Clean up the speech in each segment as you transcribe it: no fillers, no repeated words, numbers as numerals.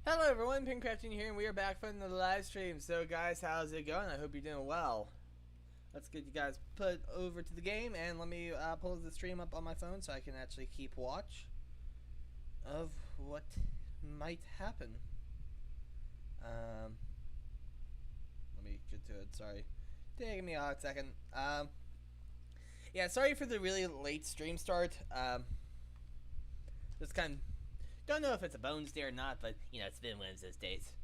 Hello everyone, Pincrafting here, and we are back from the live stream. So guys, how's it going? I hope you're doing well. Let's get you guys put over to the game, and let me pull the stream up on my phone so I can actually keep watch of what might happen. Let me get to it, sorry. Taking me a second. Yeah, sorry for the really late stream start. Just kind of don't know if it's a Bones day or not, but you know, it's been one of those days.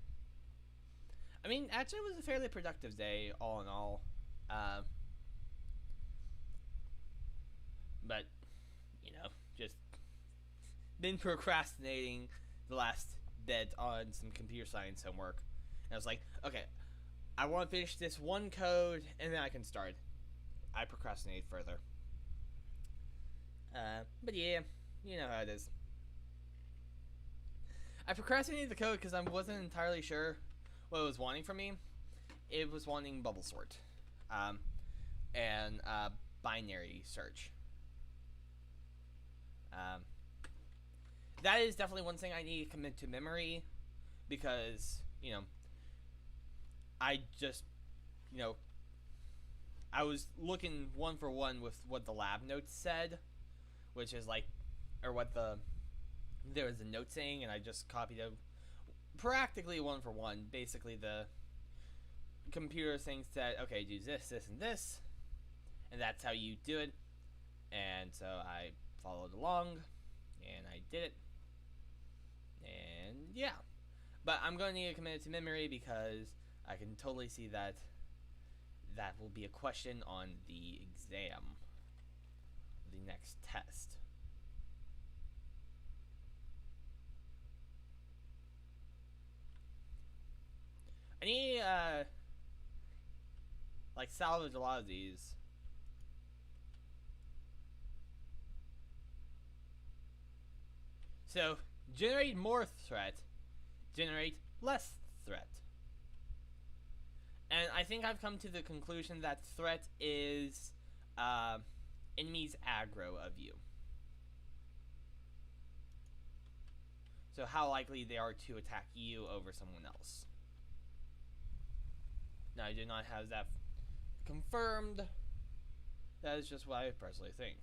I mean, actually, it was a fairly productive day, all in all. But, you know, just been procrastinating the last bit on some computer science homework. And I was like, okay, I want to finish this one code, and then I can start. I procrastinate further. But yeah, you know how it is. I procrastinated the code because I wasn't entirely sure what it was wanting from me. It was wanting bubble sort, and binary search. That is definitely one thing I need to commit to memory, because I just I was looking one for one with what the lab notes said, which is like, or what there was a note saying, and I just copied it practically one for one. Basically, the computer thing said, okay, do this, this, and this, and that's how you do it. And so I followed along, and I did it, and yeah. But I'm going to need to commit it to memory because I can totally see that that will be a question on the exam, the next test. I need like salvage a lot of these. So generate more threat, generate less threat. And I think I've come to the conclusion that threat is enemies aggro of you. So how likely they are to attack you over someone else. Now, I do not have that confirmed. That is just what I personally think.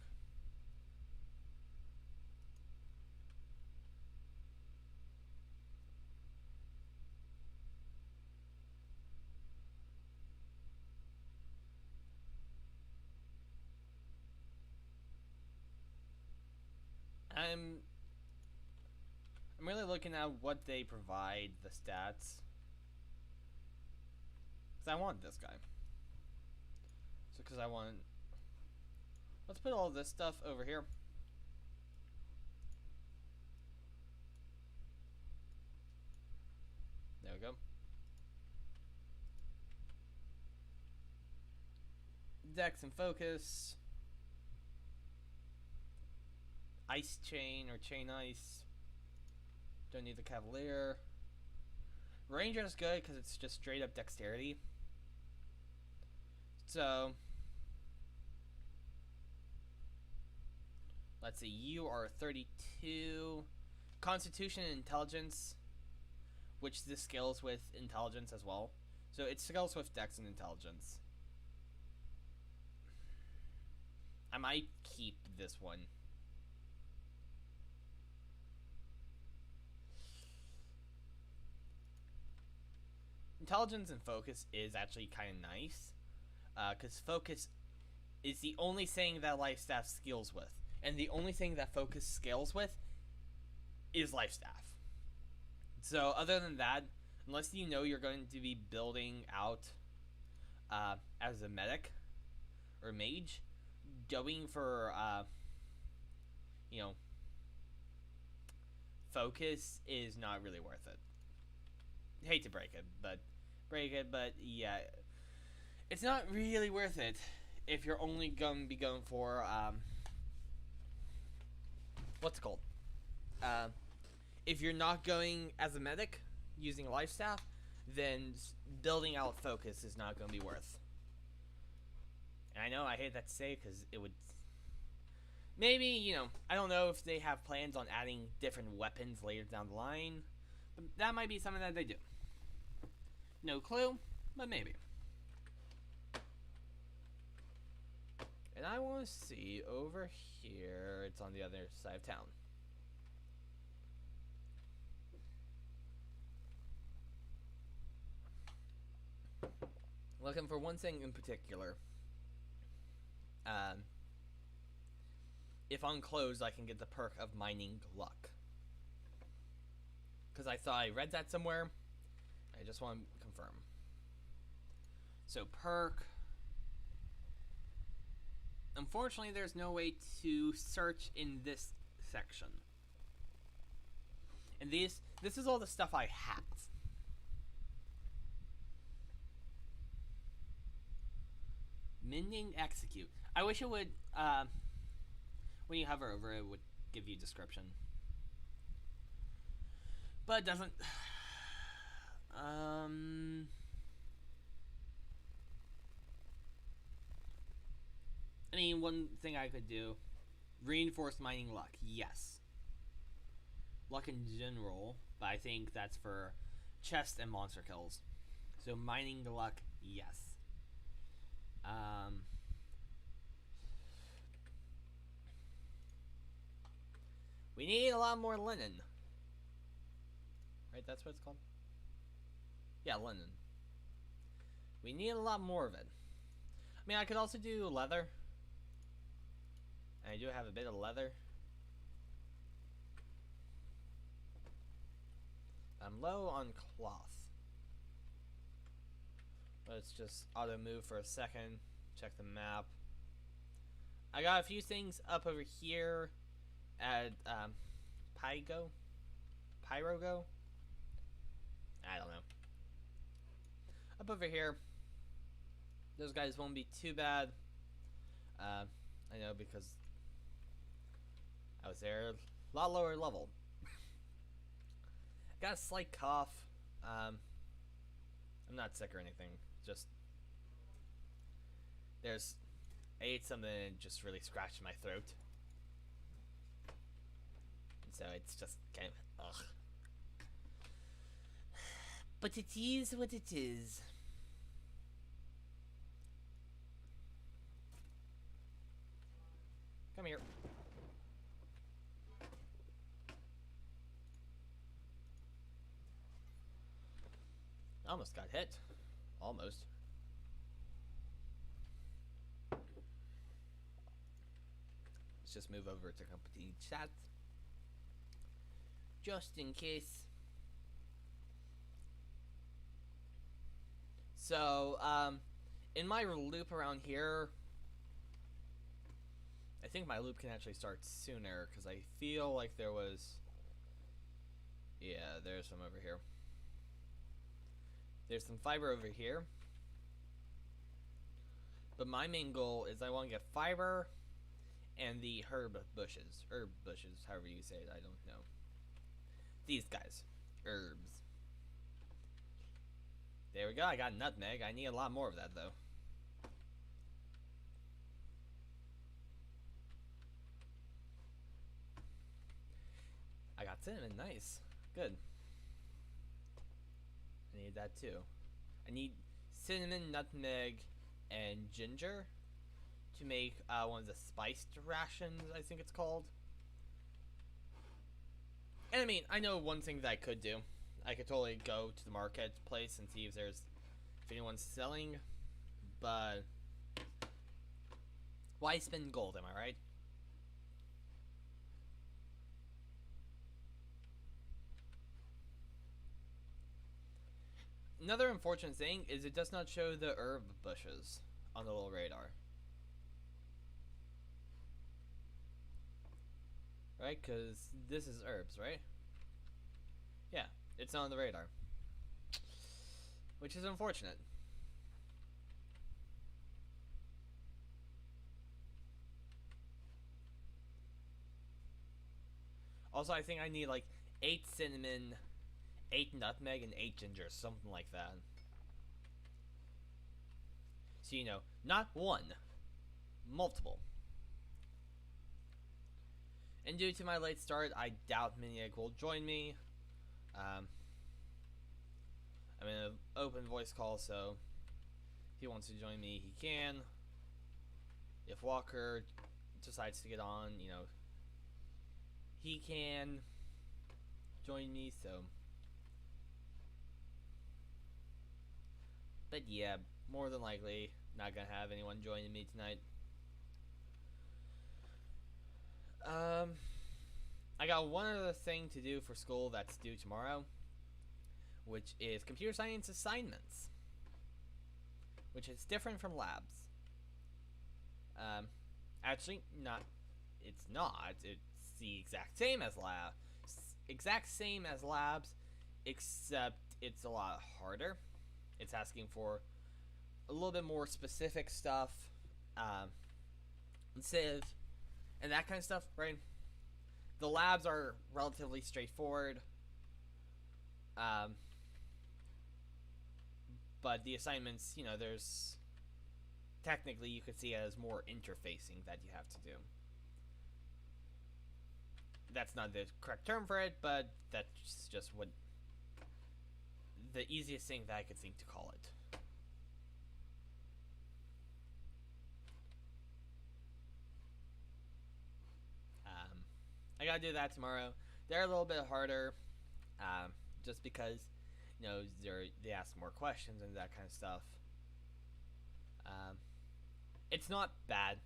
I'm really looking at what they provide, the stats. Because I want this guy. So because I want... Let's put all this stuff over here. There we go. Dex and focus. Ice chain or chain ice. Don't need the cavalier. Ranger is good because it's just straight up dexterity. So let's see, you are 32. Constitution and intelligence, which this scales with intelligence as well. So it scales with dex and intelligence. I might keep this one. Intelligence and focus is actually kind of nice, because focus is the only thing that life staff scales with, and the only thing that focus scales with is life staff. So other than that, unless you know you're going to be building out as a medic or mage, going for focus is not really worth it. Hate to break it, but yeah, it's not really worth it if you're only going to be going for what's it called? If you're not going as a medic using life staff, then building out focus is not going to be worth. And I know I hate that to say because it would maybe, I don't know if they have plans on adding different weapons later down the line, But that might be something that they do. No clue, but maybe. And I want to see over here. It's on the other side of town. Looking for one thing in particular. If unclosed, I can get the perk of mining luck. Because I thought I read that somewhere. I just want to confirm. So perk. Unfortunately, there's no way to search in this section. And this is all the stuff I have. Mending execute. I wish it would, when you hover over it would give you description. But it doesn't. I mean, one thing I could do, reinforced mining luck, yes. Luck in general, but I think that's for chest and monster kills. So mining the luck, yes. We need a lot more linen. Right, that's what it's called? Yeah, linen. We need a lot more of it. I mean, I could also do leather. And I do have a bit of leather. I'm low on cloth. Let's just auto move for a second. Check the map. I got a few things up over here at Pyrogo? I don't know. Up over here. Those guys won't be too bad. I know because I was there a lot lower level. Got a slight cough. I'm not sick or anything. Just I ate something and it just really scratched my throat. And so it's just kind of ugh. But it is what it is. Come here. Almost got hit. Almost. Let's just move over to company chat. Just in case. So, in my loop around here, I think my loop can actually start sooner, because I feel like there was... Yeah, there's some over here. There's some fiber over here. But my main goal is I want to get fiber and the herb bushes. Herb bushes, however you say it, I don't know. These guys. Herbs. There we go, I got nutmeg. I need a lot more of that, though. I got cinnamon, nice. Good. I need that too. I need cinnamon, nutmeg, and ginger to make one of the spiced rations, I think it's called. And I mean, I know one thing that I could do. I could totally go to the marketplace and see if anyone's selling, but why spend gold, am I right? Another unfortunate thing is it does not show the herb bushes on the little radar. Right? Because this is herbs, right? Yeah, it's not on the radar. Which is unfortunate. Also, I think I need like 8 cinnamon, 8 nutmeg, and 8 ginger, something like that. So, you know, not one, multiple. And due to my late start, I doubt Miniac will join me. I'm in an open voice call, so if he wants to join me, he can. If Walker decides to get on, he can join me, so. But yeah, more than likely, not gonna have anyone joining me tonight. I got one other thing to do for school that's due tomorrow, which is computer science assignments, which is different from labs. Actually, not. It's not. It's the exact same as labs, except it's a lot harder. It's asking for a little bit more specific stuff, instead of, and that kind of stuff, right? The labs are relatively straightforward, but the assignments, there's technically you could see it as more interfacing that you have to do. That's not the correct term for it, but that's just what the easiest thing that I could think to call it. I gotta do that tomorrow. They're a little bit harder, just because they ask more questions and that kind of stuff. It's not bad.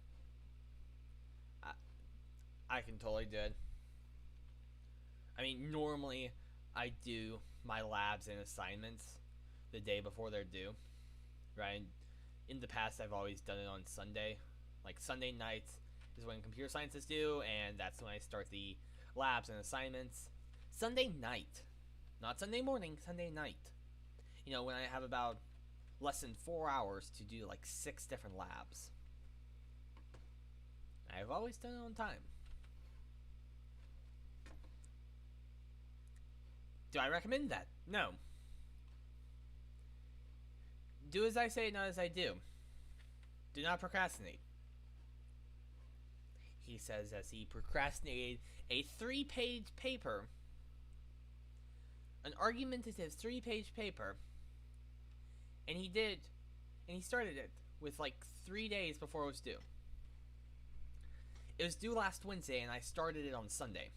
I can totally do it. I mean, normally I do my labs and assignments the day before they're due, right? In the past, I've always done it on Sunday. Like Sunday nights is when computer science is due, and that's when I start the labs and assignments. Sunday night, not Sunday morning, Sunday night. When I have about less than 4 hours to do like 6 different labs. I've always done it on time. Do I recommend that? No. Do as I say, not as I do. Do not procrastinate. He says as he procrastinated a 3-page paper, an argumentative 3-page paper, and he started it with like 3 days before it was due. It was due last Wednesday, and I started it on Sunday.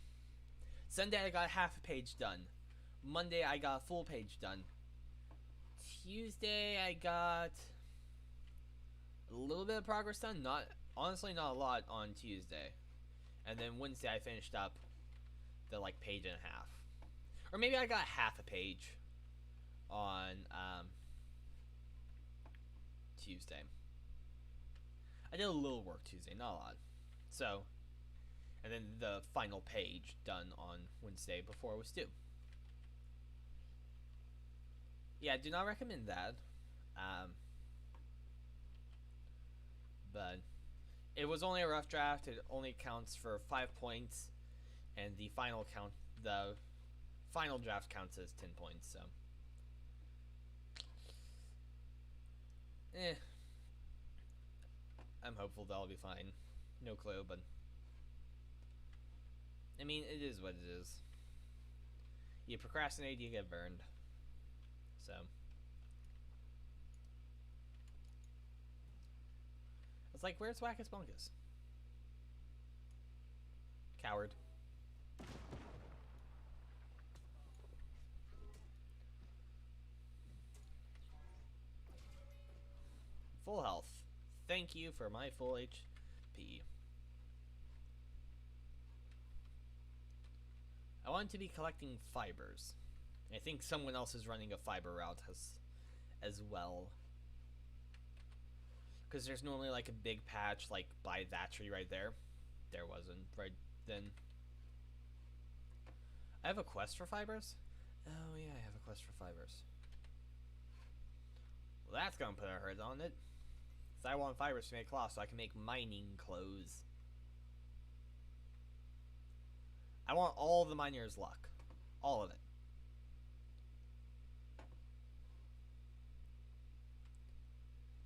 Sunday I got half a page done. Monday I got a full page done. Tuesday I got a little bit of progress done. Honestly, not a lot on Tuesday. And then Wednesday I finished up the page and a half. Or maybe I got half a page on Tuesday. I did a little work Tuesday, not a lot. So, and then the final page done on Wednesday before it was due. Yeah, I do not recommend that. But it was only a rough draft. It only counts for 5 points, and the final draft counts as 10 points. So, I'm hopeful that'll be fine. No clue, but I mean, it is what it is. You procrastinate, you get burned. So, it's like, where's Wackus Bunkus? Coward. Full health. Thank you for my full HP. I want to be collecting fibers. I think someone else is running a fiber route as well. Because there's normally a big patch by that tree right there. There wasn't right then. I have a quest for fibers? Oh yeah, I have a quest for fibers. Well, that's gonna put a hurt on it. Because I want fibers to make cloth so I can make mining clothes. I want all the miner's luck. All of it.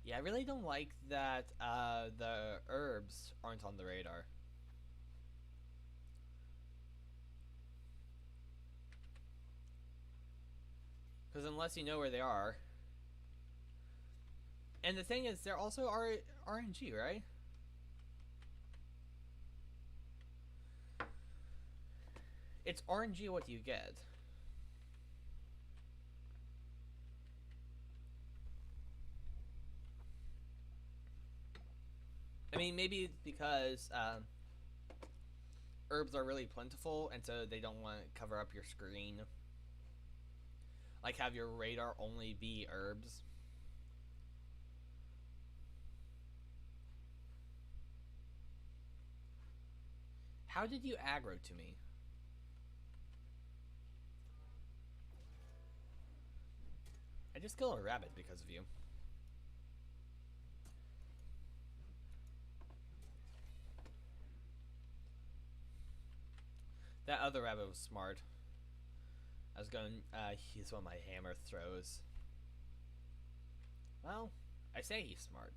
Yeah, I really don't like that the herbs aren't on the radar. Because unless you know where they are, and the thing is, they're also RNG, right? It's RNG. What do you get? I mean, maybe it's because herbs are really plentiful, and so they don't want to cover up your screen. Like, have your radar only be herbs. How did you aggro to me? I just killed a rabbit because of you. That other rabbit was smart. I was going, he's one of my hammer throws. Well, I say he's smart.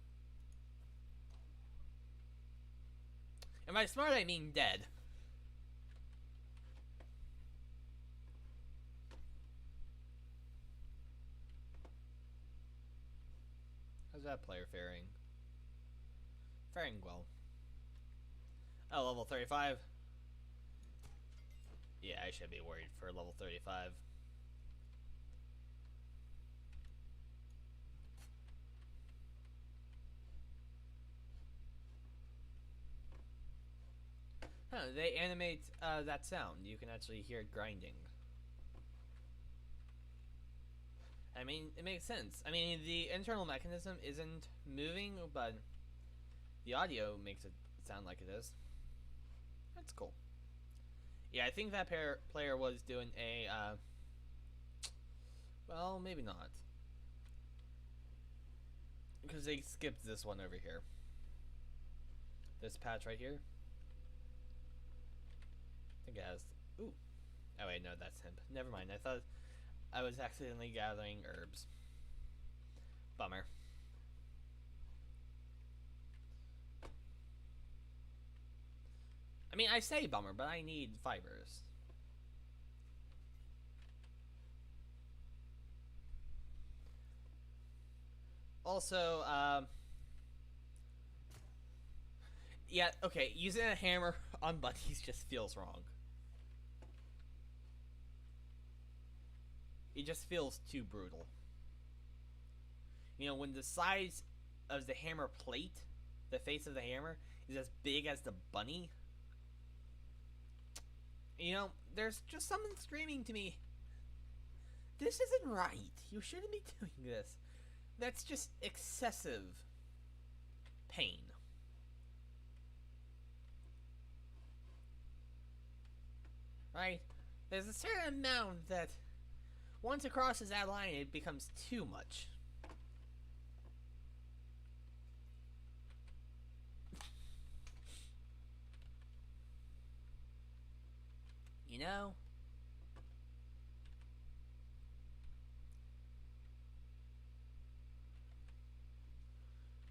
And by smart, I mean dead. How's that player faring? Faring well. Oh, level 35. Yeah, I should be worried for level 35. Huh, they animate that sound. You can actually hear it grinding. I mean, it makes sense. I mean, the internal mechanism isn't moving, but the audio makes it sound like it is. That's cool. Yeah, I think that player was doing a, well, maybe not. Because they skipped this one over here. This patch right here. I think it has, ooh. Oh wait, no, that's hemp. Never mind, I thought I was accidentally gathering herbs. Bummer. I mean, I say bummer, but I need fibers. Also, yeah, okay, using a hammer on bunnies just feels wrong. It just feels too brutal. You know, when the size of the hammer plate, the face of the hammer, is as big as the bunny, you know, there's just something screaming to me, this isn't right. You shouldn't be doing this. That's just excessive pain. Right? There's a certain amount that once it crosses that line, it becomes too much. You know?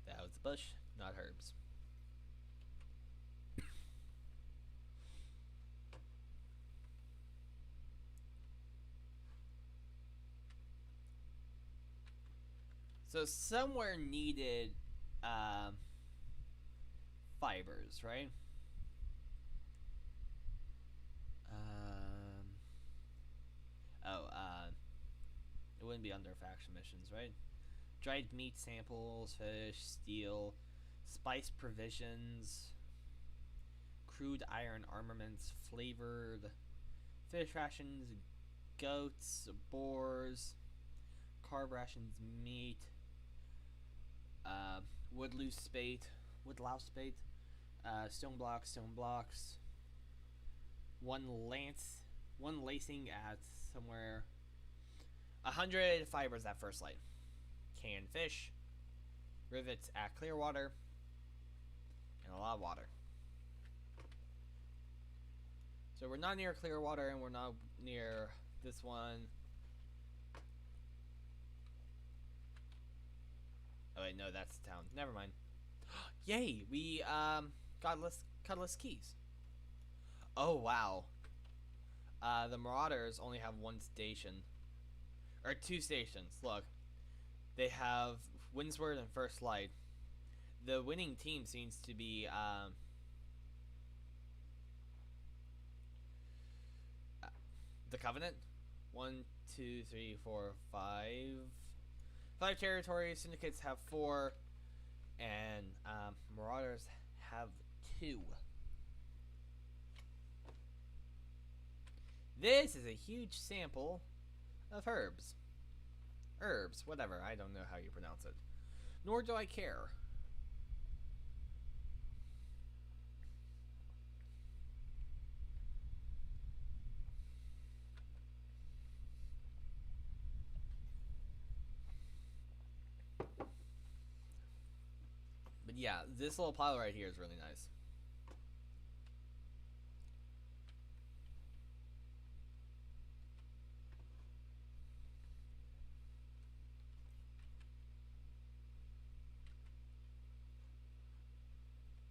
That was the bush, not herbs. So somewhere needed fibers, right? It wouldn't be under faction missions, right? Dried meat samples, fish, steel, spice provisions, crude iron armaments, flavored fish rations, goats, boars, carb rations, meat, wood loose spate, stone blocks, one lacing at somewhere, 100 fibers at first light, canned fish, rivets at Clearwater, and a lot of water. So we're not near Clearwater, and we're not near this one. Oh wait, no, that's the town. Never mind. Yay, we got Cutlass Keys. Oh wow. The Marauders only have one station, or 2 stations. Look, they have Windsward and First Light. The winning team seems to be the Covenant. 1, 2, 3, 4, 5. 5 territories. Syndicates have 4, and Marauders have 2. This is a huge sample of herbs. Herbs, whatever. I don't know how you pronounce it. Nor do I care. But yeah, this little pile right here is really nice.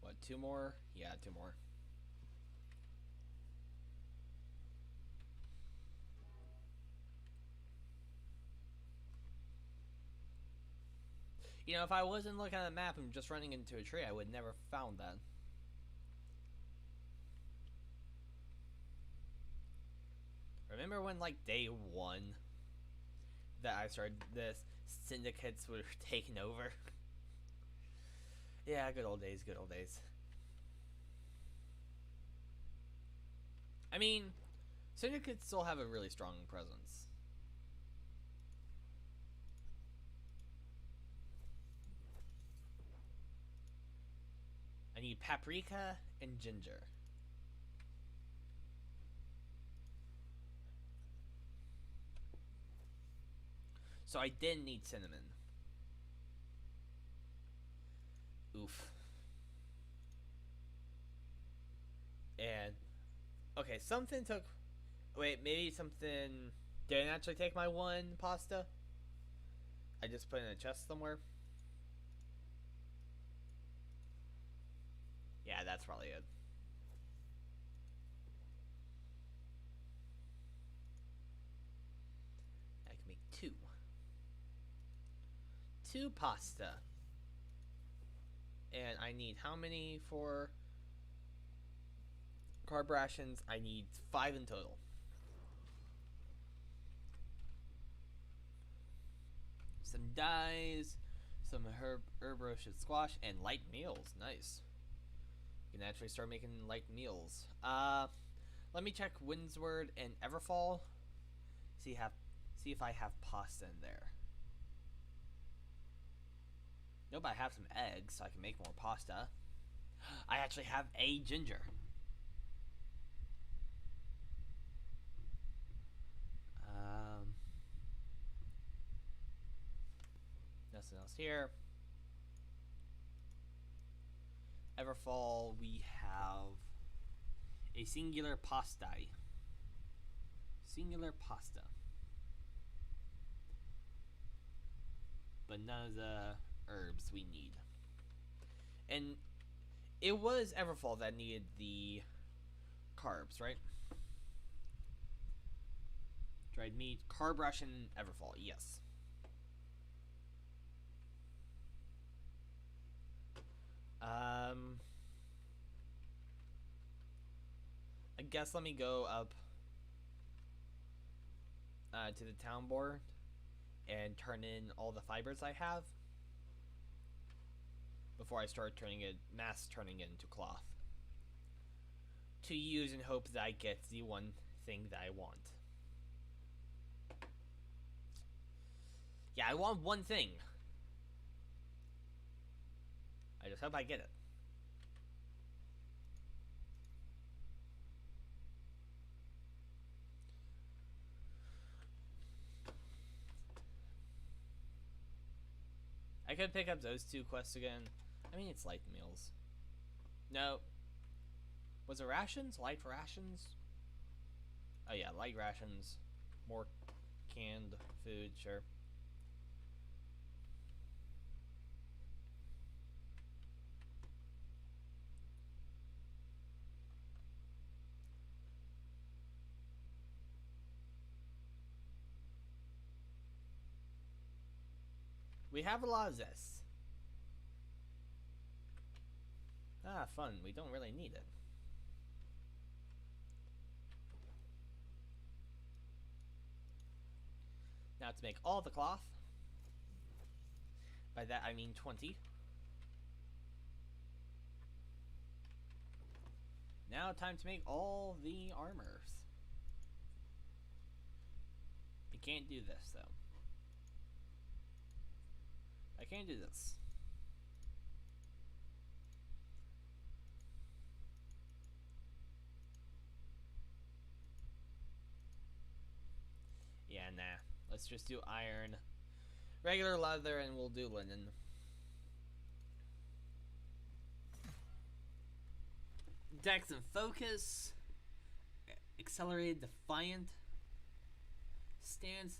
What, 2 more? Yeah, 2 more. You know, if I wasn't looking at the map and just running into a tree, I would never found that. Remember when, like, day 1 that I started this, syndicates were taking over? Yeah, good old days, good old days. I mean, syndicates still have a really strong presence. I need paprika and ginger. So I didn't need cinnamon. Oof. And okay, something took. Wait, maybe something didn't actually take my 1 pasta. I just put it in a chest somewhere. Yeah, that's probably it. I can make 2. 2 pasta. And I need how many for carb rations? I need 5 in total. Some dyes, some herb roasted squash, and light meals. Nice. You can actually start making light meals. Let me check Windsward and Everfall. See if I have pasta in there. Nope, I have some eggs, so I can make more pasta. I actually have a ginger. Nothing else here. Everfall, we have a singular pastai. Singular pasta. But none of the herbs we need. And it was Everfall that needed the carbs, right? Dried meat, carb ration, Everfall, yes. I guess let me go up to the town board and turn in all the fibers I have before I start mass turning it into cloth to use in hope that I get the 1 thing that I want. Yeah, I want 1 thing. I just hope I get it. I could pick up those 2 quests again. I mean, it's light meals. No. Was it rations? Light rations? Oh yeah, light rations. More canned food, sure. We have a lot of this. Ah, fun. We don't really need it. Now to make all the cloth. By that I mean 20. Now time to make all the armors. I can't do this though. I can't do this. Yeah, nah. Let's just do iron, regular leather, and we'll do linen. Dex and focus. Accelerated defiant. Stance.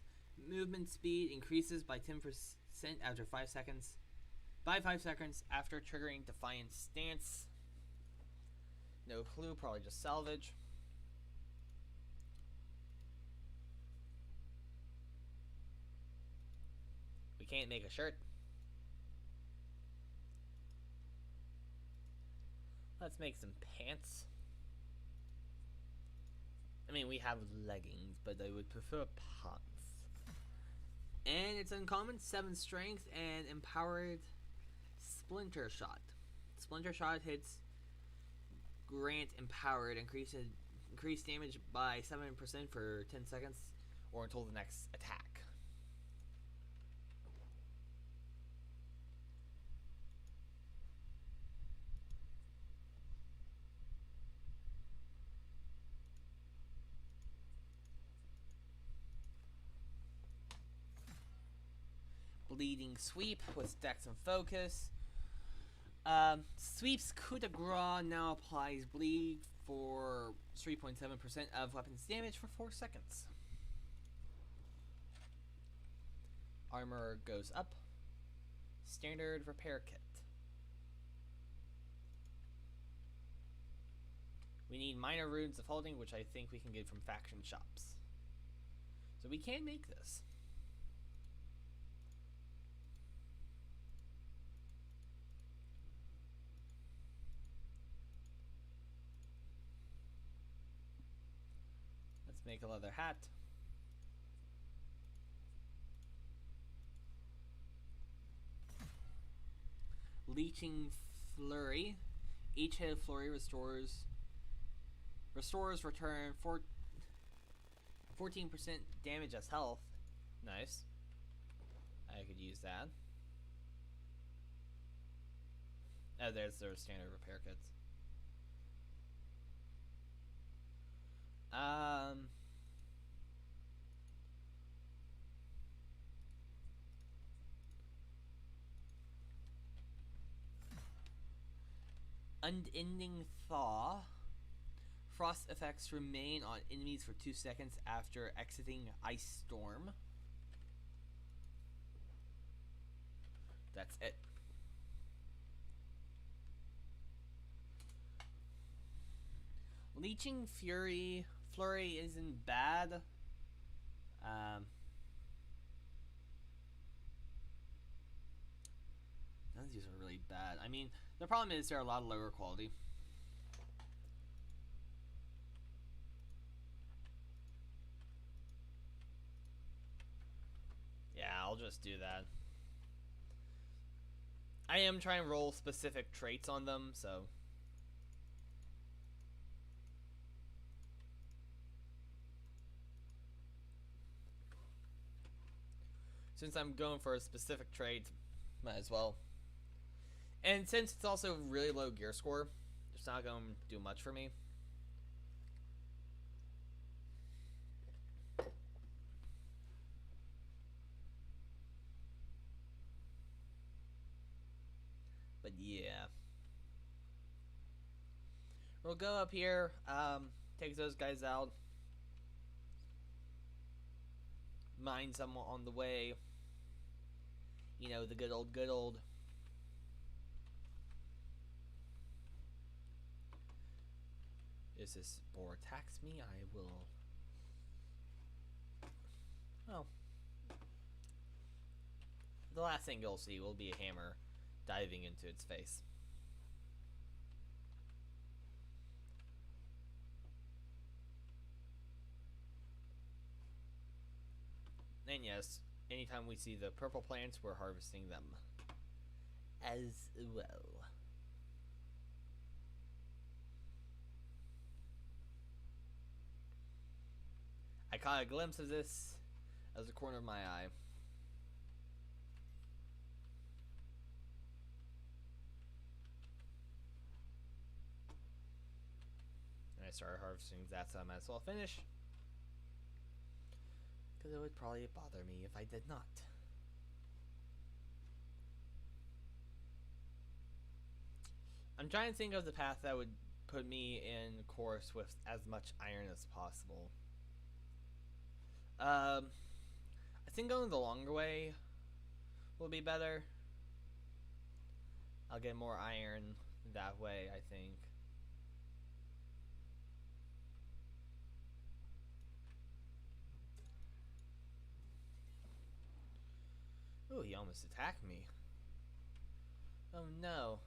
Movement speed increases by 10% after 5 seconds. By 5 seconds after triggering defiant stance. No clue, probably just salvage. We can't make a shirt. Let's make some pants. I mean, we have leggings, but I would prefer pants. And it's uncommon, 7 strength and empowered splinter shot. Splinter shot hits grant empowered, increase damage by 7% for 10 seconds or until the next attack. Bleeding sweep with dex and focus. Sweep's coup de grace now applies bleed for 3.7% of weapons damage for 4 seconds. Armor goes up. Standard repair kit. We need minor runes of holding, which I think we can get from faction shops. So we can make this. Let's make a leather hat. Leeching Flurry. Each hit of Flurry restores return 14% damage as health. Nice. I could use that. Oh, there's their standard repair kits. Unending Thaw. Frost effects remain on enemies for 2 seconds after exiting Ice Storm. That's it. Leeching Flurry isn't bad. None of these are really bad. I mean, the problem is they're a lot lower quality. Yeah, I'll just do that. I am trying to roll specific traits on them, so. Since I'm going for a specific trait, might as well. And since it's also really low gear score, it's not going to do much for me. But yeah. We'll go up here, take those guys out. Mine some on the way. You know, the good old. Is this boar attacks me? I will. Oh. the last thing you'll see will be a hammer diving into its face. And yes, anytime we see the purple plants, we're harvesting them as well. I caught a glimpse of this as the corner of my eye. And I started harvesting that, so I might as well finish. Because it would probably bother me if I did not. I'm trying to think of the path that would put me in course with as much iron as possible. I think going the longer way will be better. I'll get more iron that way, I think. Ooh, he almost attacked me. Oh no.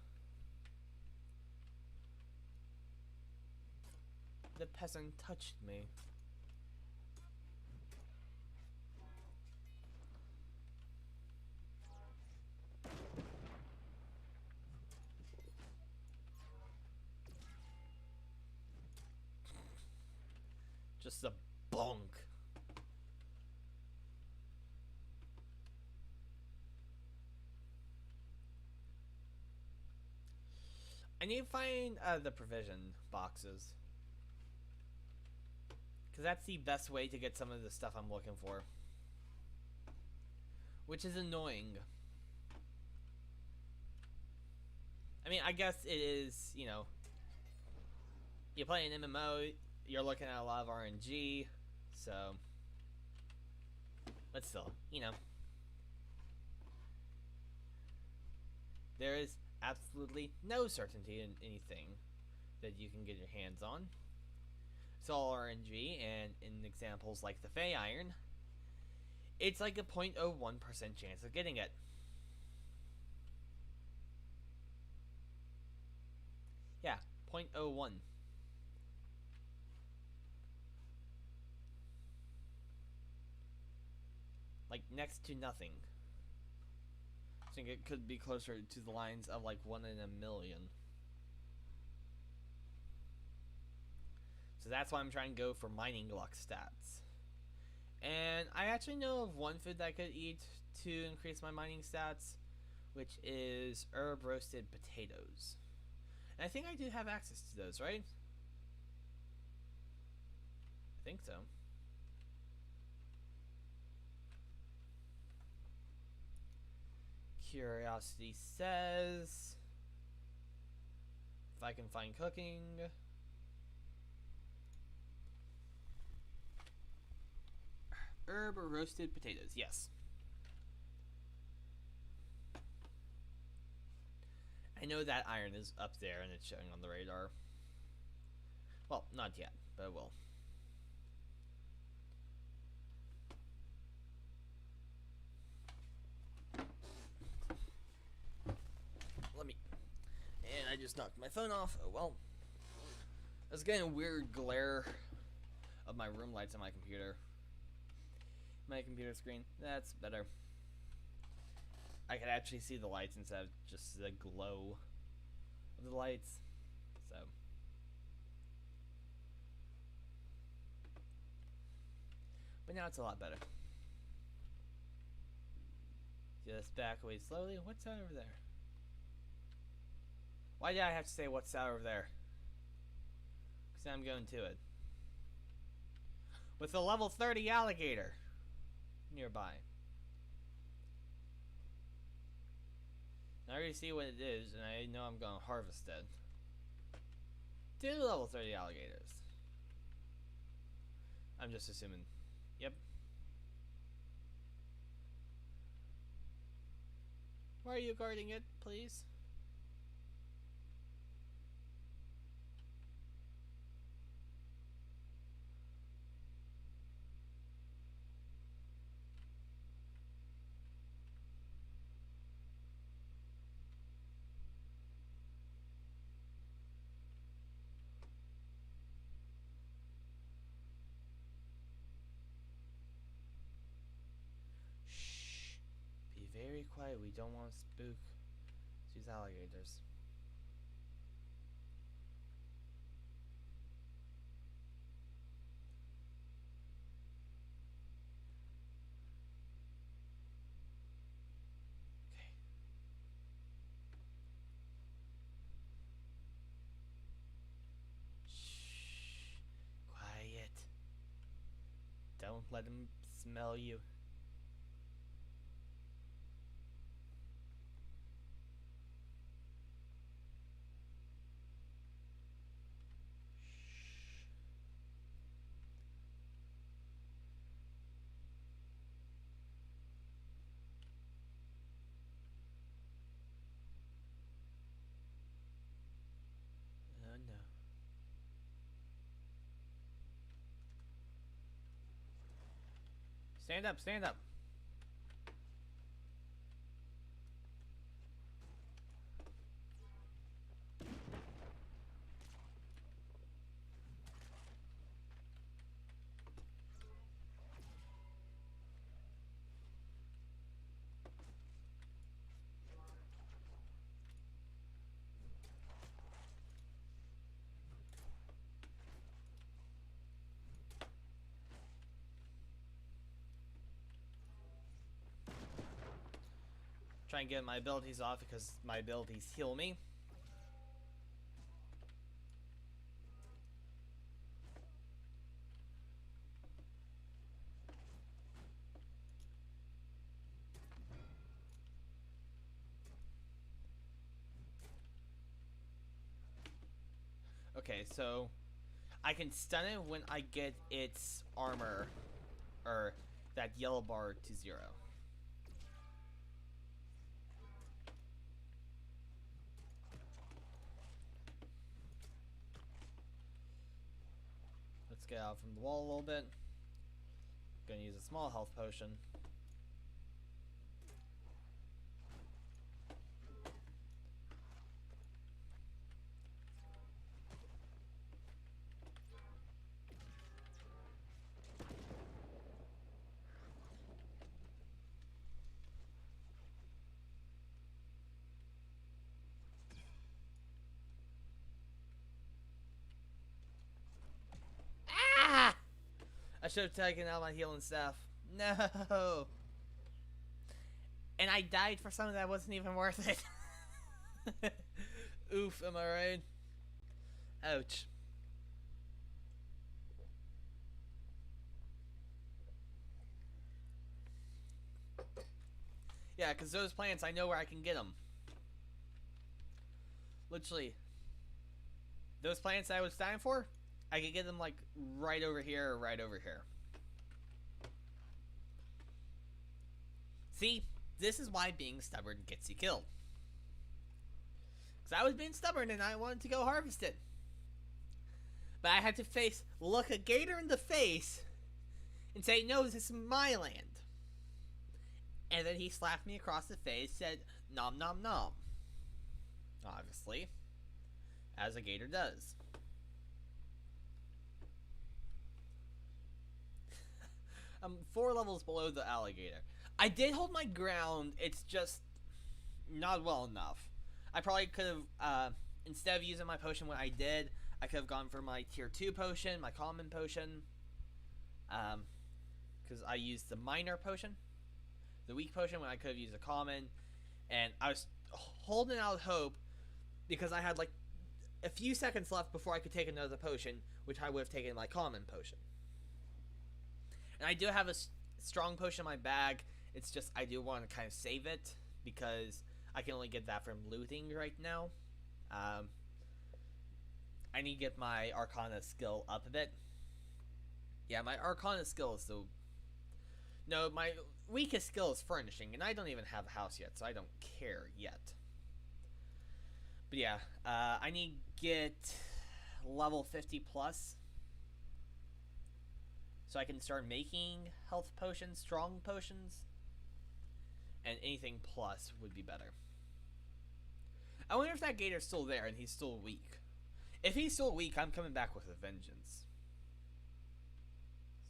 The peasant touched me. Just a bonk. I need to find the provision boxes. Because that's the best way to get some of the stuff I'm looking for. Which is annoying. I mean, I guess it is, you know, you play an MMO, you're looking at a lot of RNG, so, but still, you know, there is absolutely no certainty in anything that you can get your hands on. It's all RNG, and in examples like the Fey Iron, it's like a 0.01% chance of getting it. Yeah, 0.01. Like, next to nothing. I think it could be closer to the lines of like 1 in a million. So that's why I'm trying to go for mining luck stats. And I actually know of one food that I could eat to increase my mining stats, which is herb roasted potatoes. And I think I do have access to those, right? I think so. Curiosity says if I can find cooking. Herb or roasted potatoes, yes. I know that iron is up there and it's showing on the radar. Well, not yet, but it will. And I just knocked my phone off. Oh well. I was getting a weird glare of my room lights on my computer. My computer screen. That's better. I could actually see the lights instead of just the glow of the lights. So. But now it's a lot better. Just back away slowly. What's that over there? Why did I have to say what's that over there? Because I'm going to it. With a level 30 alligator nearby. I already see what it is, and I know I'm going to harvest it. 2 level 30 alligators. I'm just assuming. Yep. Why are you guarding it, please? Very quiet. We don't want to spook these alligators. Okay. Shh. Quiet. Don't let them smell you. Oh no. Stand up, stand up. Try and get my abilities off because my abilities heal me. Okay, so I can stun it when I get its armor, or that yellow bar, to 0. Let's get out from the wall a little bit. Gonna use a small health potion. Ah! I should have taken out my healing staff. No! And I died for something that wasn't even worth it. Oof, am I right? Ouch. Yeah, because those plants, I know where I can get them. Literally. Those plants I was dying for, I could get them like right over here or right over here. See, this is why being stubborn gets you killed. Because I was being stubborn and I wanted to go harvest it. But I had to look a gator in the face and say, no, this is my land. And then he slapped me across the face, said, nom nom nom. Obviously, as a gator does. I'm 4 levels below the alligator. I did hold my ground, it's just not well enough. I probably could have, instead of using my potion when I did, I could have gone for my tier 2 potion, my common potion. Because I used the minor potion. The weak potion when I could have used a common. And I was holding out hope because I had like a few seconds left before I could take another potion, which I would have taken my common potion. And I do have a strong potion in my bag. It's just I do want to kind of save it because I can only get that from looting right now. I need to get my Arcana skill up a bit. Yeah, my Arcana skill is the... No, my weakest skill is furnishing, and I don't even have a house yet, so I don't care yet. But yeah, I need to get level 50 plus so I can start making health potions, strong potions, and anything plus would be better. I wonder if that gator's still there and he's still weak. If he's still weak, I'm coming back with a vengeance.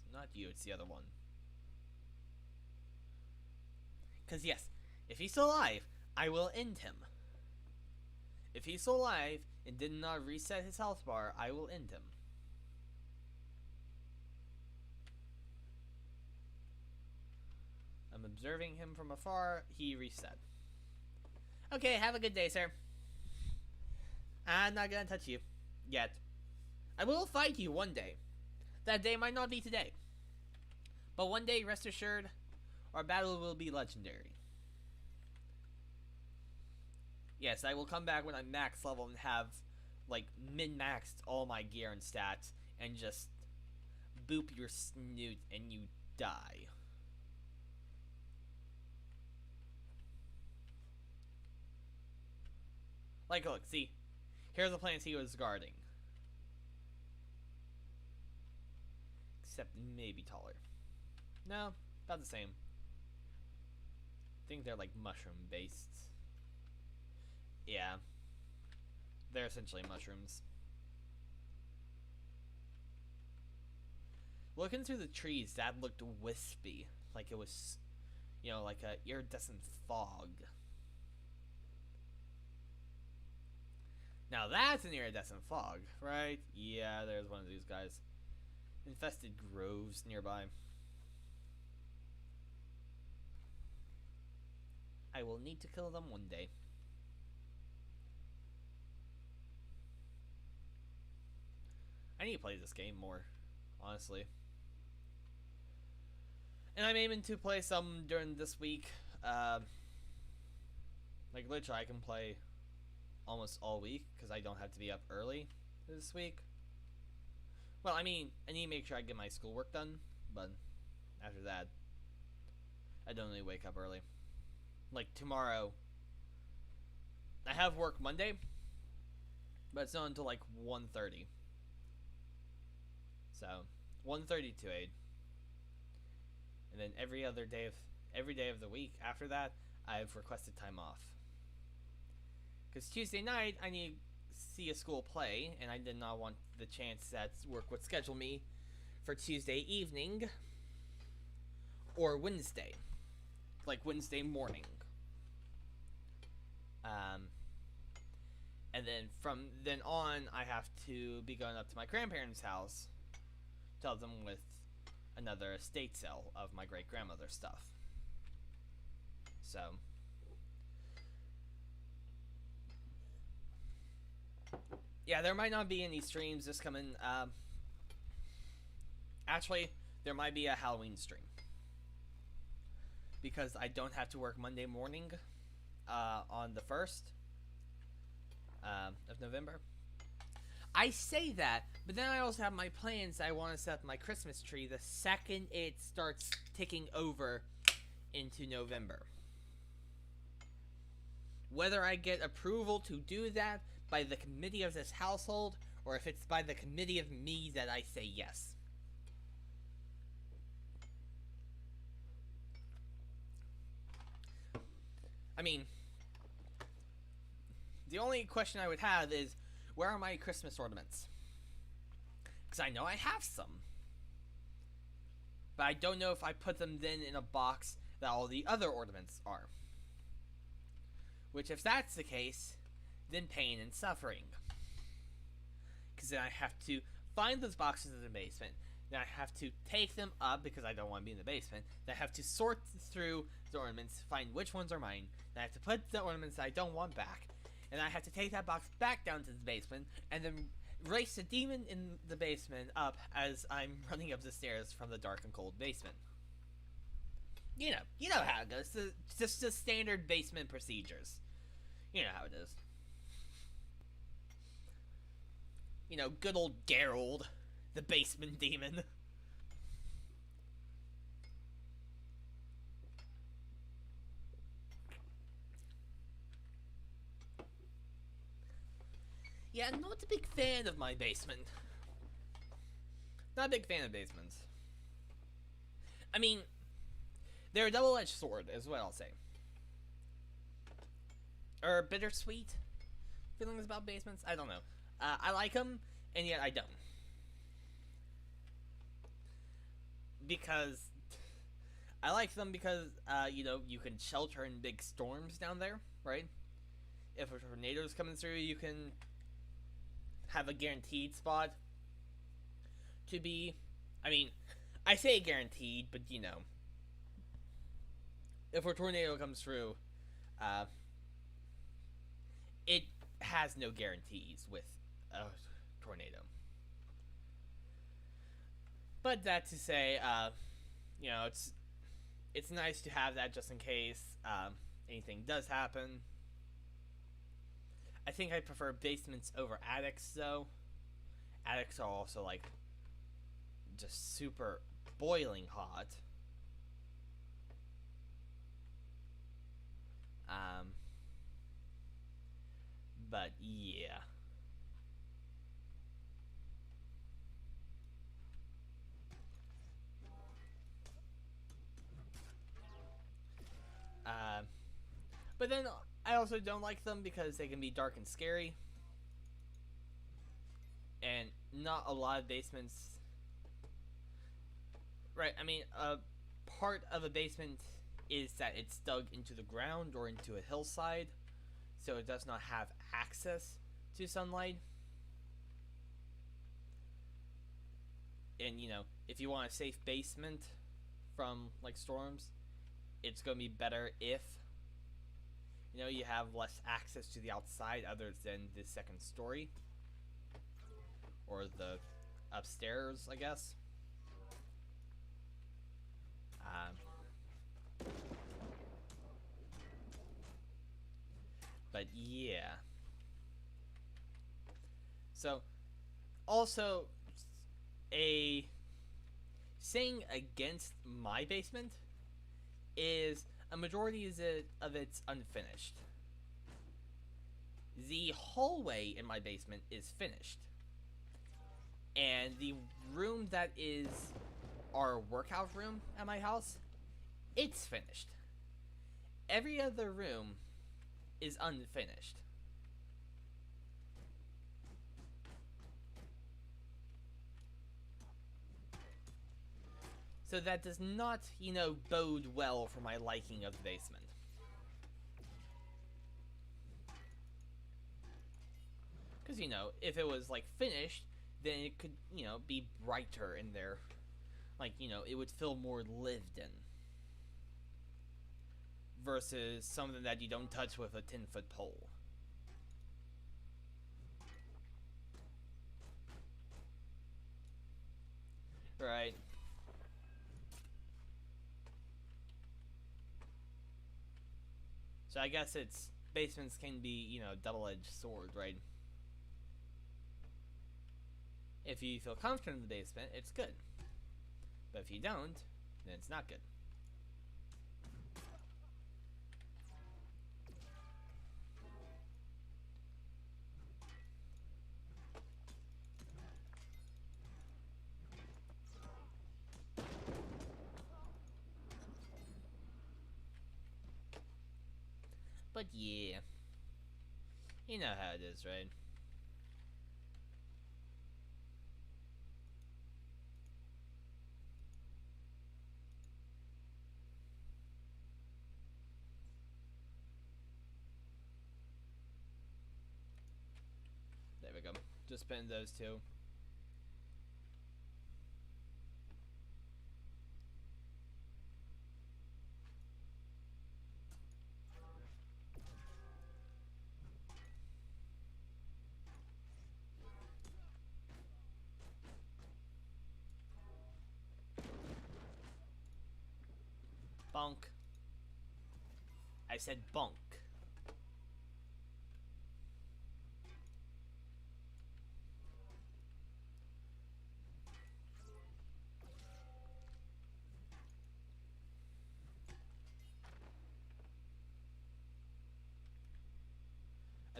It's not you, it's the other one. Because yes, If he's still alive, I will end him. If he's still alive and did not reset his health bar, I will end him. I'm observing him from afar. He reset. Okay, have a good day, sir. I'm not gonna touch you. Yet. I will fight you one day. That day might not be today. But one day, rest assured, our battle will be legendary. Yes, I will come back when I'm max level and have, like, min-maxed all my gear and stats and just boop your snoot and you die. Like, look, see? Here's the plants he was guarding. Except maybe taller. No, about the same. I think they're like mushroom-based. Yeah. They're essentially mushrooms. Looking through the trees, that looked wispy. Like it was, you know, like a iridescent fog. Now that's an iridescent fog, right? Yeah, there's one of these guys. Infested groves nearby. I will need to kill them one day. I need to play this game more, honestly. And I'm aiming to play some during this week. Like literally I can play almost all week because I don't have to be up early this week. Well, I mean, I need to make sure I get my schoolwork done, but after that, I don't really wake up early. Like tomorrow, I have work Monday, but it's not until like 1:30. So 1:30 to 8, and then every day of the week after that, I've requested time off. Because Tuesday night I need to see a school play, and I did not want the chance that work would schedule me for Tuesday evening or Wednesday, like Wednesday morning. And then from then on, I have to be going up to my grandparents' house to help them with another estate sale of my great-grandmother's stuff. So, yeah, there might not be any streams this coming. Actually, there might be a Halloween stream because I don't have to work Monday morning on the 1st of November. I say that, but then I also have my plans. I want to set up my Christmas tree the second it starts ticking over into November. Whether I get approval to do that by the committee of this household, or if it's by the committee of me that I say yes. I mean, the only question I would have is, where are my Christmas ornaments? Because I know I have some. But I don't know if I put them then in a box that all the other ornaments are. Which, if that's the case, then pain and suffering. Because then I have to find those boxes in the basement. Then I have to take them up because I don't want to be in the basement. Then I have to sort through the ornaments, find which ones are mine. Then I have to put the ornaments that I don't want back. And I have to take that box back down to the basement and then race the demon in the basement up as I'm running up the stairs from the dark and cold basement. You know how it goes. Just the standard basement procedures. You know how it is. You know, good old Geralt, the basement demon. Yeah, I'm not a big fan of my basement. Not a big fan of basements. I mean, they're a double-edged sword, is what I'll say. Or bittersweet feelings about basements? I don't know. I like them, and yet I don't. Because I like them because you can shelter in big storms down there, right? If a tornado's coming through, you can have a guaranteed spot to be. I mean, I say guaranteed, but if a tornado comes through, uh, it has no guarantees with a tornado. But that to say, it's nice to have that just in case anything does happen. I think I prefer basements over attics, though. Attics are also like just super boiling hot. Um, but yeah. Uh, but then I also don't like them because they can be dark and scary. And not a lot of basements. Right, I mean, part of a basement is that it's dug into the ground or into a hillside, so it does not have access to sunlight. And, if you want a safe basement from, like, storms, it's going to be better if, you have less access to the outside other than the second story. Or the upstairs, I guess. But yeah. So, also, a saying against my basement is a majority of it's unfinished. The hallway in my basement is finished. And the room that is our workout room at my house, it's finished. Every other room is unfinished. So that does not, bode well for my liking of the basement. Because, if it was, like, finished, then it could, be brighter in there. Like, it would feel more lived in. Versus something that you don't touch with a 10-foot pole. Right. So I guess basements can be, double-edged sword, right? If you feel comfortable in the basement, it's good. But if you don't, then it's not good. But yeah. You know how it is, right? There we go. Just spin those two. Bonk. I said bonk.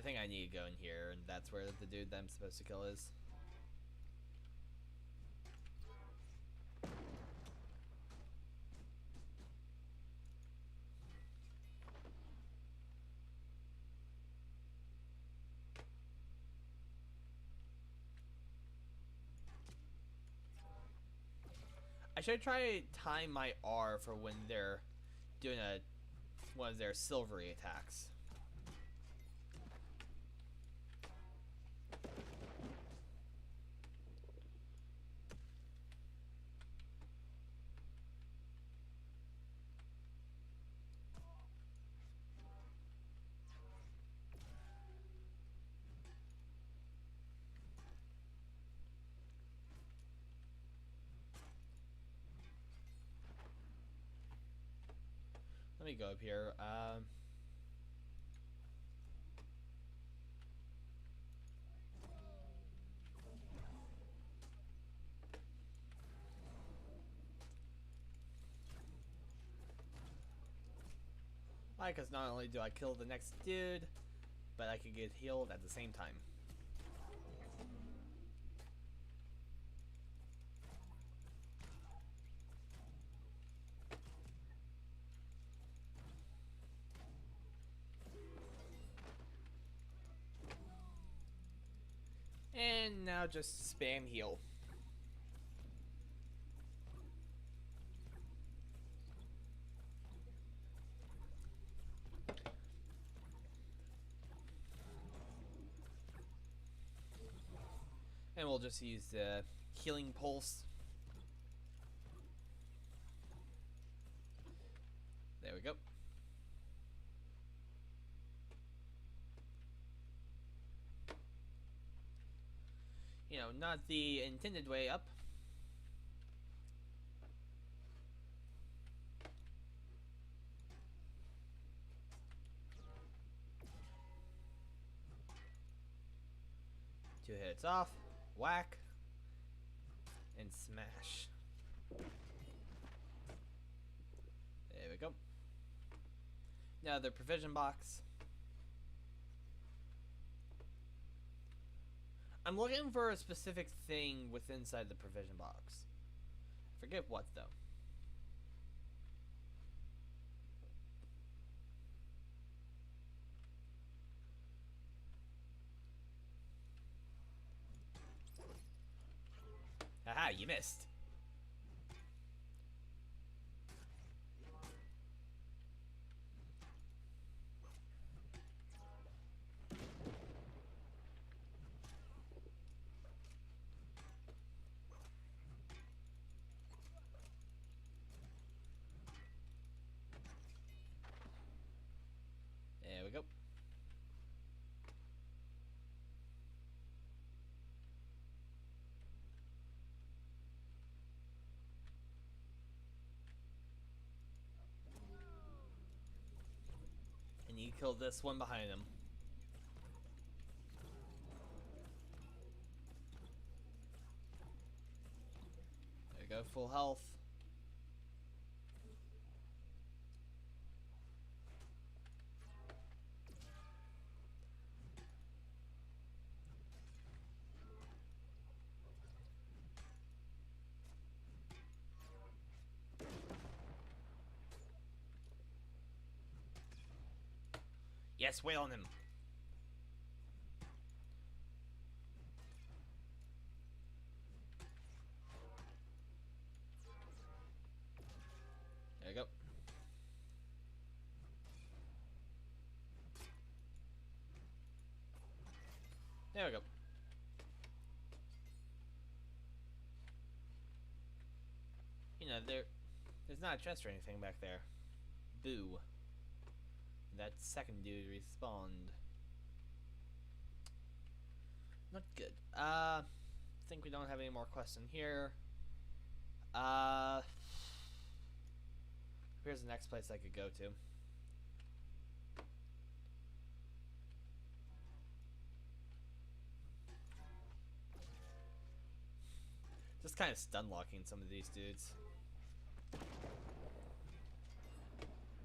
I think I need to go in here, and that's where the dude that I'm supposed to kill is. I I should try to time my R for when they're doing one of their silvery attacks. Let me go up here. Why? Because not only do I kill the next dude, but I can get healed at the same time. And now just spam heal. And we'll just use the healing pulse. There we go. You know, not the intended way up. Two hits off, whack, and smash. There we go. Now the provision box. I'm looking for a specific thing with inside the provision box. I forget what though. Haha, you missed. There we go. And you killed this one behind him. There we go, full health. Yes, wail on him. There you go. There we go. You know, there's not a chest or anything back there. Boo. That second dude respawned. Not good. Think we don't have any more quests in here. Here's the next place I could go to. Just kind of stun locking some of these dudes.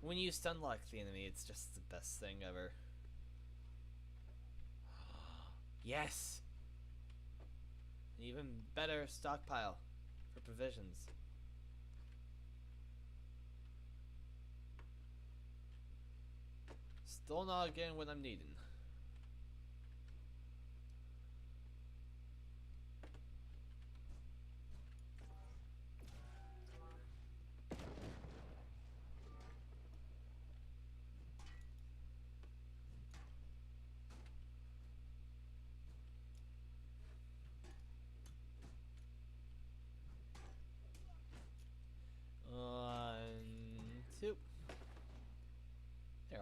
When you stun lock the enemy, it's just the best thing ever. Yes! An even better stockpile for provisions. Still not getting what I'm needing.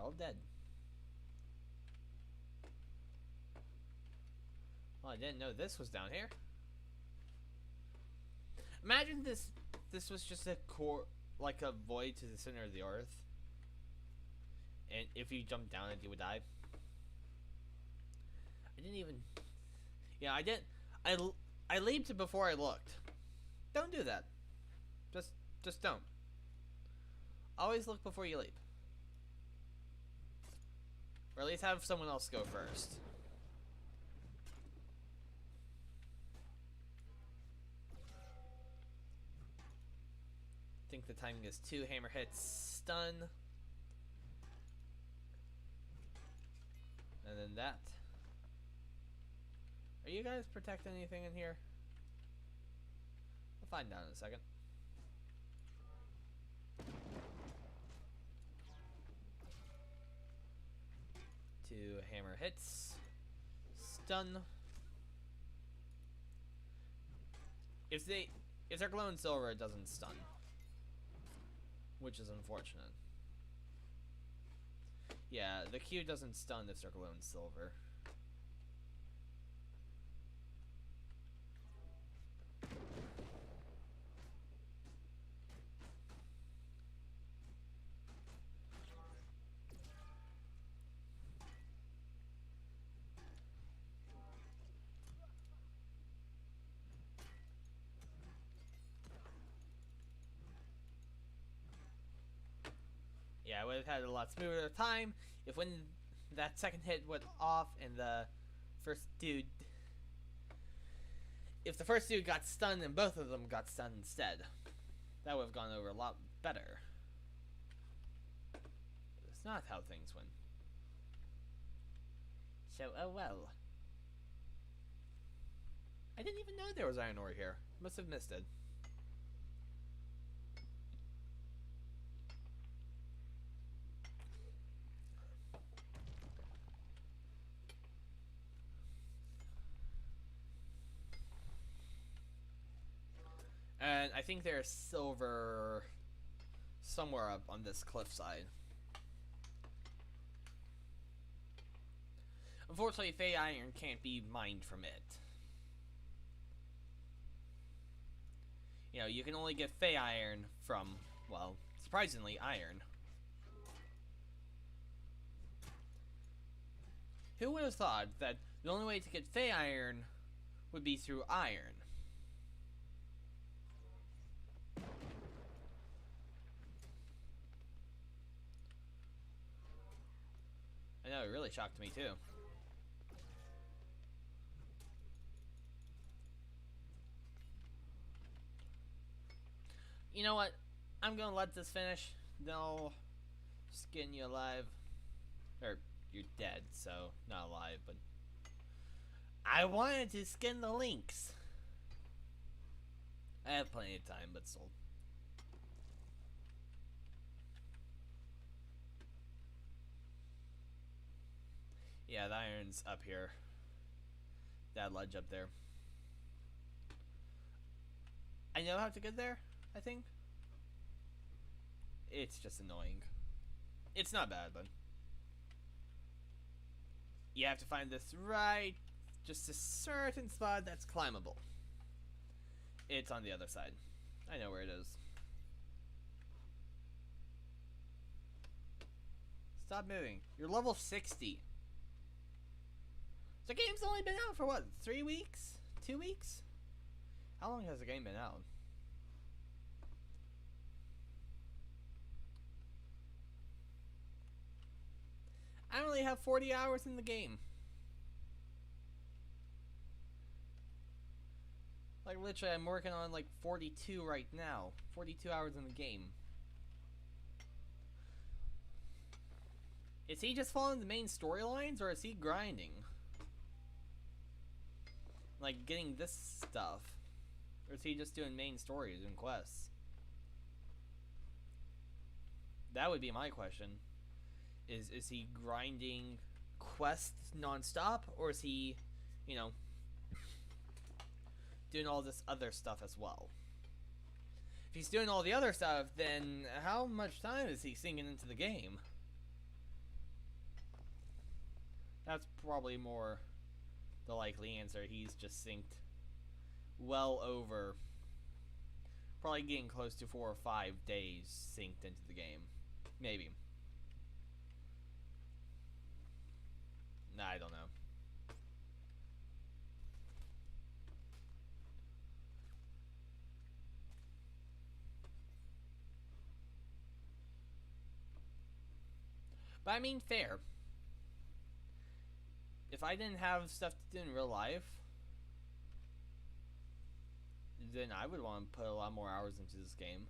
all dead. Well, I didn't know this was down here. Imagine this was just a core, like a void to the center of the earth. And if you jumped down it, you would die. I didn't even... Yeah, I did. I leaped before I looked. Don't do that. Just don't. Always look before you leap. Or at least have someone else go first. I think the timing is 2 hammer hits, stun. And then that. Are you guys protecting anything in here? We'll find out in a second. Two hammer hits. Stun. If they're glowing silver, it doesn't stun. Which is unfortunate. Yeah, the Q doesn't stun if they're glowing silver. Yeah, I would have had a lot smoother time if when that second hit went off and the first dude... If the first dude got stunned and both of them got stunned instead. That would have gone over a lot better. It's not how things went. So, oh well. I didn't even know there was iron ore here. Must have missed it. And I think there's silver somewhere up on this cliffside. Unfortunately, Fey Iron can't be mined from it. You know, you can only get Fey Iron from, well, surprisingly, iron. Who would have thought that the only way to get Fey Iron would be through iron? I know, it really shocked me too. You know what? I'm gonna let this finish. Then I'll skin you alive. Or, you're dead, so not alive, but... I wanted to skin the Lynx. I have plenty of time, but still. Yeah, the iron's up here. That ledge up there. I know how to get there, I think. It's just annoying. It's not bad, but... You have to find this right... just a certain spot that's climbable. It's on the other side. I know where it is. Stop moving. You're level 60. The game's only been out for what? 3 weeks? 2 weeks? How long has the game been out? I only have 40 hours in the game. Like literally I'm working on like 42 right now. 42 hours in the game. Is he just following the main storylines or is he grinding? Like getting this stuff? Or is he just doing main stories and quests? That would be my question. Is he grinding quests non-stop? Or is he, you know, doing all this other stuff as well? If he's doing all the other stuff, then how much time is he sinking into the game? That's probably more the likely answer. He's just synced well over, probably getting close to 4 or 5 days synced into the game. Maybe. Nah, I don't know. But I mean, fair. If I didn't have stuff to do in real life, then I would want to put a lot more hours into this game.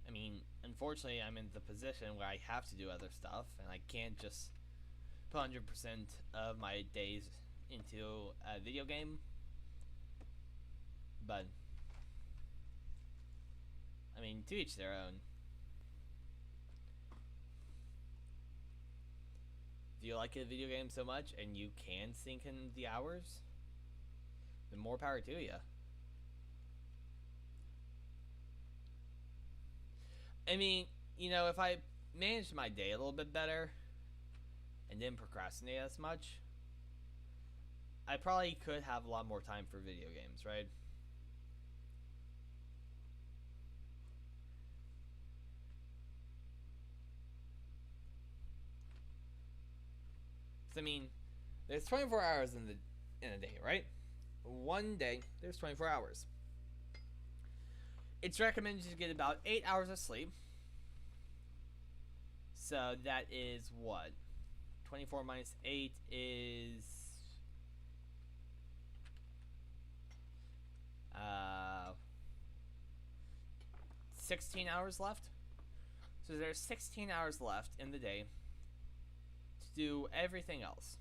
I mean, unfortunately, I'm in the position where I have to do other stuff, and I can't just put 100% of my days into a video game. But, I mean, to each their own. If you like a video game so much and you can sink in the hours, then more power to you. I mean, if I managed my day a little bit better and didn't procrastinate as much, I probably could have a lot more time for video games, right? I mean, there's 24 hours in a day, right? One day, there's 24 hours. It's recommended to get about 8 hours of sleep. So that is what? 24 minus 8 is 16 hours left. So there's 16 hours left in the day to do everything else.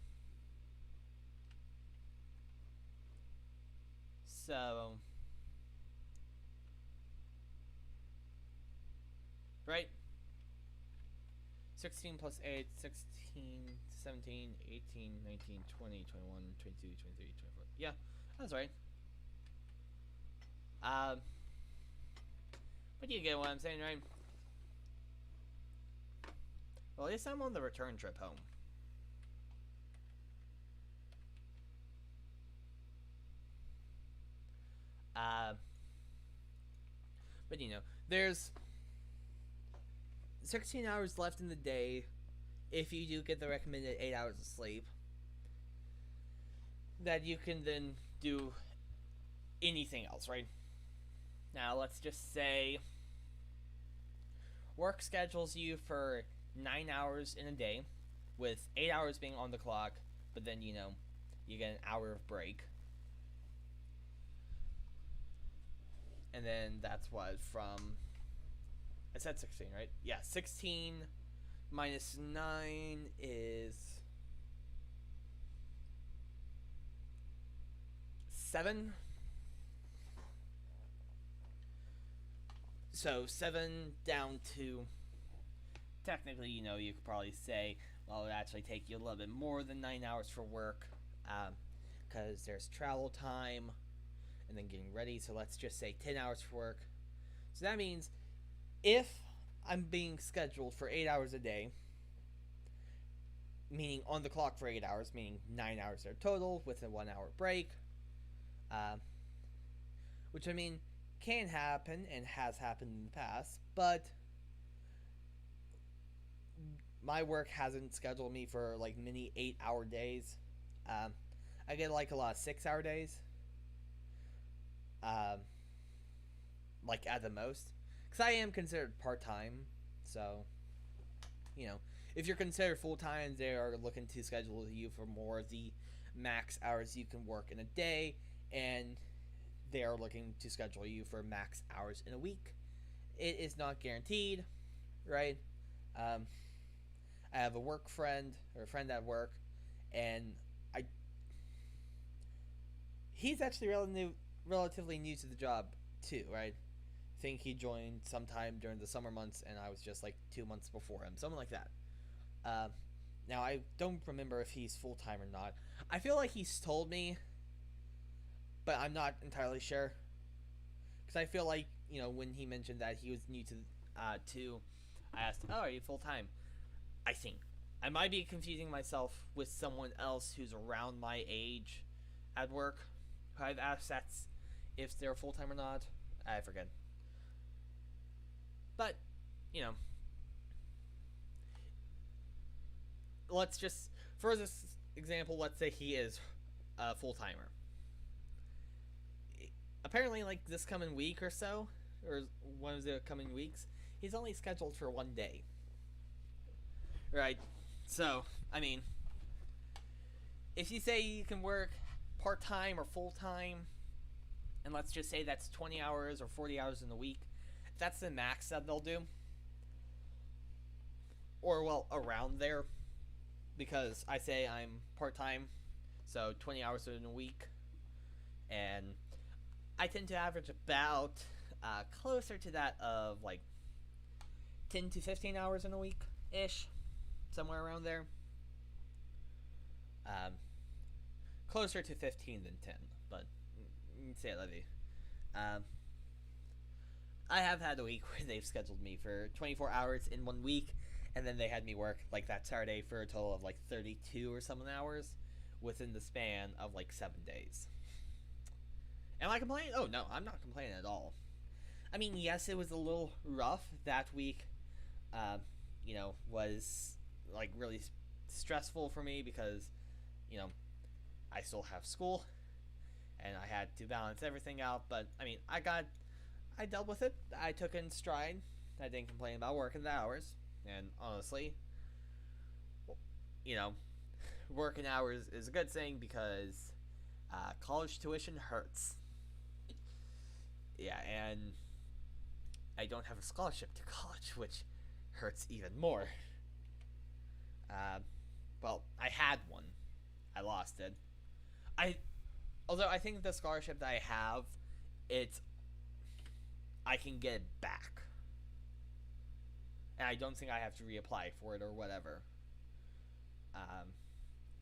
So, right? 16 plus 8, 16, 17, 18, 19, 20, 21, 22, 23, 24. Yeah, that's right. But you get what I'm saying, right? Well, at least I'm on the return trip home. But there's 16 hours left in the day if you do get the recommended 8 hours of sleep that you can then do anything else, right? Now, let's just say work schedules you for 9 hours in a day with 8 hours being on the clock, but then, you get an hour of break. And then that's what from... I said 16, right? Yeah, 16 minus 9 is 7. So 7 down to... Technically, you could probably say, well, it would actually take you a little bit more than 9 hours for work, because there's travel time and then getting ready. So let's just say 10 hours for work. So that means if I'm being scheduled for 8 hours a day, meaning on the clock for 8 hours, meaning 9 hours there total with a 1 hour break, which I mean can happen and has happened in the past, but my work hasn't scheduled me for like many 8-hour days. I get like a lot of 6-hour days, like at the most, because I am considered part-time. So if you're considered full-time, they are looking to schedule you for more of the max hours you can work in a day, and they are looking to schedule you for max hours in a week. It is not guaranteed, right? I have a work friend, or a friend at work, and he's actually relatively new to the job too, right? I think he joined sometime during the summer months, and I was just like 2 months before him, something like that. Now I don't remember if he's full time or not. I feel like he's told me, but I'm not entirely sure, because I feel like when he mentioned that he was new to, I asked, "Oh, are you full time?" I think I might be confusing myself with someone else who's around my age at work who I've asked that's if they're full time or not. I forget. But, you know, let's just, for this example, let's say he is a full timer. Apparently, like this coming week or so, or one of the coming weeks, he's only scheduled for 1 day. Right? So, I mean, if you say you can work part time or full time, and let's just say that's 20 hours or 40 hours in a week, that's the max that they'll do. Or, well, around there. Because I say I'm part time, so 20 hours in a week. And I tend to average about closer to that of like 10 to 15 hours in a week ish. Somewhere around there. Closer to 15 than 10, but say it, Levy. I have had a week where they've scheduled me for 24 hours in 1 week, and then they had me work like that Saturday for a total of like 32 or something hours within the span of like 7 days. Am I complaining? Oh no, I'm not complaining at all. I mean, yes, it was a little rough that week. Was like really stressful for me because, I still have school, and I had to balance everything out. But I mean, I dealt with it. I took it in stride. I didn't complain about working the hours, and honestly, working hours is a good thing because college tuition hurts. Yeah, and I don't have a scholarship to college, which hurts even more. Well, I had one. I lost it. Although I think the scholarship that I have, I can get it back. And I don't think I have to reapply for it or whatever.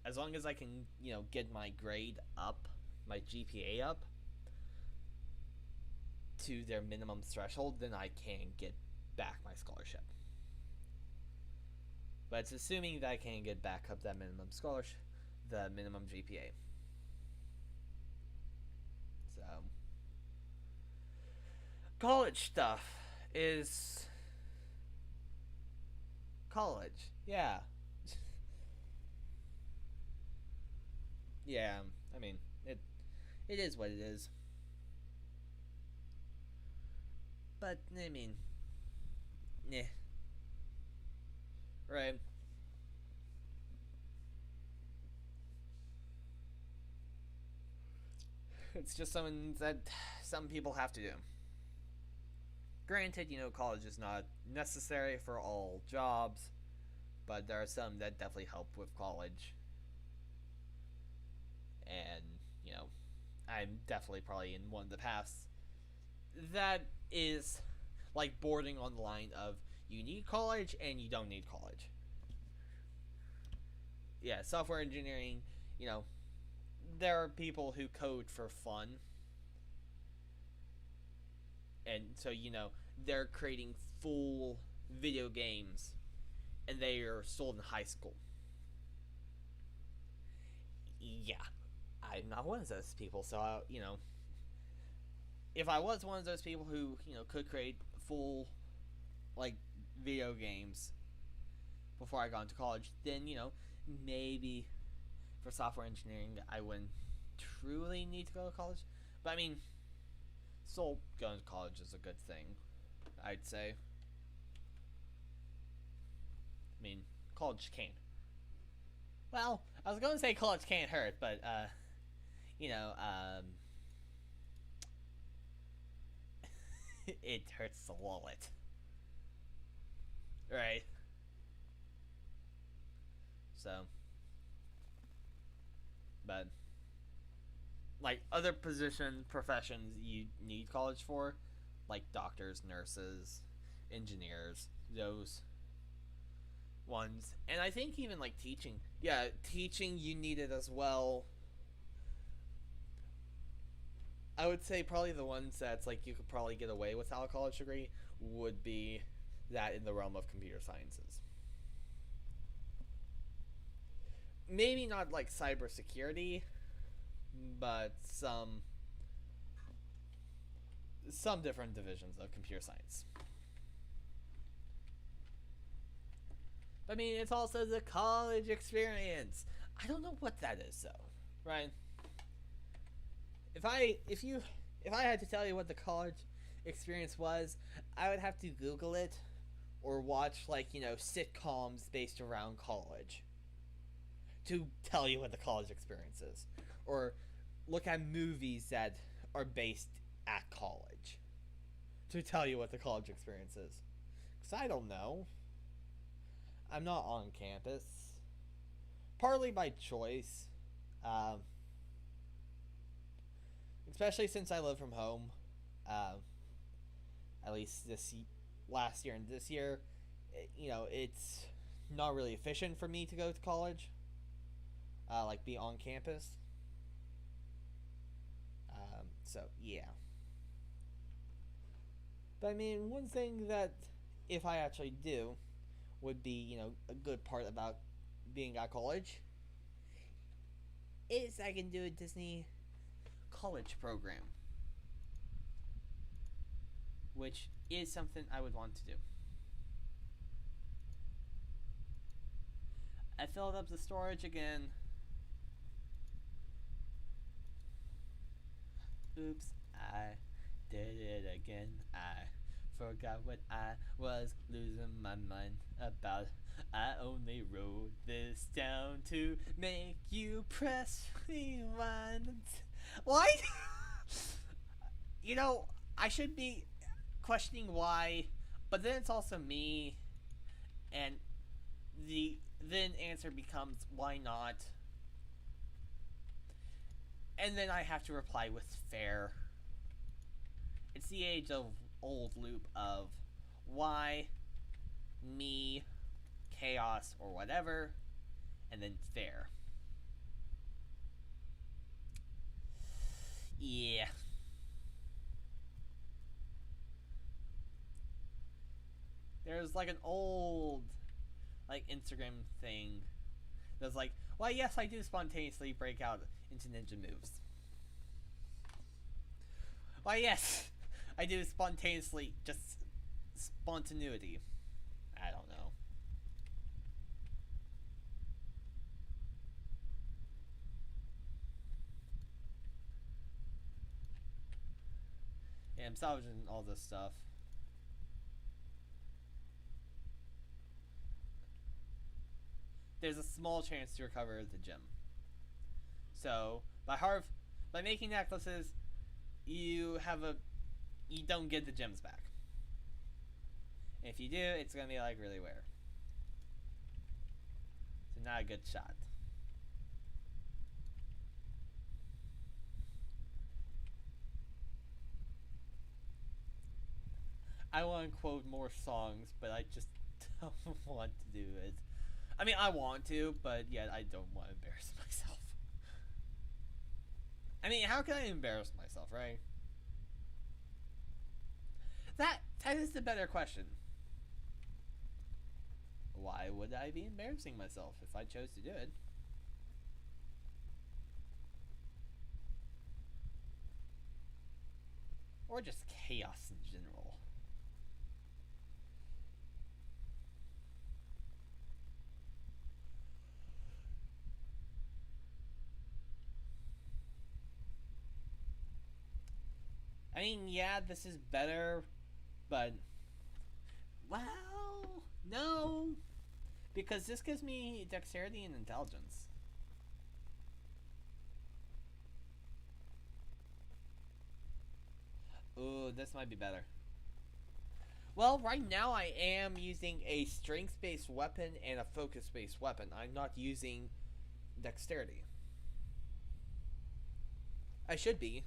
As long as I can, get my grade up, my GPA up to their minimum threshold, then I can get back my scholarship. But it's assuming that I can get back up that minimum scholarship, the minimum GPA. So, college stuff is college. Yeah. Yeah, I mean, it is what it is. But, I mean, yeah. Right. It's just something that some people have to do. Granted, college is not necessary for all jobs, but there are some that definitely help with college. And, I'm definitely probably in one of the paths that is like bordering on the line of you need college and you don't need college. Yeah, software engineering, there are people who code for fun. And so, they're creating full video games and they are still in high school. Yeah, I'm not one of those people. So, if I was one of those people who, could create full, like, video games before I got into college, then, maybe for software engineering, I wouldn't truly need to go to college. But, I mean, still going to college is a good thing, I'd say. I mean, college can't. Well, I was going to say college can't hurt, but, it hurts the wallet. Right? So, but, like, other professions you need college for, like doctors, nurses, engineers, those ones. And I think even, like, teaching. Yeah, teaching you need it as well. I would say probably the ones that's, like, you could probably get away without a college degree would be that in the realm of computer sciences. maybe not like cybersecurity, but some different divisions of computer science. But I mean, it's also the college experience. I don't know what that is, though, right? If I had to tell you what the college experience was, I would have to Google it or watch like sitcoms based around college to tell you what the college experience is, or look at movies that are based at college to tell you what the college experience is. Because I don't know. I'm not on campus. Partly by choice. Um, Especially since I live from home. At least this last year and this year. It's not really efficient for me to go to college. Like be on campus. So, yeah. But I mean, one thing that if I actually do would be, a good part about being at college is I can do a Disney college program, which is something I would want to do. I filled up the storage again. Oops, I did it again. I forgot what I was losing my mind about. I only wrote this down to make you press rewind. What? I should be questioning why, but then it's also me, and the then answer becomes why not, and then I have to reply with fair. It's the age of old loop of why, me, chaos, or whatever, and then fair. Yeah. There's like an old Instagram thing that's like, well, yes, I do spontaneously break out into ninja moves. Why, yes, I do spontaneously, just spontaneity. I don't know. Yeah, I'm salvaging all this stuff. There's a small chance to recover the gem. So by making necklaces, you don't get the gems back. And if you do, it's gonna be like really rare. So not a good shot. I want to quote more songs, but I just don't want to do it. I mean, I want to, but yet I don't want to embarrass myself. I mean, how can I embarrass myself, right? That is the better question. Why would I be embarrassing myself if I chose to do it? Or just chaos in general. I mean, yeah, this is better, but well, no, because this gives me dexterity and intelligence. Ooh, this might be better. Well, right now I am using a strength-based weapon and a focus-based weapon. I'm not using dexterity. I should be.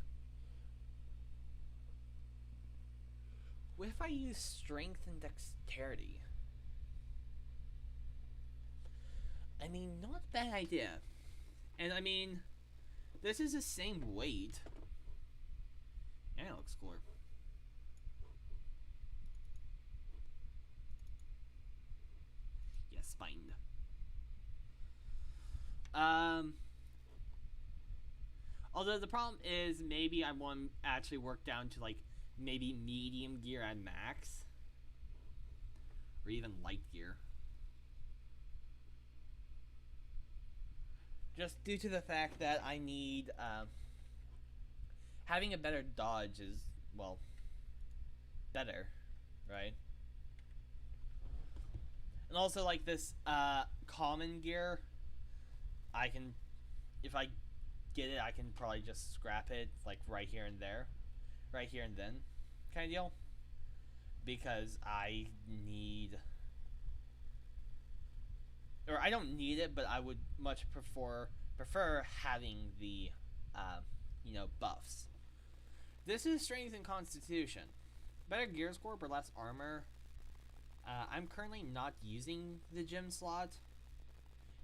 What if I use strength and dexterity? I mean, not a bad idea. And I mean, this is the same weight. Yeah, it looks cooler. Yes, fine. Although the problem is maybe I want to actually work down to like maybe medium gear at max, or even light gear. Just due to the fact that I need having a better dodge is, well, better, right? And also like this common gear, I can, if I get it, I can probably just scrap it like right here and there, right here and then, kind of deal. Because I need, or I don't need it, but I would much prefer having the, buffs. This is strength and constitution. Better gear score but less armor. I'm currently not using the gym slot,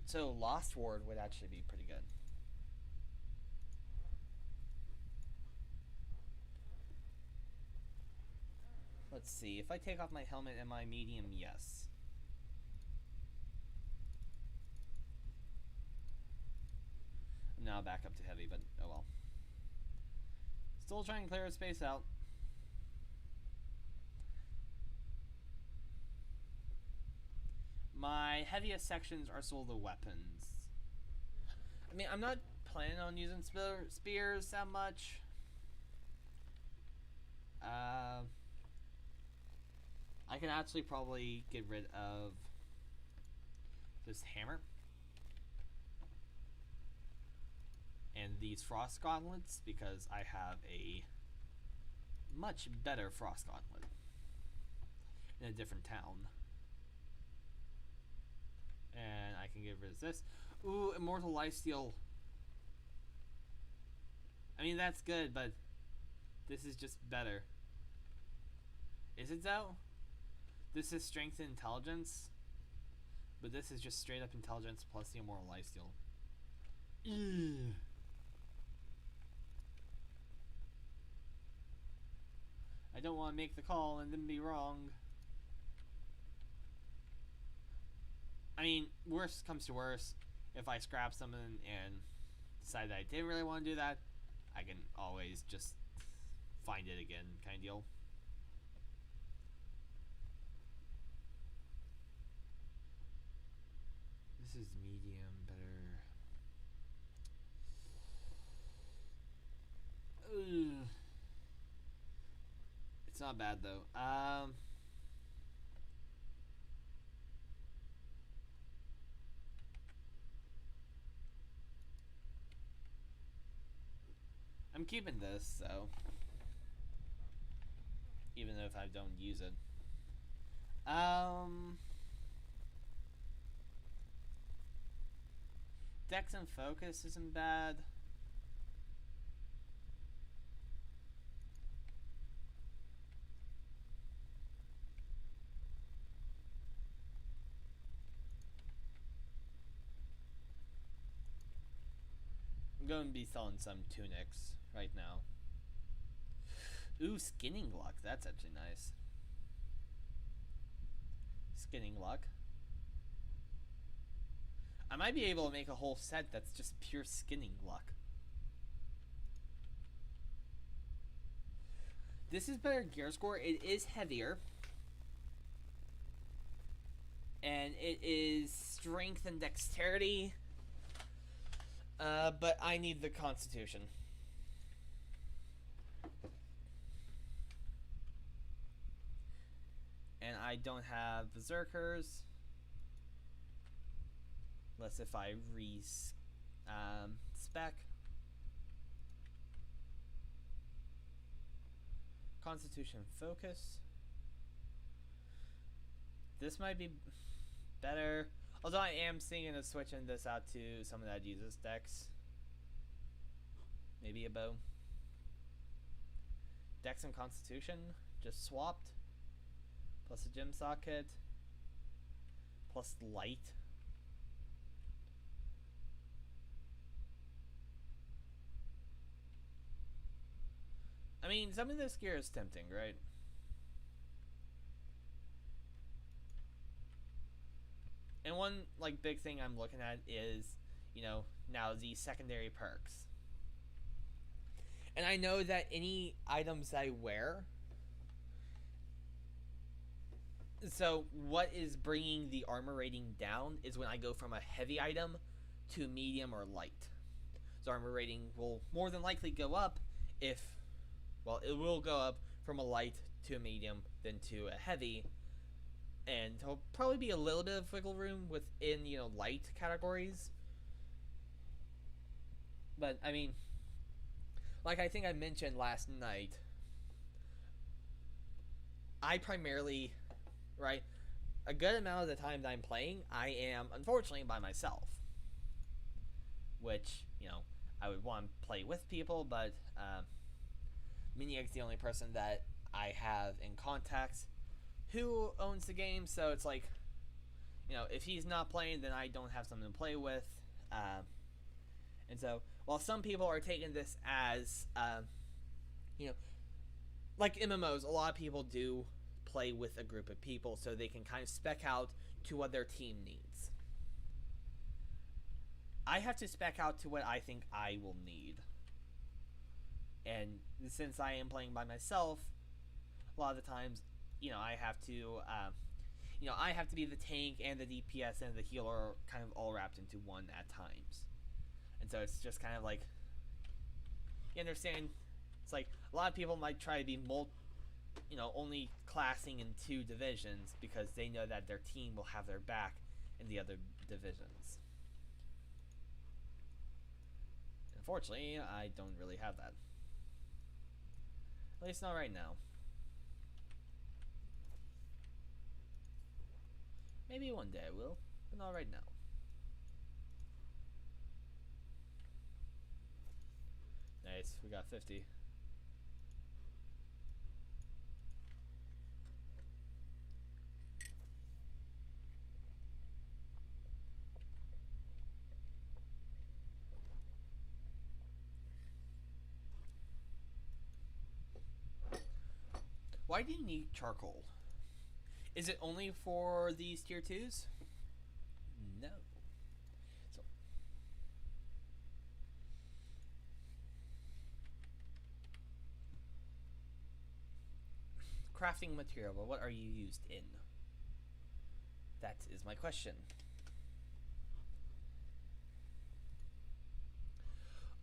so Lost Ward would actually be pretty good. Let's see, if I take off my helmet, am I medium? Yes. Now back up to heavy, but oh well. Still trying to clear a space out. My heaviest sections are still the weapons. I mean, I'm not planning on using spears that much. I can actually probably get rid of this hammer and these frost gauntlets because I have a much better frost gauntlet in a different town. And I can get rid of this. Ooh, Immortal Lifesteal. I mean, that's good, but this is just better. Is it though? This is Strength and Intelligence, but this is just straight up Intelligence plus the Immortal Lifesteal. Ew. I don't want to make the call and then be wrong. I mean, worst comes to worst, if I scrap something and decide that I didn't really want to do that, I can always just find it again, kind of deal. This is medium, better. Ugh. It's not bad though. I'm keeping this, so even if I don't use it. Dex and Focus isn't bad. I'm going to be selling some tunics right now. Ooh, Skinning Luck. That's actually nice. Skinning Luck. I might be able to make a whole set that's just pure Skinning Luck. This is better gear score. It is heavier. And it is strength and dexterity. But I need the constitution. And I don't have berserkers. Unless if I spec. Constitution focus. This might be better. Although I am thinking of switching this out to someone that uses Dex. Maybe a bow. Dex and Constitution just swapped. Plus a gym socket. Plus light. I mean, some of this gear is tempting, right? And one like big thing I'm looking at is now these secondary perks. And I know that any items I wear. So what is bringing the armor rating down is when I go from a heavy item to medium or light. So armor rating will more than likely go up if, well, it will go up from a light to a medium then to a heavy. And there'll probably be a little bit of wiggle room within, light categories. But, I mean, like I think I mentioned last night, I primarily, right, a good amount of the time that I'm playing, I am, unfortunately, by myself. Which, I would want to play with people, but Miniac's the only person that I have in contact who owns the game, so it's like, if he's not playing, then I don't have someone to play with. And so, while some people are taking this as, like MMOs, a lot of people do play with a group of people so they can kind of spec out to what their team needs. I have to spec out to what I think I will need. And since I am playing by myself, a lot of the times, I have to, I have to be the tank and the DPS and the healer kind of all wrapped into one at times. And so it's just kind of like, you understand, it's like a lot of people might try to be only classing in 2 divisions because they know that their team will have their back in the other divisions. Unfortunately, I don't really have that. At least not right now. Maybe one day I will, but not right now. Nice, we got 50. Why do you need charcoal? Is it only for these tier 2s? No. So, crafting material, but what are you used in? That is my question.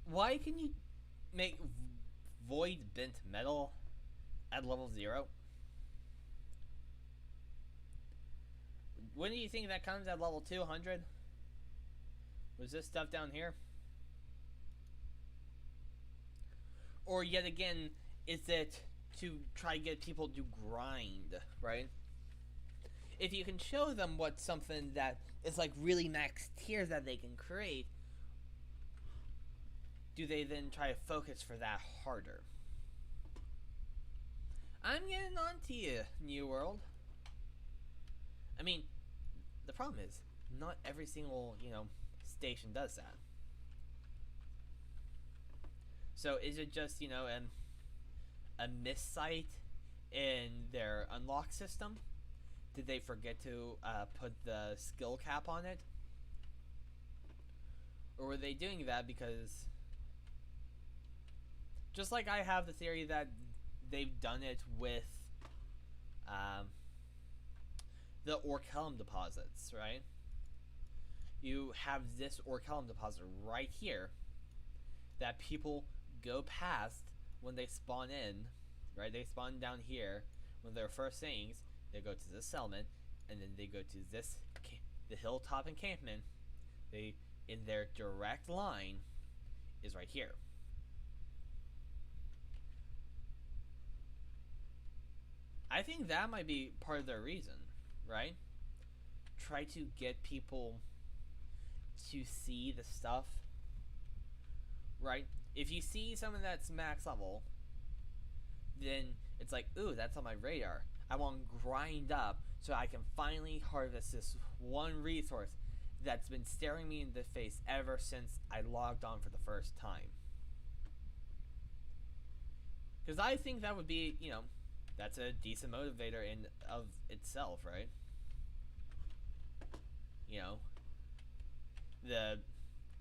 Why can you make void bent metal at level 0? When do you think that comes at level 200? Was this stuff down here? Or yet again, is it to try to get people to grind, right? If you can show them what something that is like really max tier that they can create, do they then try to focus for that harder? I'm getting on to you, New World. I mean, the problem is, not every single, station does that. So is it just, a missight in their unlock system? Did they forget to put the skill cap on it? Or were they doing that because, just like I have the theory that they've done it with the Orkelum deposits, right? You have this Orkelum deposit right here that people go past when they spawn in, right? They spawn down here when their first things. They go to this settlement, and then they go to this, the hilltop encampment. They, in their direct line, is right here. I think that might be part of their reason, right? Try to get people to see the stuff, right? If you see someone that's max level, then it's like, ooh, that's on my radar. I want to grind up so I can finally harvest this one resource that's been staring me in the face ever since I logged on for the first time. Because I think that would be, that's a decent motivator in of itself, right?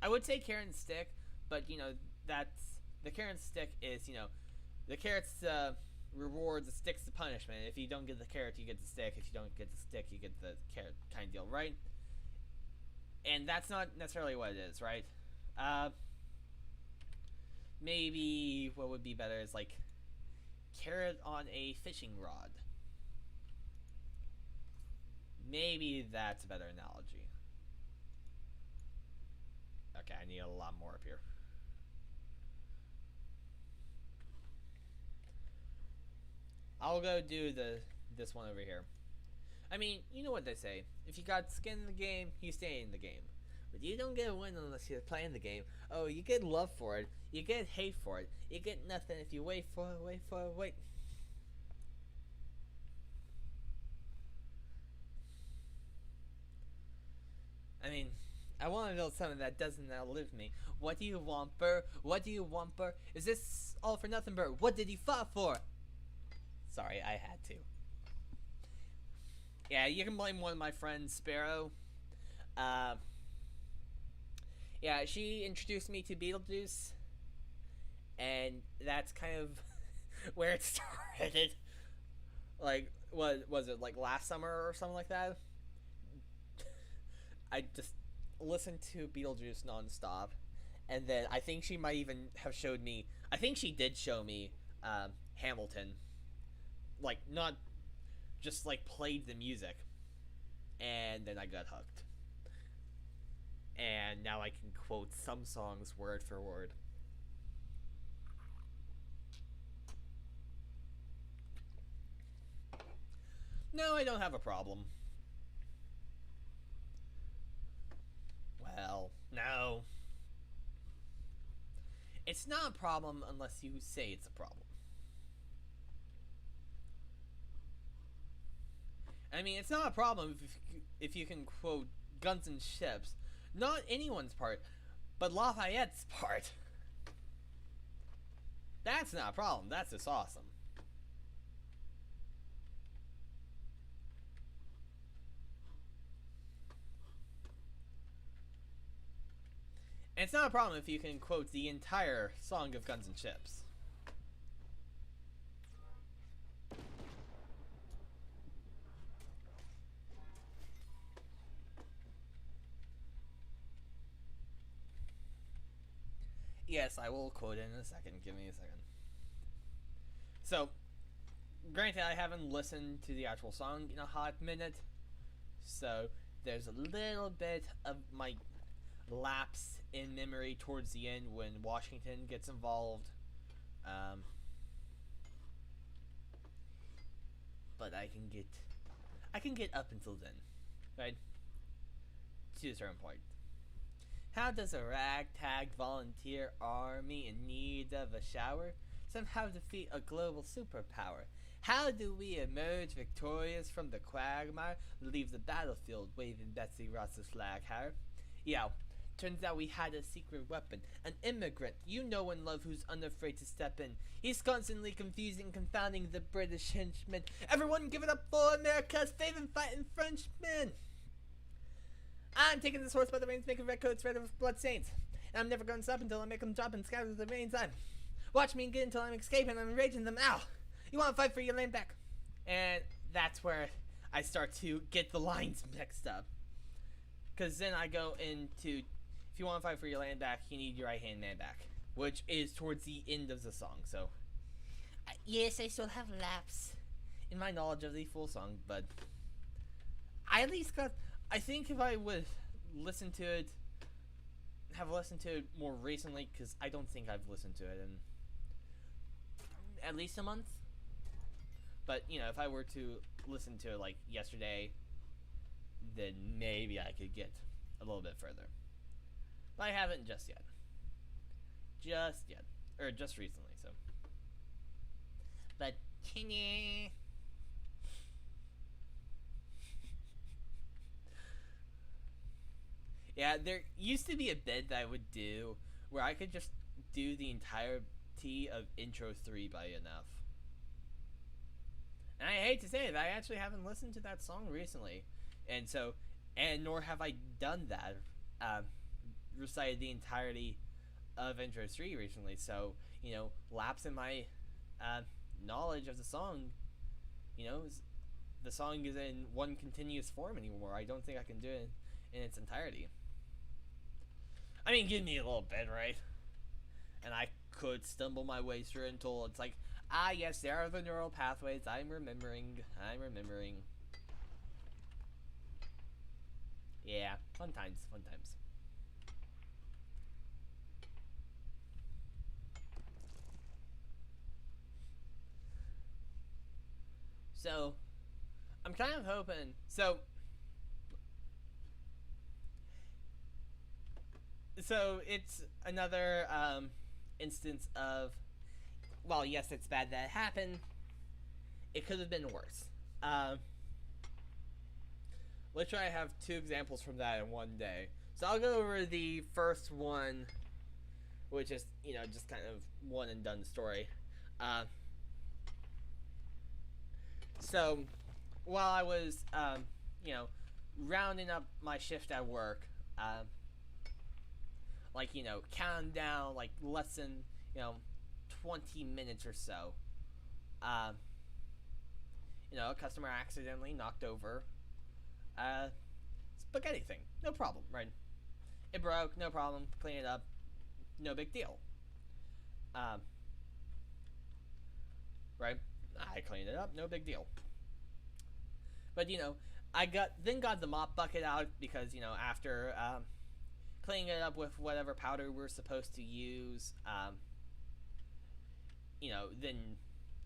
I would say carrot and stick, but that's the carrot and stick is the carrot's reward, the stick's the punishment. If you don't get the carrot, you get the stick. If you don't get the stick, you get the carrot, kind of deal, right? And that's not necessarily what it is, right? Maybe what would be better is like carrot on a fishing rod. Maybe that's a better analogy. Okay, I need a lot more up here. I'll go do this one over here. I mean, you know what they say. If you got skin in the game, you stay in the game. But you don't get a win unless you're playing the game. Oh, you get love for it. You get hate for it. You get nothing if you wait. I mean, I want to build something that doesn't outlive me. What do you want, Burr? What do you want, Burr? Is this all for nothing, Burr? What did he fight for? Sorry, I had to. Yeah, you can blame one of my friends, Sparrow. Yeah, she introduced me to Beetlejuice, and that's kind of where it started. Like, what was it, like last summer or something like that? I just listened to Beetlejuice nonstop, and then I think she might even have showed me. I think she did show me Hamilton, like not just like played the music, and then I got hooked. And now I can quote some songs word for word. No, I don't have a problem. Well, no. It's not a problem unless you say it's a problem. I mean, it's not a problem if you can quote Guns and Ships. Not anyone's part, but Lafayette's part. That's not a problem. That's just awesome. And it's not a problem if you can quote the entire song of Guns and Ships. Yes, I will quote it in a second. Give me a second. So, granted, I haven't listened to the actual song in a hot minute, so there's a little bit of my lapse in memory towards the end when Washington gets involved. But I can get up until then, right? To a certain point. How does a ragtag volunteer army in need of a shower somehow defeat a global superpower? How do we emerge victorious from the quagmire, leave the battlefield waving Betsy Ross's flag higher? Yeah, turns out we had a secret weapon, an immigrant you know and love who's unafraid to step in. He's constantly confusing, confounding the British henchmen. Everyone give it up for America's favorite fighting Frenchman! I'm taking this horse by the reins, making red coats red with blood stains. And I'm never going to stop until I make them drop and scatter the reins on. Watch me get until I'm escaping. I'm enraging them. Ow! You want to fight for your land back? And that's where I start to get the lines mixed up. Because then I go into, if you want to fight for your land back, you need your right hand man back. Which is towards the end of the song. So, yes, I still have lapse in my knowledge of the full song. But I at least got... I think if I would listen to it, have listened to it more recently, because I don't think I've listened to it in at least a month. But, if I were to listen to it like yesterday, then maybe I could get a little bit further. But I haven't just yet. Just yet. Or just recently, so. But, yeah, there used to be a bit that I would do where I could just do the entirety of Intro 3 by enough. And I hate to say it, I actually haven't listened to that song recently. And nor have I done that. recited the entirety of Intro 3 recently, so, lapse in my knowledge of the song, the song is in one continuous form anymore. I don't think I can do it in its entirety. I mean, give me a little bit, right? And I could stumble my way through until it's like, yes, there are the neural pathways. I'm remembering. Yeah, fun times. So, I'm kind of hoping. So it's another instance of, well, yes, it's bad that it happened. It could have been worse. Let's try to have two examples from that in one day. So I'll go over the first one, which is, just kind of one and done story. So while I was, rounding up my shift at work, counting down, less than, 20 minutes or so, a customer accidentally knocked over spaghetti thing. No problem, right? It broke, no problem. Clean it up, no big deal. Right? I cleaned it up, no big deal. But I got the mop bucket out because after cleaning it up with whatever powder we're supposed to use, then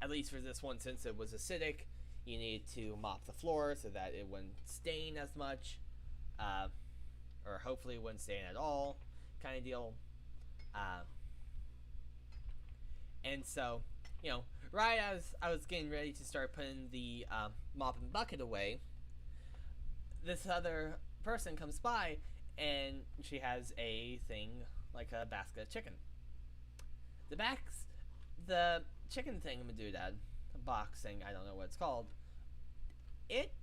at least for this one, since it was acidic, you need to mop the floor so that it wouldn't stain as much, or hopefully it wouldn't stain at all, kind of deal. And so, right as I was getting ready to start putting the mop and bucket away, this other person comes by and she has a thing like a basket of chicken. The chicken thing, Madoodad, box thing, I don't know what it's called, it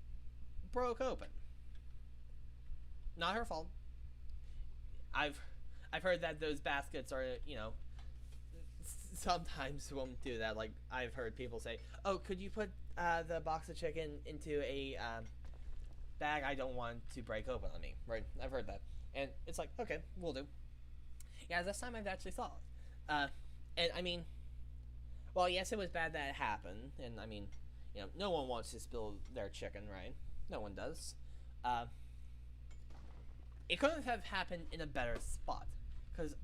broke open. Not her fault. I've heard that those baskets are, sometimes won't do that. Like, I've heard people say, oh, could you put the box of chicken into a bag I don't want to break open on me, right? I've heard that. And it's like, okay, we'll do. Yeah, this time I've actually saw it. And I mean, well, yes, it was bad that it happened. And I mean, no one wants to spill their chicken, right? No one does. It couldn't have happened in a better spot. Because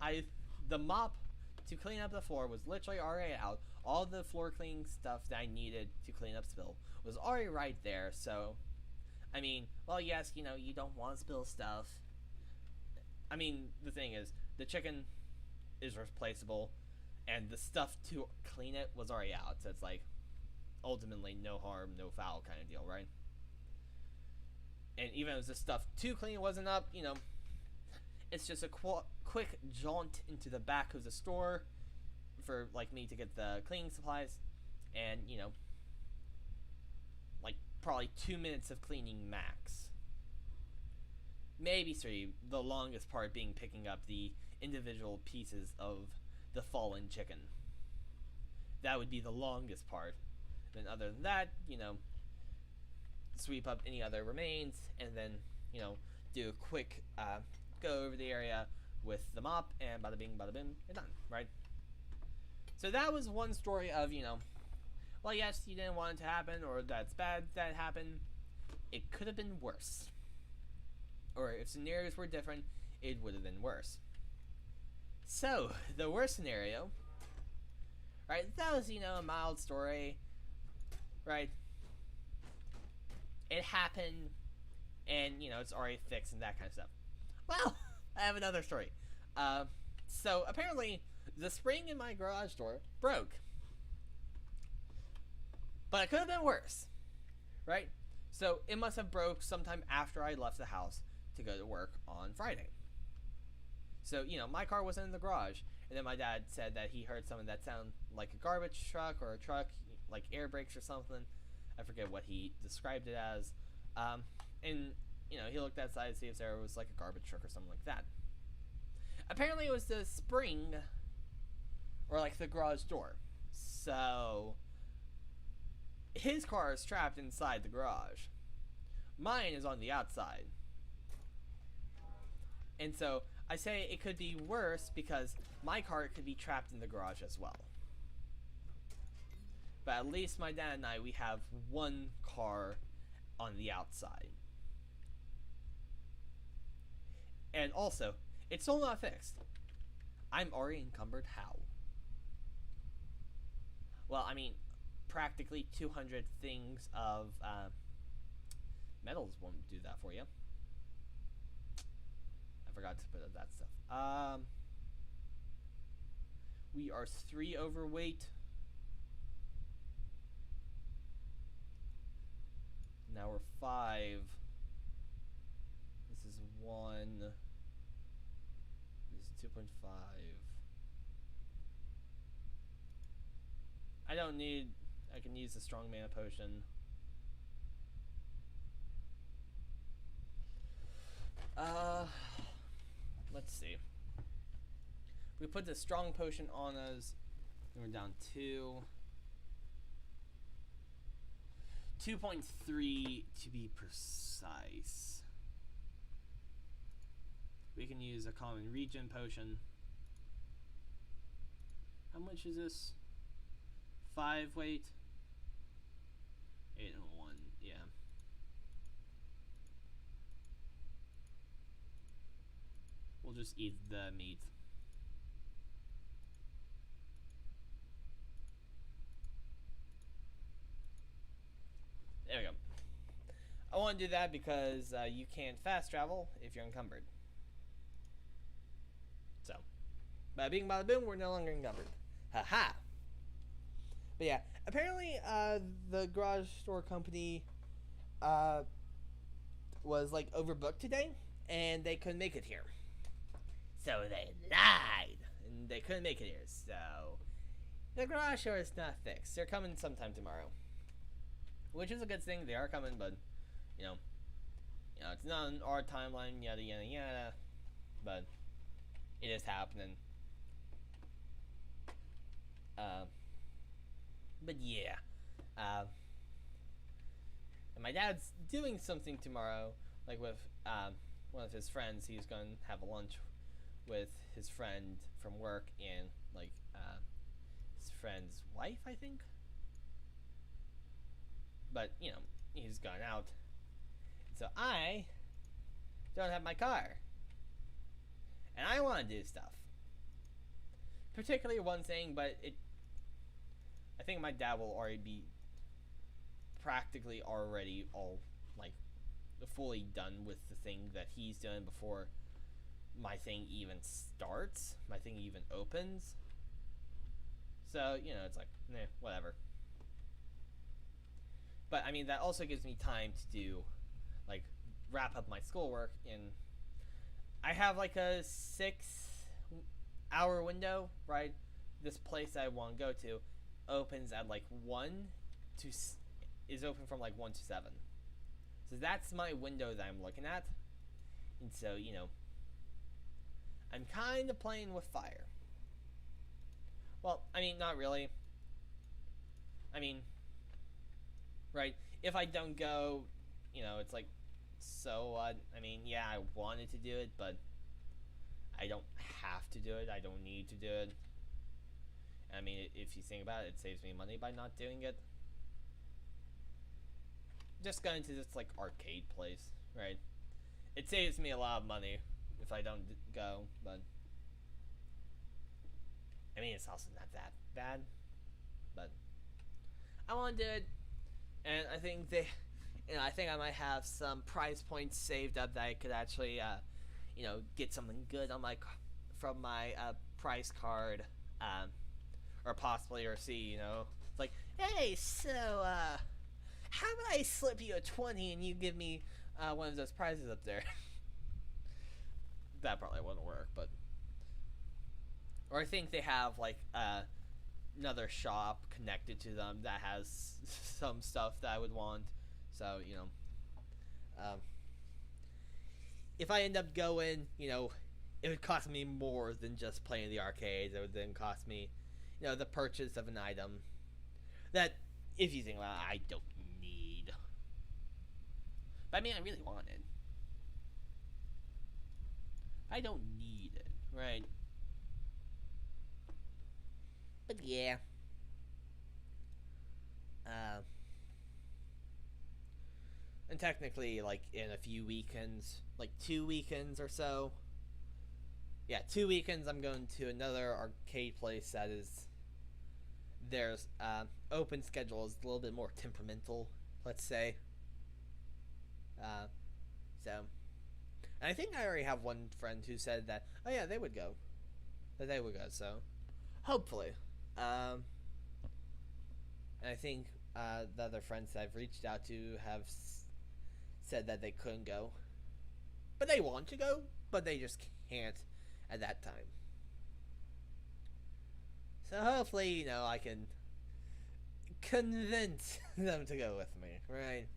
the mop to clean up the floor was literally already out. All the floor cleaning stuff that I needed to clean up spill was already right there. So, I mean, well, yes, you don't want to spill stuff. I mean, the thing is, the chicken is replaceable, and the stuff to clean it was already out. So it's like, ultimately, no harm, no foul kind of deal, right? And even if the stuff to clean wasn't up, it's just a quick jaunt into the back of the store for me to get the cleaning supplies, and probably 2 minutes of cleaning max, maybe 3, the longest part being picking up the individual pieces of the fallen chicken. That would be the longest part. Then other than that, sweep up any other remains, and then do a quick go over the area with the mop, and bada bing bada bim, you're done, right? So that was one story of, well, yes, you didn't want it to happen, or that's bad that happened. It could have been worse. Or if scenarios were different, it would have been worse. So, the worst scenario, right, that was, a mild story, right? It happened, and, it's already fixed and that kind of stuff. Well, I have another story. So, apparently, the spring in my garage door broke. But it could have been worse, right? So, it must have broke sometime after I left the house to go to work on Friday. So, my car wasn't in the garage. And then my dad said that he heard something that sounded like a garbage truck or a truck, like air brakes or something. I forget what he described it as. And, he looked outside to see if there was like a garbage truck or something like that. Apparently it was the spring, or like the garage door. So his car is trapped inside the garage. Mine is on the outside. And so I say it could be worse because my car could be trapped in the garage as well. But at least my dad and I, we have one car on the outside. And also, it's still not fixed. I'm already encumbered. How? Well, I mean, practically 200 things of metals won't do that for you. I forgot to put up that stuff. We are 3 overweight. Now we're 5. This is 1. This is 2.5. I don't need... I can use the strong mana potion. Let's see. We put the strong potion on us. And we're down 2. 2.3 to be precise. We can use a common regen potion. How much is this? 5 weight? 8 and 1, yeah. We'll just eat the meat. There we go. I want to do that because you can't fast travel if you're encumbered. So, bada bing bada boom, we're no longer encumbered. Haha. But yeah, apparently the garage store company was like overbooked today, and they couldn't make it here. So they lied, and they couldn't make it here. So the garage store is not fixed. They're coming sometime tomorrow, which is a good thing. They are coming, but you know, it's not on our timeline. Yada yada yada. But it is happening. But yeah, and my dad's doing something tomorrow, like with one of his friends. He's gonna have a lunch with his friend from work and like his friend's wife, I think. But you know, he's gone out, so I don't have my car, and I want to do stuff. Particularly one thing, but I think my dad will already be practically already all like fully done with the thing that he's doing before my thing even starts, my thing even opens. So, you know, it's like, whatever. But I mean, that also gives me time to do, like, wrap up my schoolwork. And I have like a 6-hour window, right? This place I want to go to opens at like 1 to is open from like 1 to 7. So that's my window that I'm looking at. And so, you know, I'm kind of playing with fire. Well, I mean, not really. I mean, right, if I don't go, you know, it's like, so what? I mean, yeah, I wanted to do it, but I don't have to do it. I don't need to do it. I mean, if you think about it, it saves me money by not doing it. Just going to this, like, arcade place, right? It saves me a lot of money if I don't go, but I mean, it's also not that bad, but I want to do it, and I think I think I might have some prize points saved up that I could actually, you know, get something good on from my prize card, or possibly receive, you know, it's like, hey, so, how about I slip you a 20 and you give me one of those prizes up there? That probably wouldn't work, but... Or I think they have, like, another shop connected to them that has some stuff that I would want. So, you know... if I end up going, you know, it would cost me more than just playing the arcades. It would then cost me, the purchase of an item that, if you think, well, I don't need. But I mean, I really want it. I don't need it, right? But yeah. And technically, like, in a few weekends, like 2 weekends or so. Yeah, 2 weekends I'm going to another arcade place that is, there's open schedule is a little bit more temperamental, let's say. So, and I think I already have one friend who said that, oh yeah, they would go. That they would go, so hopefully. And I think the other friends that I've reached out to have said that they couldn't go. But they want to go, but they just can't at that time. So hopefully, I can convince them to go with me, right?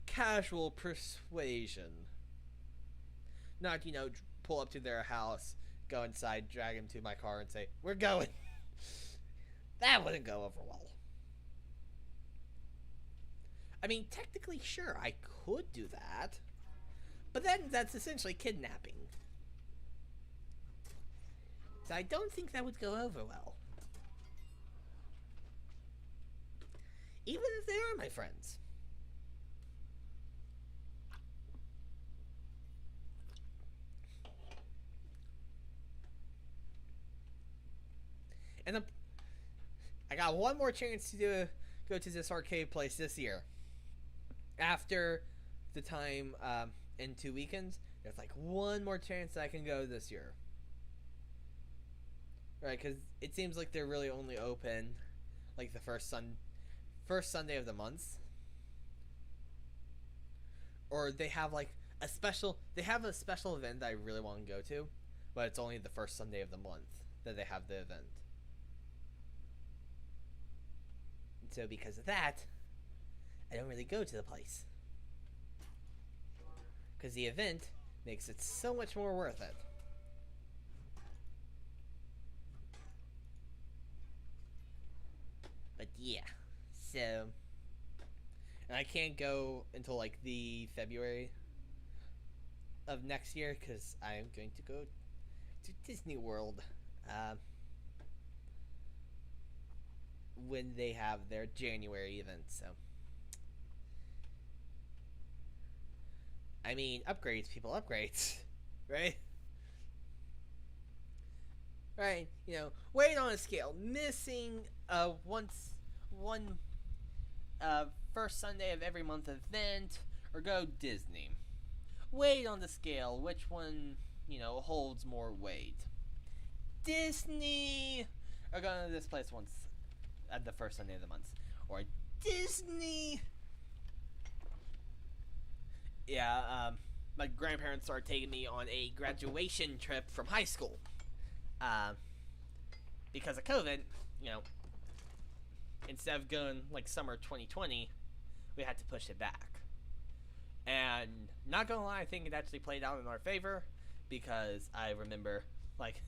Casual persuasion. Not, pull up to their house, go inside, drag them to my car, and say, we're going. That wouldn't go over well. I mean, technically, sure, I could do that. But then that's essentially kidnapping. So I don't think that would go over well. Even if they are my friends. And I got one more chance to go to this arcade place this year. After the time in 2 weekends, there's like one more chance that I can go this year. Right, because it seems like they're really only open like the first Sunday of the month. Or they have like a special event that I really want to go to, but it's only the first Sunday of the month that they have the event. And so because of that, I don't really go to the place. Because the event makes it so much more worth it. But yeah, so, and I can't go until like the February of next year because I am going to go to Disney World when they have their January event. So, I mean, upgrades, people, upgrades, right? Right, weight on a scale, missing one first Sunday of every month event, or go Disney. Weight on the scale, which one, holds more weight? Disney, or going to this place once at the first Sunday of the month, or Disney. Yeah, my grandparents started taking me on a graduation trip from high school. Because of COVID, instead of going like summer 2020, we had to push it back. And not gonna lie, I think it actually played out in our favor because I remember like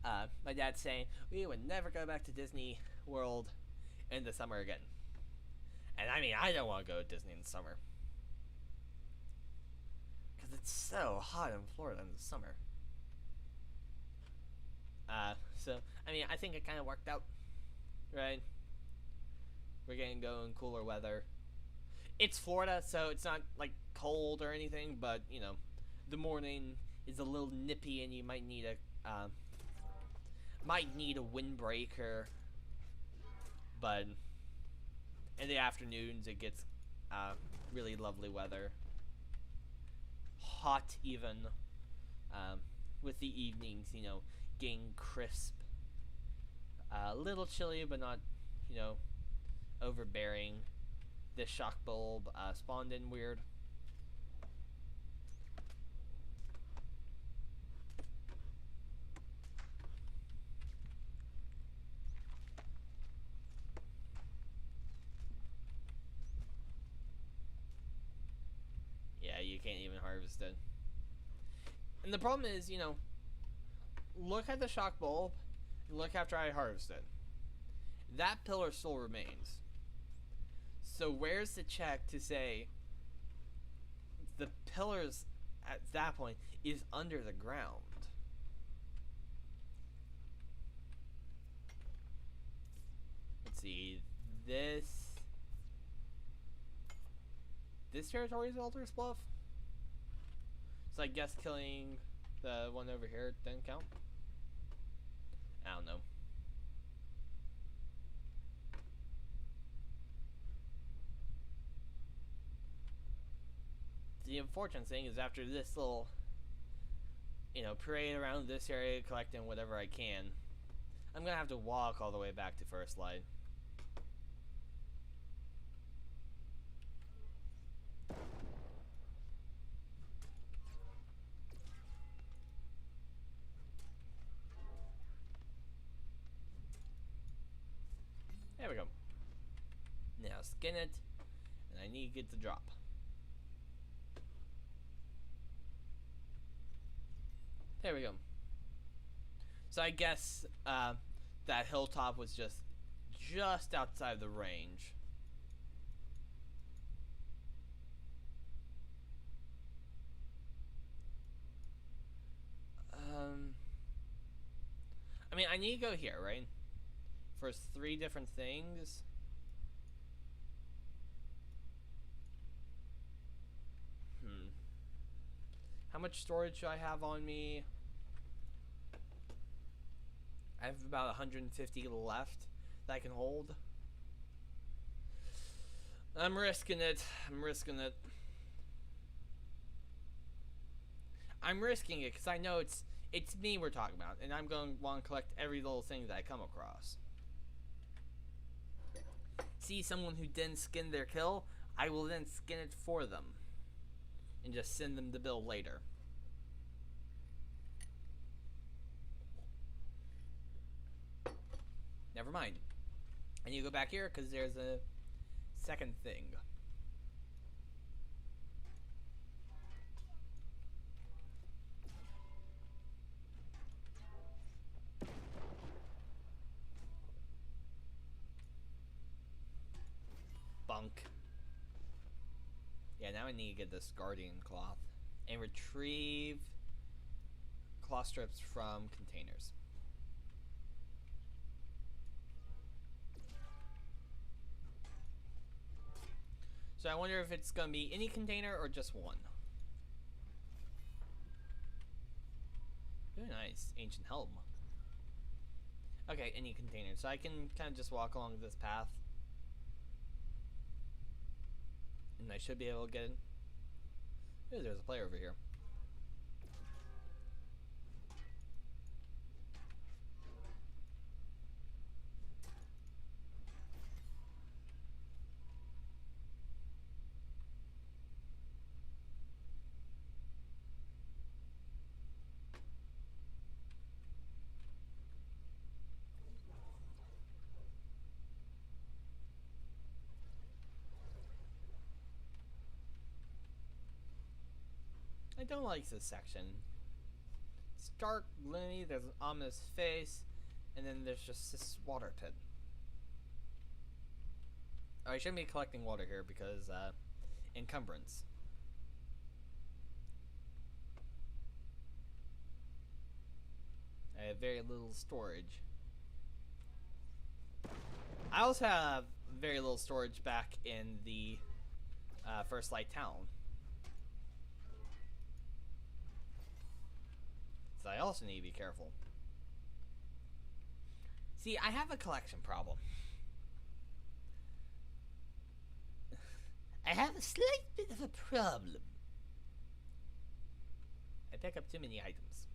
my dad saying we would never go back to Disney World in the summer again. And I mean, I don't want to go to Disney in the summer because it's so hot in Florida in the summer. So, I mean, I think it kind of worked out, right? We're getting to go in cooler weather. It's Florida, so it's not, like, cold or anything, but, the morning is a little nippy and you might need a windbreaker. But in the afternoons, it gets really lovely weather. Hot, even, with the evenings, getting crisp. A little chilly, but not, overbearing. This shock bulb spawned in weird. Yeah, you can't even harvest it. And the problem is, you know, look at the shock bulb, and look after I harvested. That pillar still remains. So where's the check to say the pillars at that point is under the ground? Let's see. This territory is Elder's Bluff. So I guess killing the one over here didn't count. I don't know. The unfortunate thing is after this little, you know, parade around this area collecting whatever I can, I'm gonna have to walk all the way back to First Light. There we go. Now skin it, and I need to get the drop. There we go. So I guess that hilltop was just outside the range. I mean, I need to go here, right? For 3 different things. How much storage do I have on me? I have about 150 left that I can hold. I'm risking it. I'm risking it. I'm risking it because I know it's me we're talking about, and I'm going to want to collect every little thing that I come across. See someone who didn't skin their kill, I will then skin it for them and just send them the bill later. Never mind. I need to go back here because there's a second thing. Bunk. Yeah, now I need to get this guardian cloth and retrieve cloth strips from containers. So I wonder if it's gonna be any container or just one. Very nice. Ancient helm. Okay, any container. So I can kind of just walk along this path. And I should be able to get it. Ooh, there's a player over here. I don't like this section. It's dark, gloomy, there's an ominous face, and then there's just this water pit. Oh, I shouldn't be collecting water here because, encumbrance. I have very little storage. I also have very little storage back in the First Light town. So I also need to be careful. See, I have a collection problem. I have a slight bit of a problem. I pick up too many items.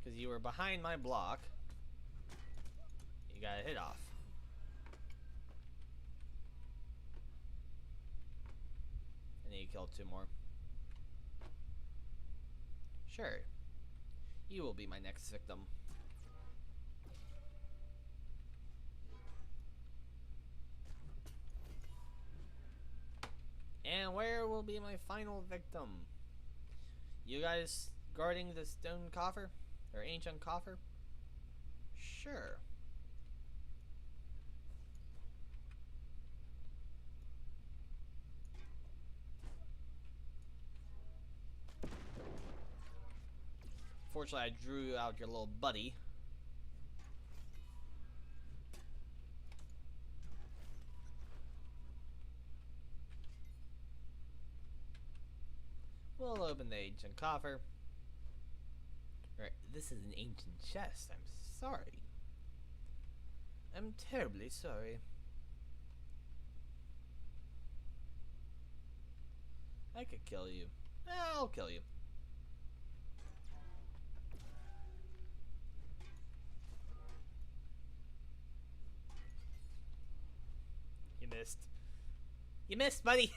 Because you were behind my block. You got a hit off. And then you killed 2 more. Sure. You will be my next victim. And where will be my final victim? You guys guarding the stone coffer? Or ancient coffer? Sure. Fortunately, I drew out your little buddy. We'll open the ancient coffer. Right, this is an ancient chest. I'm sorry. I'm terribly sorry. I could kill you. I'll kill you. You missed. You missed, buddy!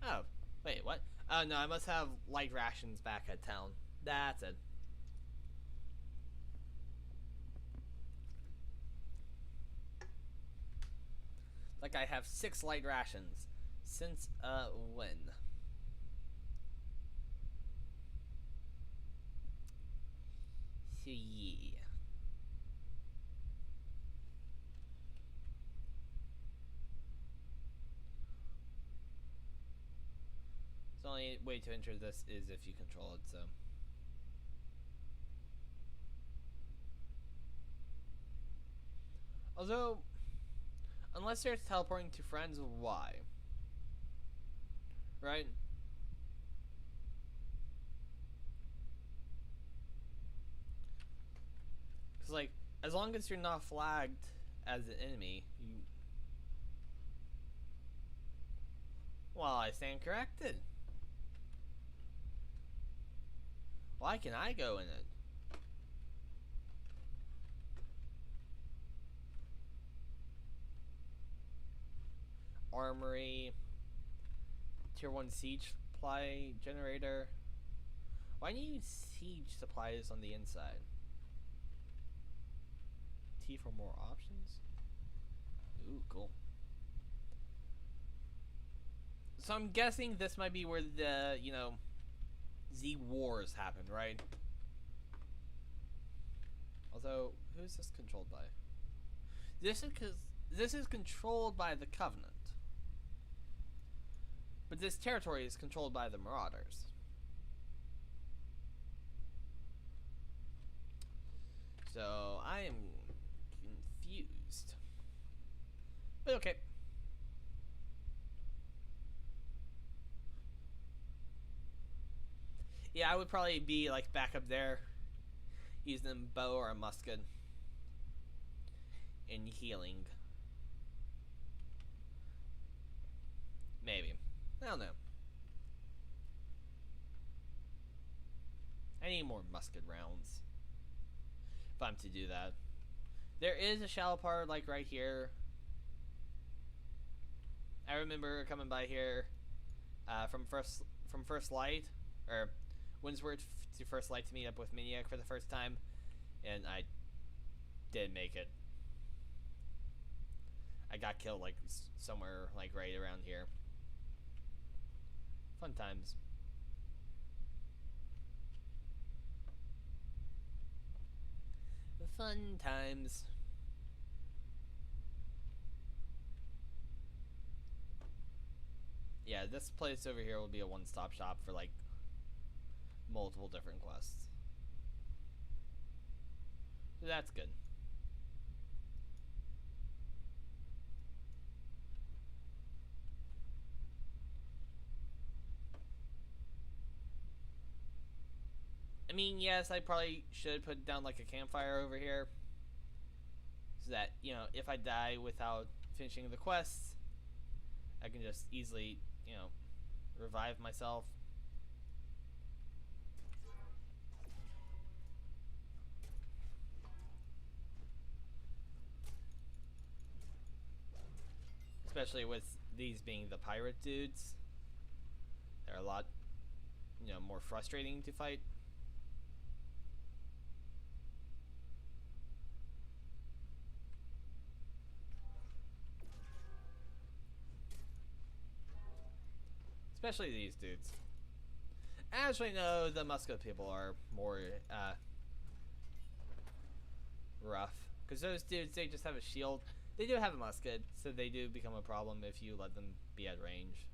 Oh, wait, what? Oh no, I must have light rations back at town. That's it. Like I have 6 light rations. Since, when? So, yeah. The only way to enter this is if you control it, so. Although, unless they're teleporting to friends, why? Right? Because, like, as long as you're not flagged as an enemy, you. Well, I stand corrected. Why can I go in it? Armory. Tier 1 siege supply generator. Why need siege supplies on the inside? T for more options? Ooh, cool. So I'm guessing this might be where the, you know, Z Wars happened, right? Although, who's this controlled by? This is controlled by the Covenant. But this territory is controlled by the Marauders. So, I am confused. But okay. Yeah, I would probably be like back up there using a bow or a musket and healing. Maybe. I don't know. I need more musket rounds if I'm to do that. There is a shallow part like right here. I remember coming by here from first light, or Windsward to first light to meet up with Miniac for the first time, and I did make it. I got killed like somewhere like right around here. Fun times. Fun times. Yeah, this place over here will be a one-stop shop for like multiple different quests. So that's good. I mean, yes, I probably should put down like a campfire over here, so that, you know, if I die without finishing the quests, I can just easily, you know, revive myself. especially with these being the pirate dudes. They're a lot, more frustrating to fight. Especially these dudes. Actually, no, the Musket people are more rough. Because those dudes, they just have a shield. They do have a musket, so they do become a problem if you let them be at range.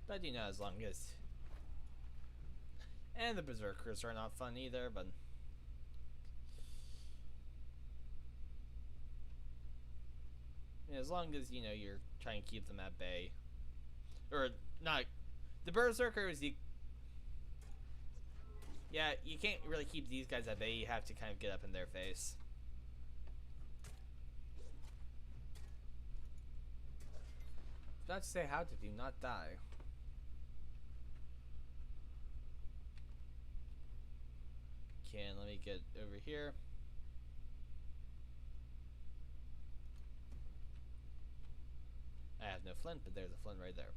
But as long as... And the Berserkers are not fun either, but... as long as, you're trying to keep them at bay. Or, not... The Berserkers, yeah, you can't really keep these guys at bay. You have to kind of get up in their face. Not to say, how did you not die? Okay, let me get over here. I have no flint, but there's a flint right there.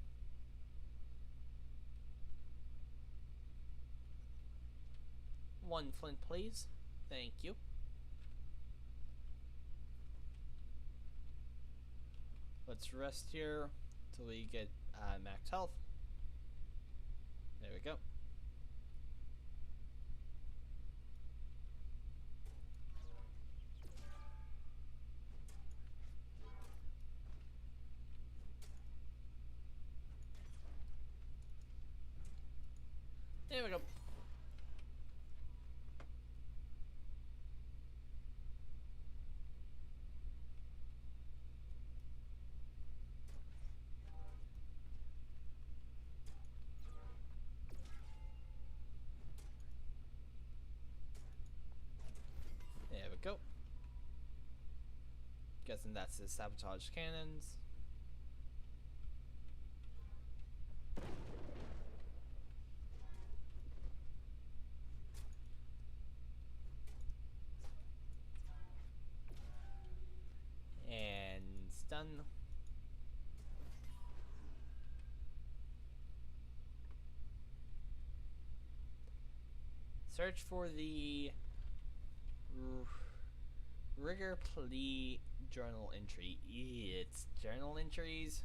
One flint, please. Thank you. Let's rest here till we get max health. There we go. There we go. There we go. Guessing that's the sabotage cannons. And stun. Search for the Rigger Plea journal entry. It's journal entries.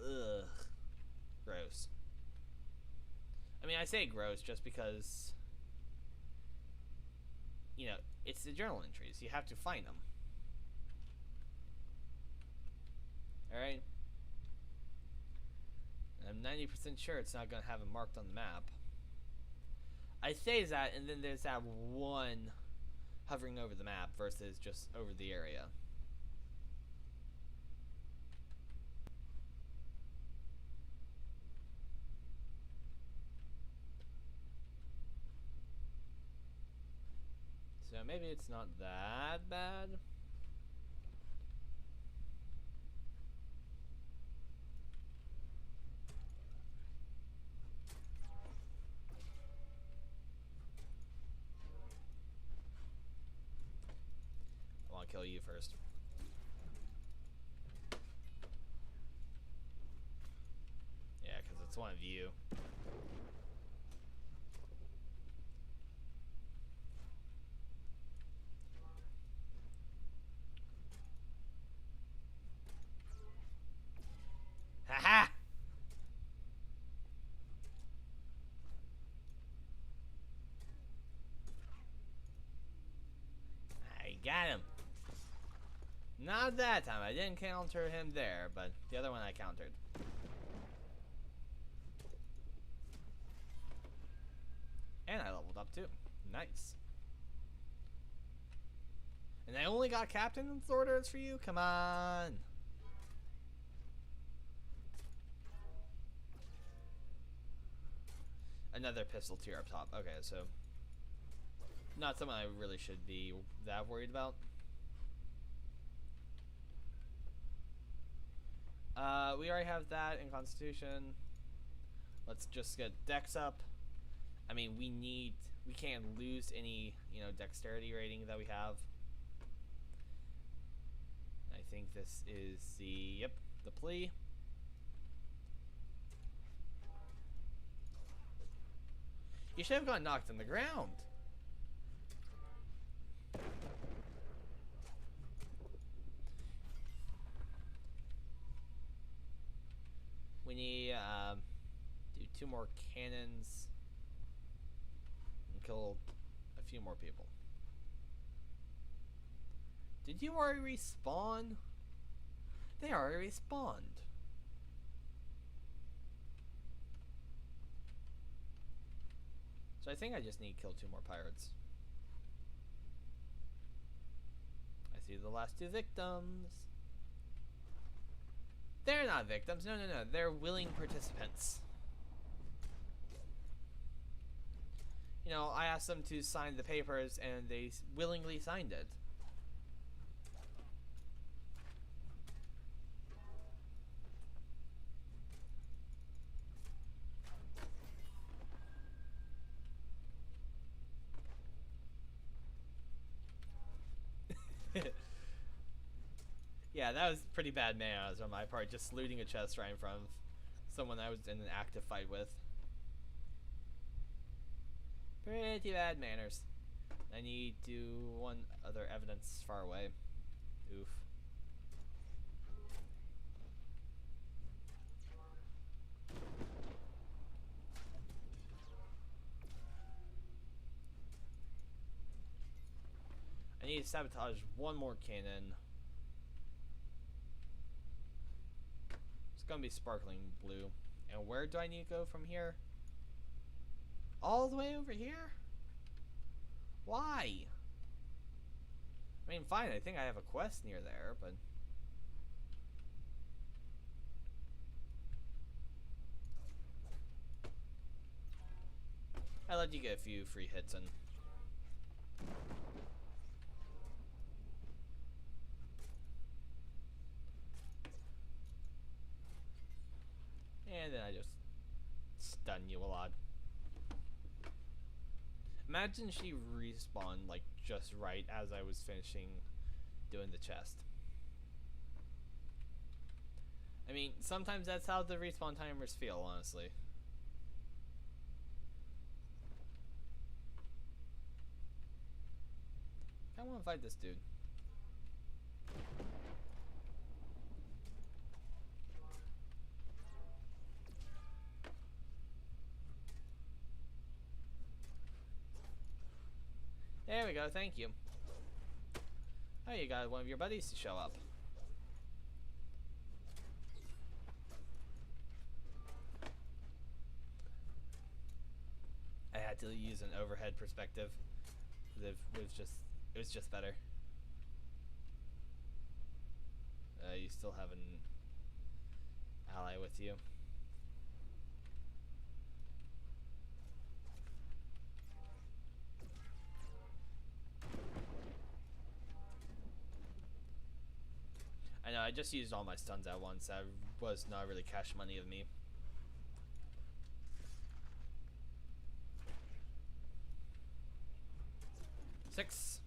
Ugh. Gross. I mean, I say gross just because, it's the journal entries. You have to find them. Alright? I'm 90% sure it's not going to have it marked on the map. I say that, and then there's that one hovering over the map versus just over the area. So maybe it's not that bad. I want to kill you first. Yeah, because it's one of you. Haha! I got him. Not that time. I didn't counter him there, but the other one I countered. And I leveled up too. Nice. And I only got captain's orders for you? Come on. Another pistol tier up top. Okay, so not something I really should be that worried about. We already have that in Constitution. Let's just get Dex up. I mean, we can't lose any, dexterity rating that we have. I think this is the plea. You should have gotten knocked on the ground. We need do 2 more cannons and kill a few more people. Did you already respawn? They already respawned. So I think I just need to kill 2 more pirates. I see the last 2 victims. They're not victims. No. They're willing participants. I asked them to sign the papers and they willingly signed it. Yeah, that was pretty bad manners on my part, just looting a chest right in front of someone I was in an active fight with. Pretty bad manners. I need to do 1 other evidence far away. Oof. I need to sabotage 1 more cannon. It's gonna be sparkling blue. And where do I need to go from here? All the way over here? Why? I mean, fine, I think I have a quest near there, but... I let you get a few free hits in. And then I just stun you a lot. Imagine she respawned like just right as I was finishing doing the chest. I mean, sometimes that's how the respawn timers feel, honestly. I want to fight this dude. There we go, thank you. Oh, you got 1 of your buddies to show up. I had to use an overhead perspective. It was just better. You still have an ally with you. I know, I just used all my stuns at once. That was not really cash money of me. Six.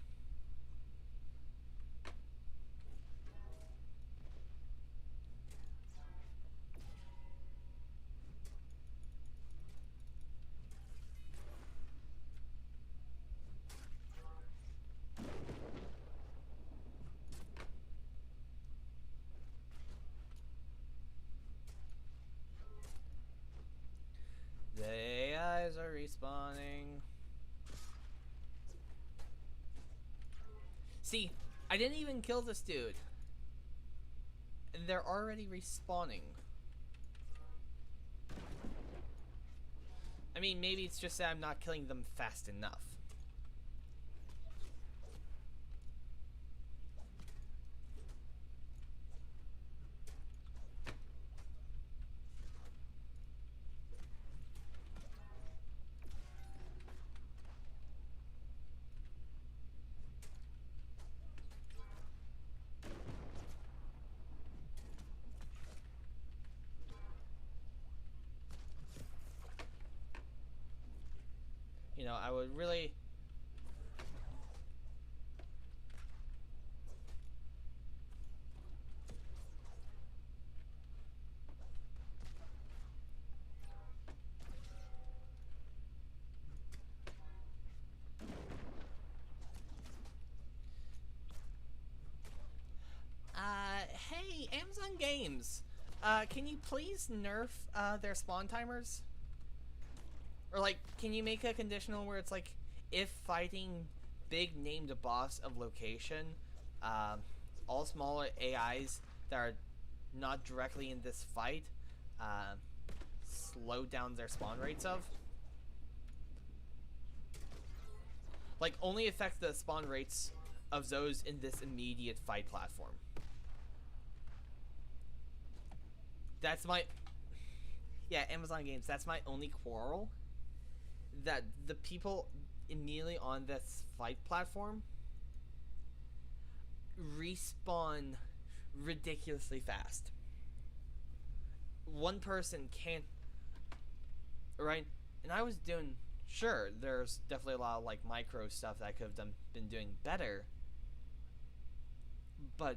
The AIs are respawning. See, I didn't even kill this dude. And they're already respawning. I mean, maybe it's just that I'm not killing them fast enough. I would really. Hey, Amazon Games. Can you please nerf their spawn timers? Or like, can you make a conditional where it's like, if fighting big named boss of location, all smaller AIs that are not directly in this fight, slow down their spawn rates of? Like, only affect the spawn rates of those in this immediate fight platform. That's my... Yeah, Amazon Games, that's my only quarrel. That the people immediately on this fight platform respawn ridiculously fast. One person can't... Right? And I was doing... Sure, there's definitely a lot of like micro stuff that I could have been doing better. But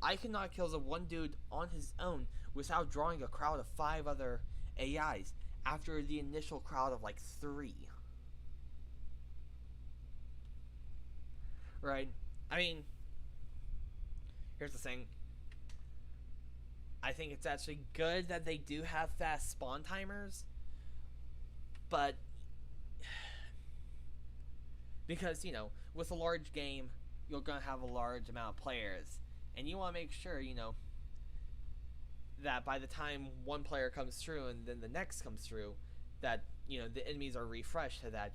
I could not kill the one dude on his own without drawing a crowd of 5 other AIs after the initial crowd of like 3. Right? I mean, here's the thing. I think it's actually good that they do have fast spawn timers, but because, with a large game, you're going to have a large amount of players, and you want to make sure, that by the time one player comes through and then the next comes through, that, the enemies are refreshed so that,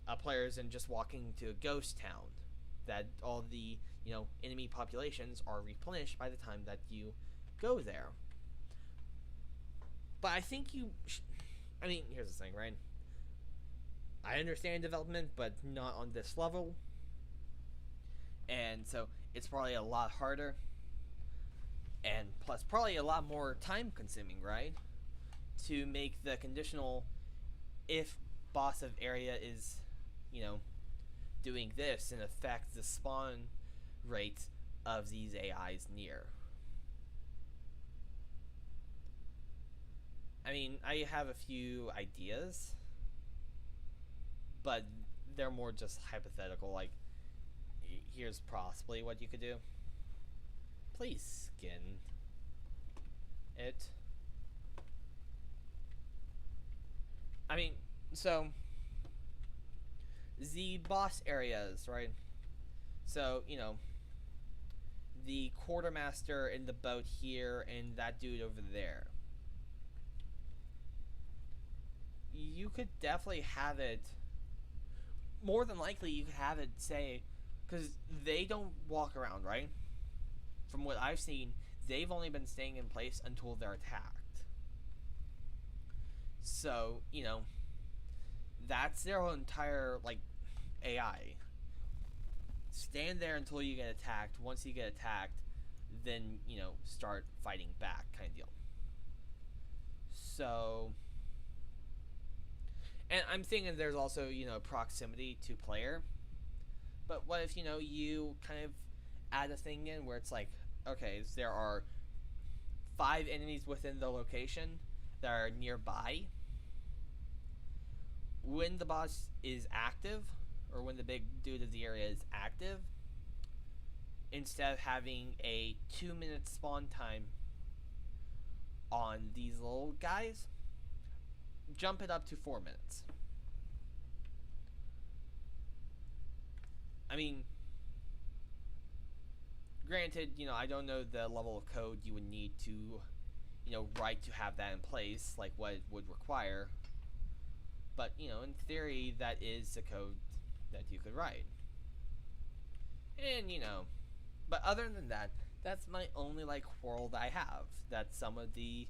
a player isn't just walking to a ghost town, that all the, enemy populations are replenished by the time that you go there. But I think here's the thing, right? I understand development, but not on this level. And so it's probably a lot harder. And plus, probably a lot more time consuming, right? To make the conditional if boss of area is, doing this and affect the spawn rate of these AIs near. I mean, I have a few ideas, but they're more just hypothetical. Like, here's possibly what you could do. Please skin it. I mean, so the boss areas, right? So, the quartermaster in the boat here and that dude over there. You could definitely have it, more than likely you could have it say, because they don't walk around, right? From what I've seen, they've only been staying in place until they're attacked. So, that's their entire, like, AI. Stand there until you get attacked. Once you get attacked, then, start fighting back, kind of deal. So, and I'm thinking there's also, proximity to player. But what if, you kind of add a thing in where it's like, okay, so there are 5 enemies within the location that are nearby. When the boss is active, or when the big dude of the area is active, instead of having a 2-minute spawn time on these little guys, jump it up to 4 minutes. I mean, granted, I don't know the level of code you would need to, write to have that in place, like what it would require. But, in theory, that is the code that you could write. And, but other than that, that's my only, like, quarrel that I have. That some of the,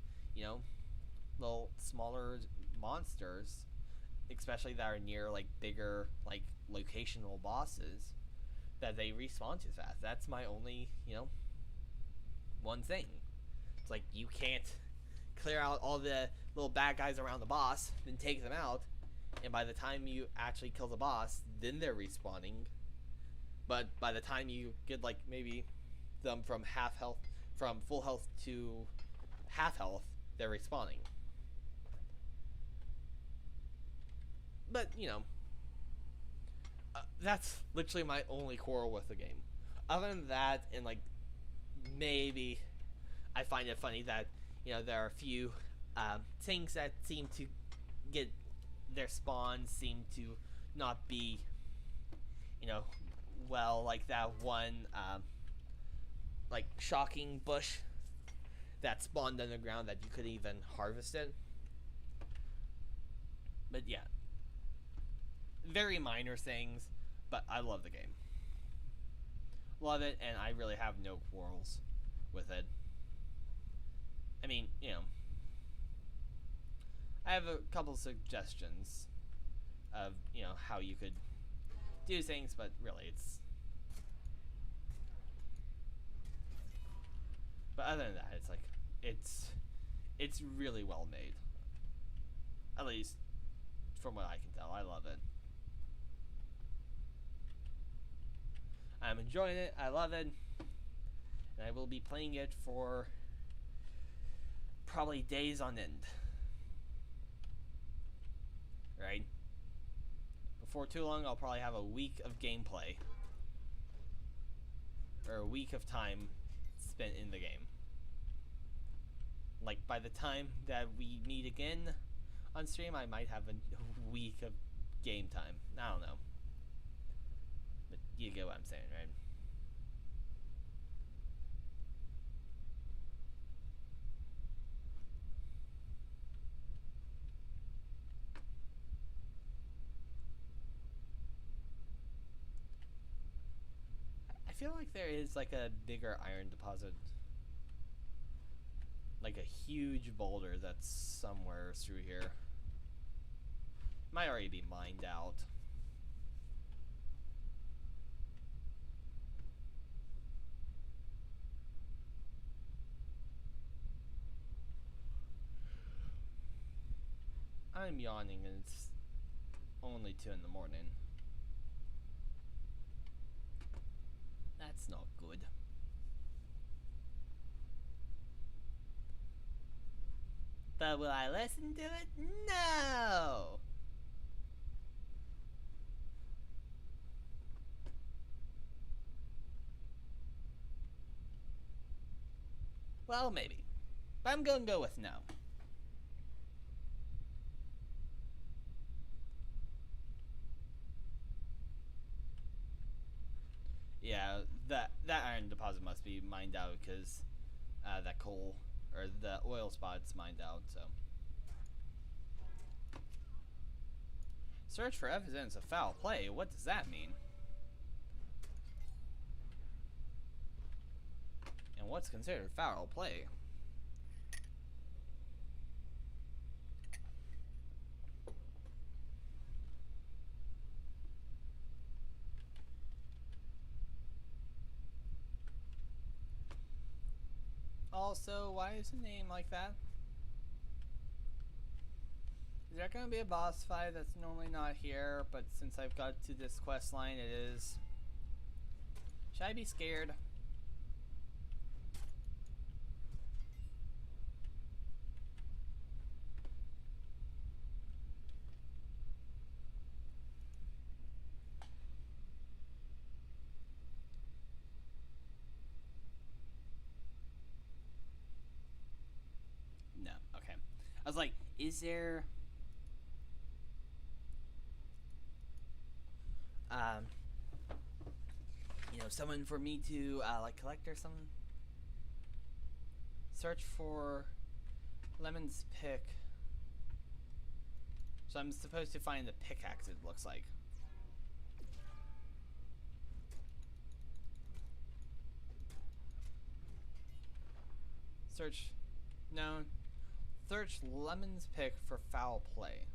little smaller monsters, especially that are near, like, bigger, like, locational bosses, that they respawn too fast. That's my only, one thing. It's like, you can't clear out all the little bad guys around the boss, then take them out, and by the time you actually kill the boss, then they're respawning. But by the time you get like maybe them from half health, from full health to half health, they're respawning. But you know, that's literally my only quarrel with the game. Other than that, and like maybe I find it funny that there are a few things that seem to get their spawns seem to not be well, like that one like shocking bush that spawned underground that you couldn't even harvest it. But yeah, very minor things, but I love the game. Love it, and I really have no quarrels with it. I mean, I have a couple suggestions of, how you could do things, but really but other than that, it's like, it's really well made. At least, from what I can tell, I love it. I'm enjoying it, I love it, and I will be playing it for probably days on end. Right? Before too long, I'll probably have a week of gameplay. Or a week of time spent in the game. Like, by the time that we meet again on stream, I might have a week of game time. I don't know. But you get what I'm saying, right? I feel like there is like a bigger iron deposit. Like a huge boulder that's somewhere through here. Might already be mined out. I'm yawning and it's only 2 in the morning. That's not good. But will I listen to it? No! Well, maybe. But I'm gonna go with no. Yeah, that iron deposit must be mined out because that coal or the oil spot's mined out. So, search for evidence of foul play. What does that mean? And what's considered foul play? Also, why is the name like that? Is there gonna be a boss fight that's normally not here, but since I've got to this quest line, it is? Should I be scared? No, okay. I was like, is there someone for me to like collect or something? Search for Lemon's pick. So I'm supposed to find the pickaxe, it looks like. Search. No. Search Lemon's pick for foul play.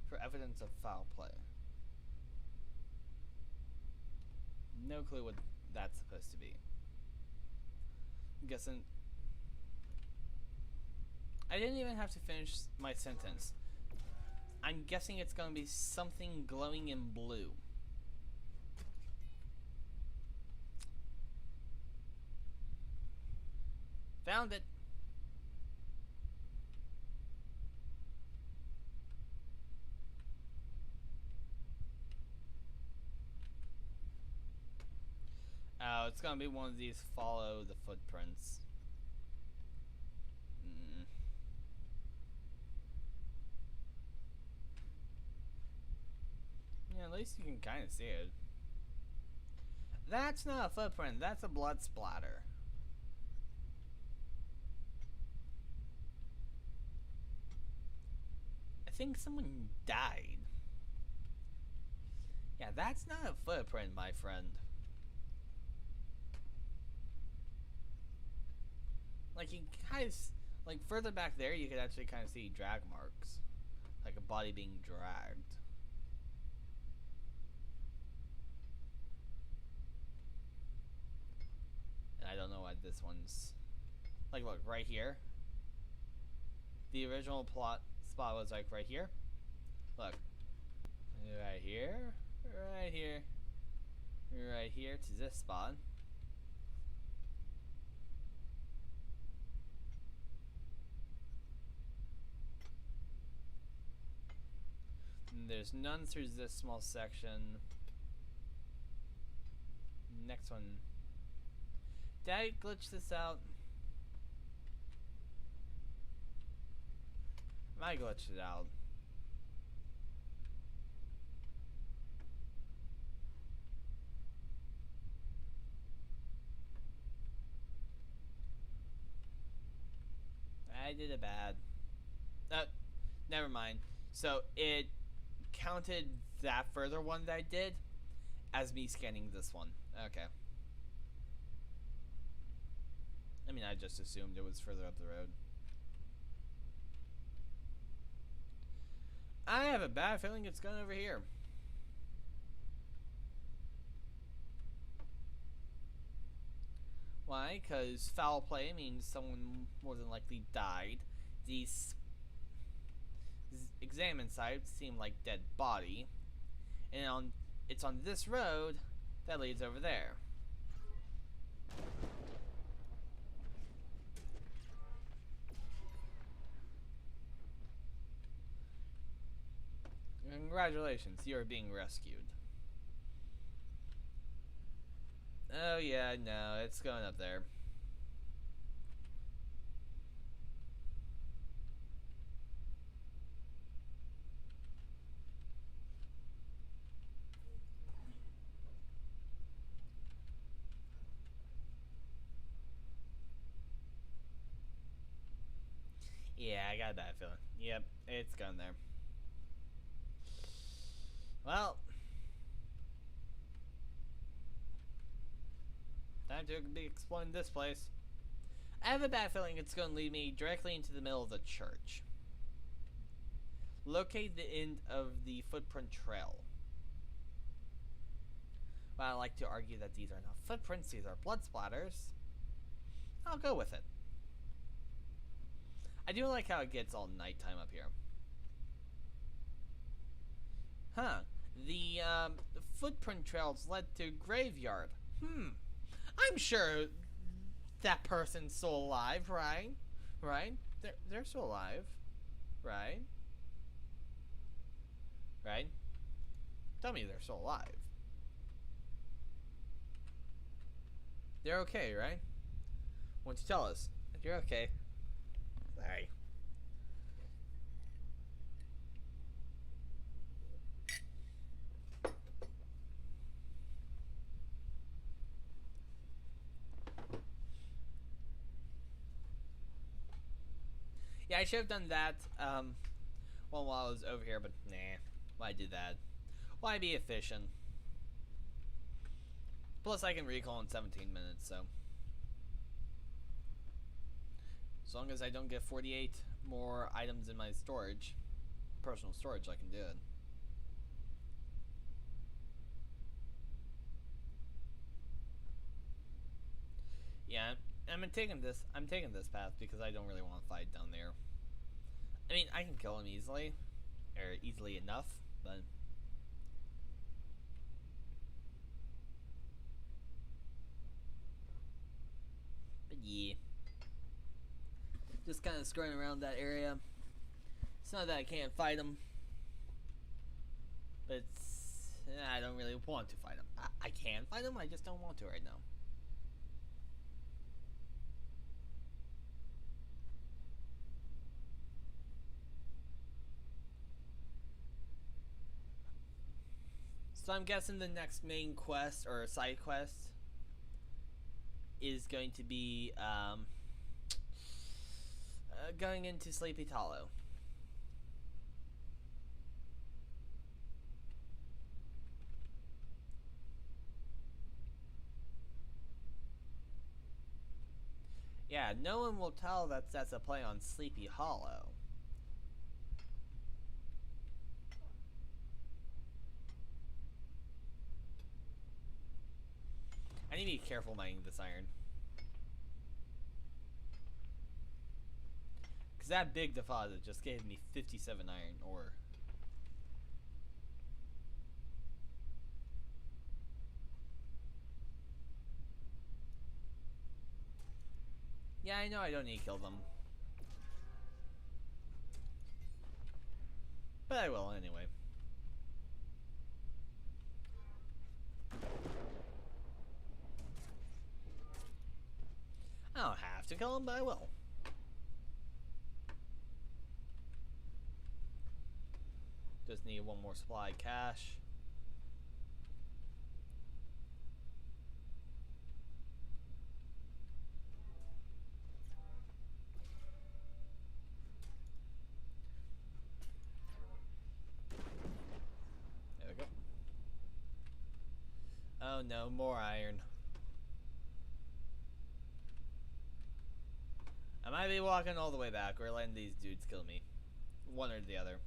For evidence of foul play. No clue what that's supposed to be. I'm guessing. I didn't even have to finish my sentence. I'm guessing it's going to be something glowing in blue. Found it. Oh, it's gonna be one of these follow the footprints. Yeah, at least you can kind of see it. That's not a footprint, that's a blood splatter. I think someone died. Yeah, that's not a footprint, my friend. Like, you kind of, like, further back there, you could actually kind of see drag marks. Like a body being dragged. And I don't know why this one's... Like, look, right here. The original plot spot was, like, right here. Look. Right here. Right here. Right here to this spot. And there's none through this small section. Next one. Did I glitch this out? I glitched it out. I did it bad. Never mind. So it counted that further one that I did as me scanning this one. Okay. I mean, I just assumed it was further up the road. I have a bad feeling it's going over here. Why? Because foul play means someone more than likely died. These examined sites seem like dead body. And it's on this road that leads over there. Congratulations, you are being rescued. Oh yeah, no, it's going up there. Yeah, I got a bad feeling. Yep, it's going there. Well, time to be exploring this place. I have a bad feeling it's going to lead me directly into the middle of the church. Locate the end of the footprint trail. But I like to argue that these are not footprints, these are blood splatters. I'll go with it. I do like how it gets all nighttime up here. Huh. The footprint trails led to graveyard. I'm sure that person's still alive, right? Right? They're still alive. Right? Right? Tell me they're still alive. They're okay, right? Won't you tell us if you're okay? Sorry. Yeah, I should have done that while I was over here, but nah. Why do that? Why be efficient? Plus, I can recall in 17 minutes, so. As long as I don't get 48 more items in my storage, personal storage, I can do it. Yeah, I'm taking this path because I don't really want to fight down there. I mean, I can kill him easily, or easily enough, but yeah, just kind of screwing around that area. It's not that I can't fight them, but I don't really want to fight them. I can fight them, I just don't want to right now. So I'm guessing the next main quest or side quest is going to be going into Sleepy Hollow. Yeah, no one will tell that that's a play on Sleepy Hollow. I need to be careful mining this iron. Because that big deposit just gave me 57 iron ore. Yeah, I know I don't need to kill them. But I will anyway. I don't have to kill them, but I will. Just need one more supply of cash. There we go. Oh no, more iron. I might be walking all the way back or letting these dudes kill me. One or the other.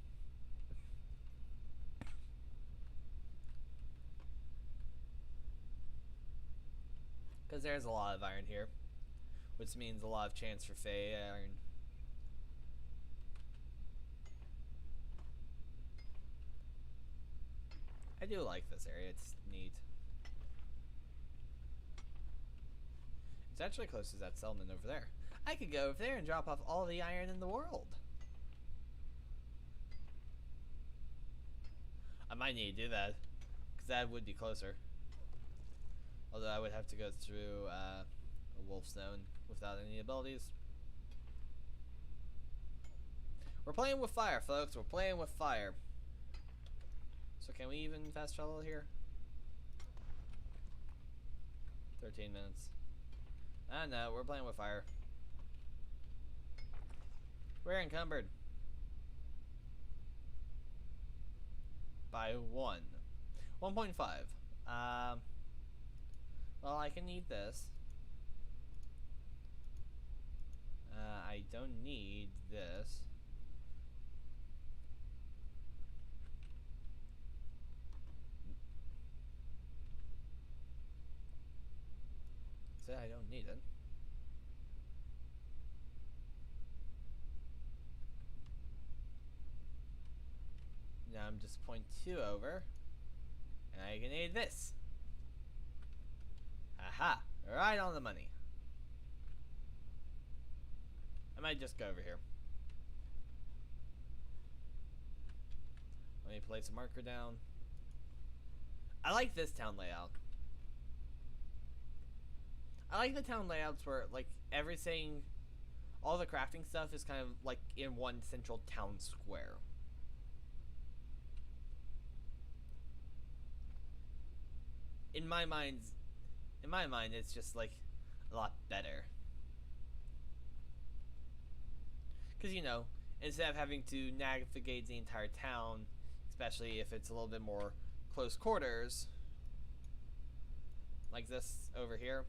Because there's a lot of iron here. Which means a lot of chance for Fey iron. I do like this area, it's neat. It's actually close to that settlement over there. I could go over there and drop off all the iron in the world. I might need to do that, because that would be closer. Although I would have to go through a wolf stone without any abilities. We're playing with fire, folks. We're playing with fire. So can we even fast travel here? 13 minutes. Ah, no, we're playing with fire. We're encumbered. By 1. 1.5. Well, I can need this. I don't need this. So I don't need it. Now I'm just 0.2 over. And I can need this. Aha! Right on the money. I might just go over here. Let me place a marker down. I like this town layout. I like the town layouts where, like, everything, all the crafting stuff is kind of, like, in one central town square. In my mind, it's just, like, a lot better. Because, you know, instead of having to navigate the entire town, especially if it's a little bit more close quarters, like this over here,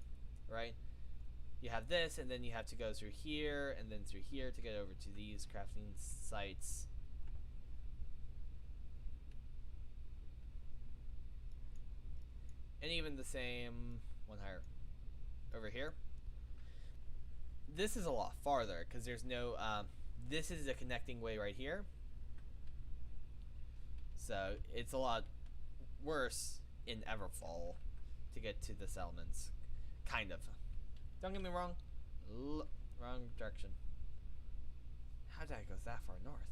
right? You have this, and then you have to go through here, and then through here to get over to these crafting sites. And even the same one higher over here. This is a lot farther because there's no this is a connecting way right here, So it's a lot worse in Everfall to get to the settlements. Kind of. Don't get me wrong. Wrong direction. How did I go that far north?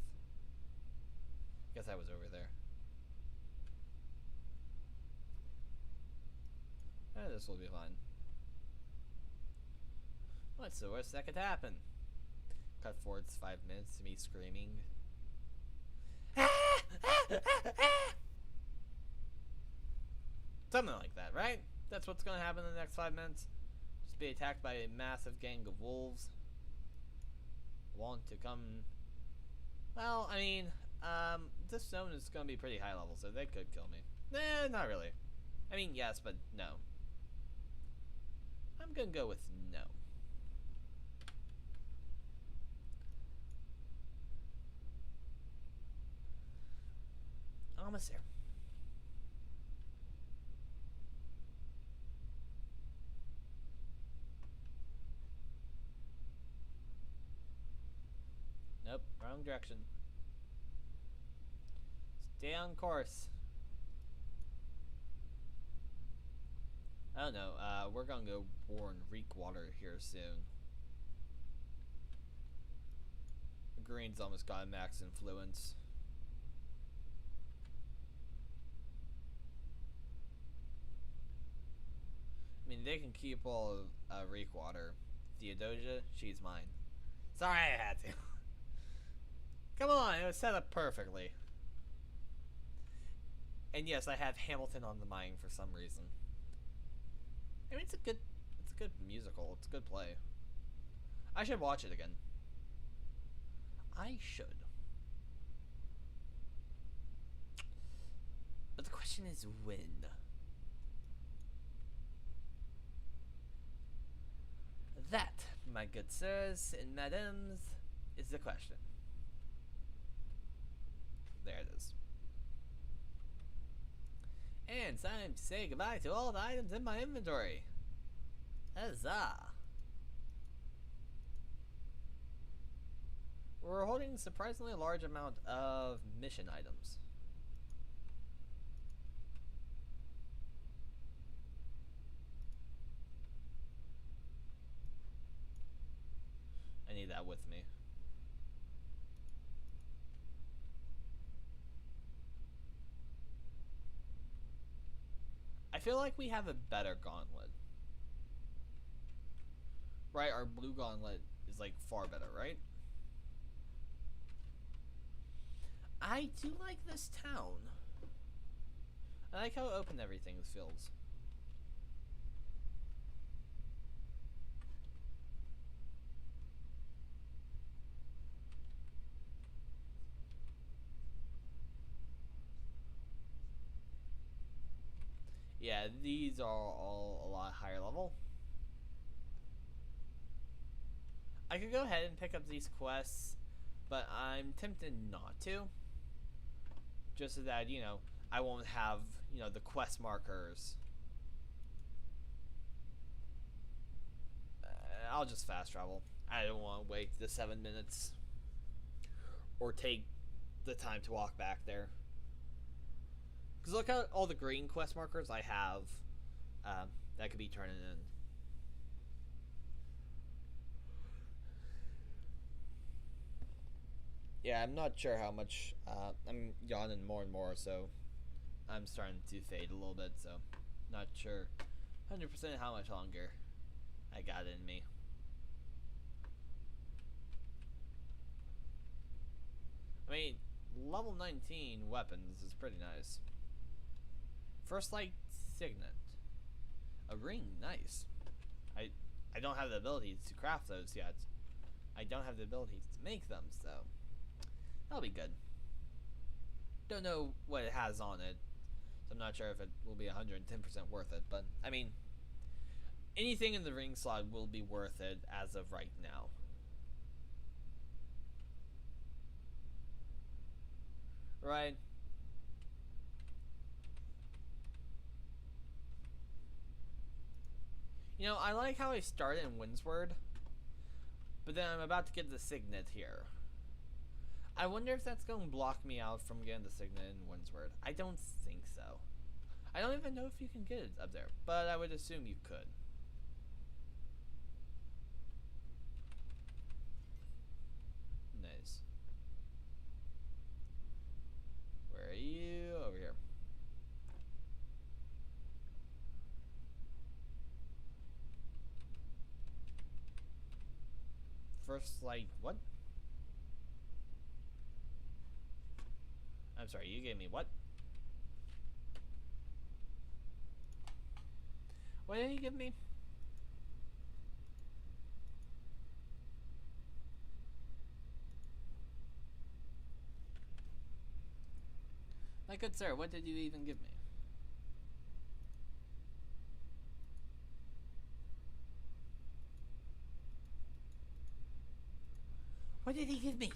Guess I was over there. This will be fine. What's the worst that could happen? Cut forward 5 minutes to me screaming. Something like that, right? That's what's gonna happen in the next 5 minutes. Just be attacked by a massive gang of wolves. Want to come... Well, I mean, this zone is gonna be pretty high level, so they could kill me. Nah, not really. I mean, yes, but no. I'm gonna go with no. Almost there. Nope, wrong direction. Stay on course. I don't know, we're gonna go warn Reekwater here soon. Green's almost got max influence. I mean, they can keep all of Reekwater. Theodosia, she's mine. Sorry I had to. Come on, it was set up perfectly. And yes, I have Hamilton on the mind for some reason. I mean, it's a good musical. It's a good play. I should watch it again. I should. But the question is when. That, my good sirs and madams, is the question. There it is. And it's time to say goodbye to all the items in my inventory. Huzzah! We're holding a surprisingly large amount of mission items. I need that with me. I feel like we have a better gauntlet. Right, our blue gauntlet is like far better, right? I do like this town. I like how open everything feels. Yeah, these are all a lot higher level. I could go ahead and pick up these quests, but I'm tempted not to. Just so that, you know, I won't have, you know, the quest markers. I'll just fast travel. I don't want to wait the 7 minutes. Or take the time to walk back there. Because look at all the green quest markers I have that could be turning in. Yeah, I'm not sure how much. I'm yawning more and more, so I'm starting to fade a little bit, so not sure 100% how much longer I got in me. I mean, level 19 weapons is pretty nice. First Light Signet. A ring, nice. I don't have the ability to craft those yet. I don't have the ability to make them, so that'll be good. Don't know what it has on it, so I'm not sure if it will be 110% worth it, but I mean, anything in the ring slot will be worth it as of right now. Right? You know, I like how I started in Windsward, but then I'm about to get the Signet here. I wonder if that's going to block me out from getting the Signet in Windsward. I don't think so. I don't even know if you can get it up there, but I would assume you could. Nice. Where are you? Over here. First light, what? I'm sorry, you gave me what? What did you give me? My good sir, what did you even give me? What did he give me?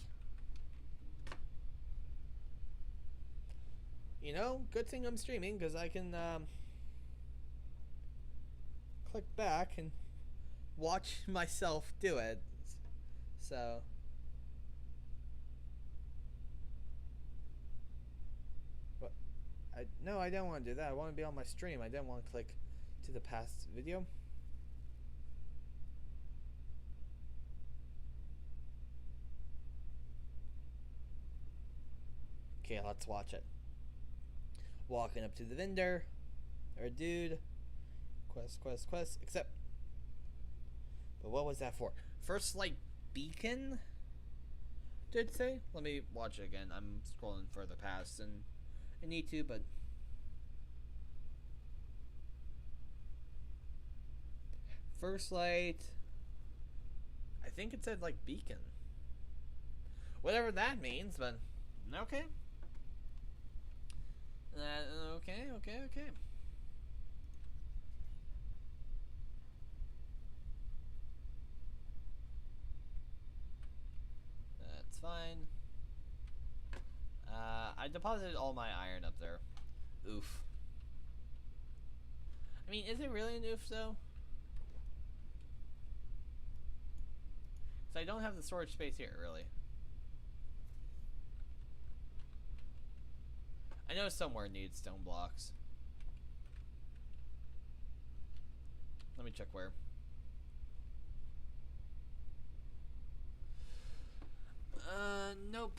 You know, good thing I'm streaming, because I can click back and watch myself do it. So... What? No, I don't want to do that. I want to be on my stream. I didn't want to click to the past video. Okay, let's watch it. Walking up to the vendor. Or dude. Quest. Accept. But what was that for? First light beacon? Did it say? Let me watch it again. I'm scrolling further past and I need to, but... First light... I think it said like beacon. Whatever that means, but... Okay. Okay. That's fine. I deposited all my iron up there. Oof. I mean, is it really an oof though? Because I don't have the storage space here, really. I know somewhere it needs stone blocks. Let me check where. Nope.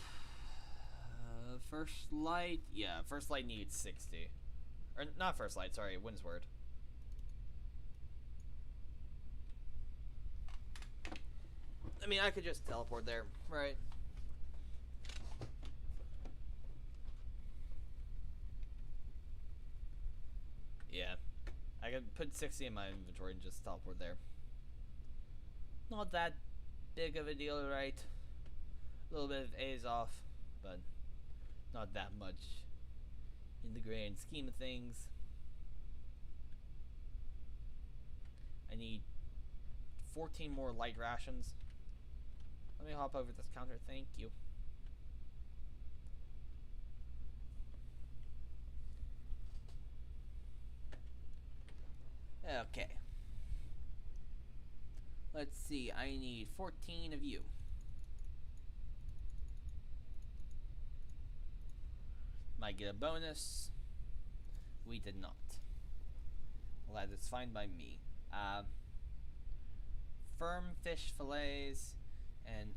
First light. Yeah, first light needs 60. Or not first light, sorry, Windsward. I mean, I could just teleport there, right? Yeah. I could put 60 in my inventory and just teleport there. Not that big of a deal, right? A little bit of A's off, but not that much in the grand scheme of things. I need 14 more light rations. Let me hop over this counter, thank you. Okay. Let's see, I need 14 of you. Might get a bonus. We did not. Well, that is fine by me. Firm fish fillets and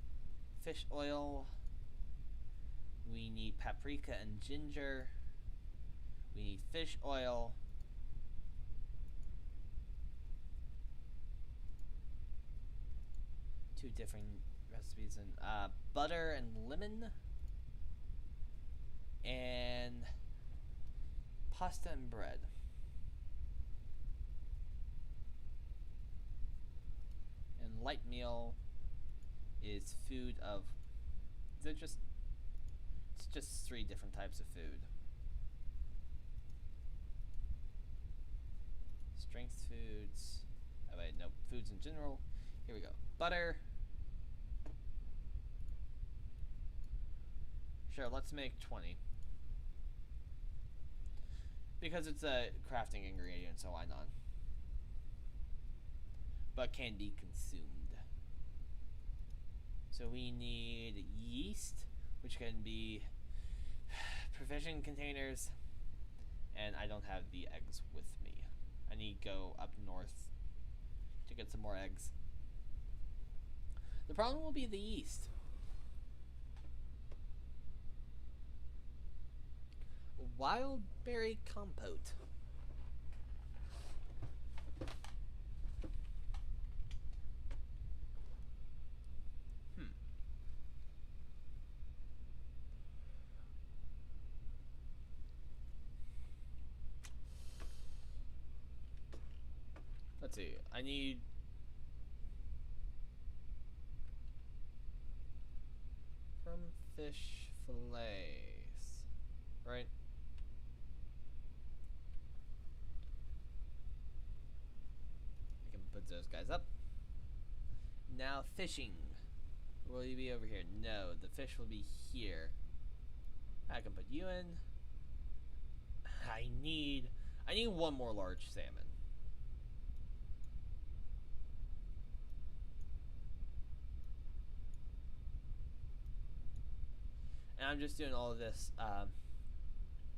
fish oil. We need paprika and ginger. We need fish oil. Two different recipes and butter and lemon. And pasta and bread. And light meal is food of... Is it just... It's just 3 different types of food. Strength foods. Oh wait, no, foods in general. Here we go. Butter. Sure, let's make 20. Because it's a crafting ingredient, so why not? But can be consumed. So we need yeast, which can be provision containers, and I don't have the eggs with me. I need to go up north to get some more eggs. The problem will be the yeast. Wild berry compote. Let's see. I need from fish fillets, right? I can put those guys up. Now fishing. Will you be over here? No, the fish will be here. I can put you in. I need one more large salmon. And I'm just doing all of this,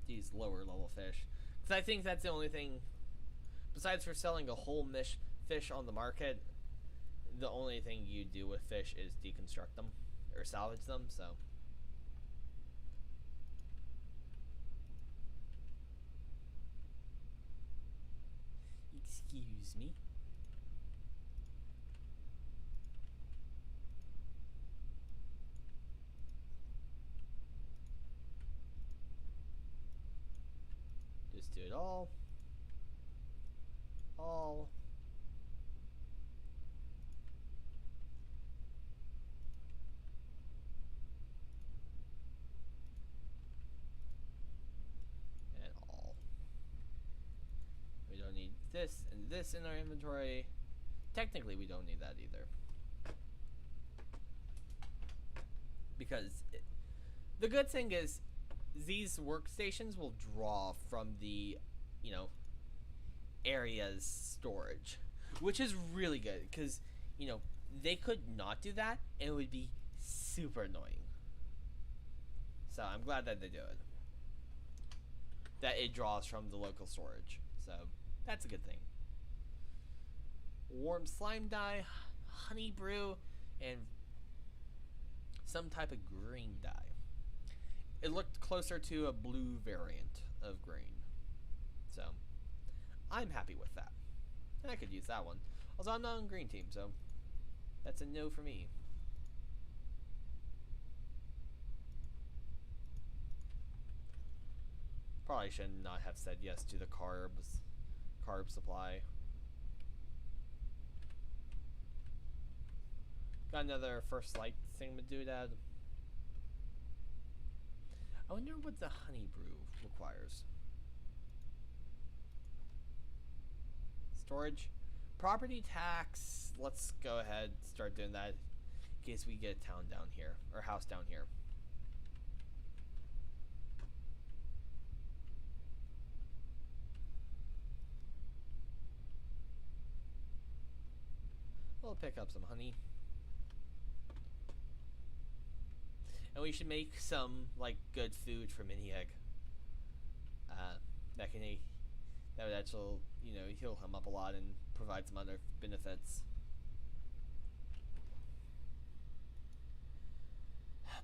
these lower level fish, because I think that's the only thing, besides for selling a whole fish on the market, the only thing you do with fish is deconstruct them or salvage them. So excuse me. Just do it all. And all. We don't need this and this in our inventory. Technically, we don't need that either. Because the good thing is these workstations will draw from the, area's storage, which is really good because, they could not do that and it would be super annoying. So I'm glad that they do it. That it draws from the local storage. So that's a good thing. Warm slime dye, honey brew, and some type of green dye. It looked closer to a blue variant of green. So I'm happy with that. And I could use that one. Although I'm not on green team, so that's a no for me. Probably should not have said yes to the carb supply. Got another first light thingamadoodad. I wonder what the honey brew requires. Storage. Property tax. Let's go ahead and start doing that in case we get a town down here. Or house down here. We'll pick up some honey. And we should make some, good food for Mini Egg. That would actually, heal him up a lot and provide some other benefits.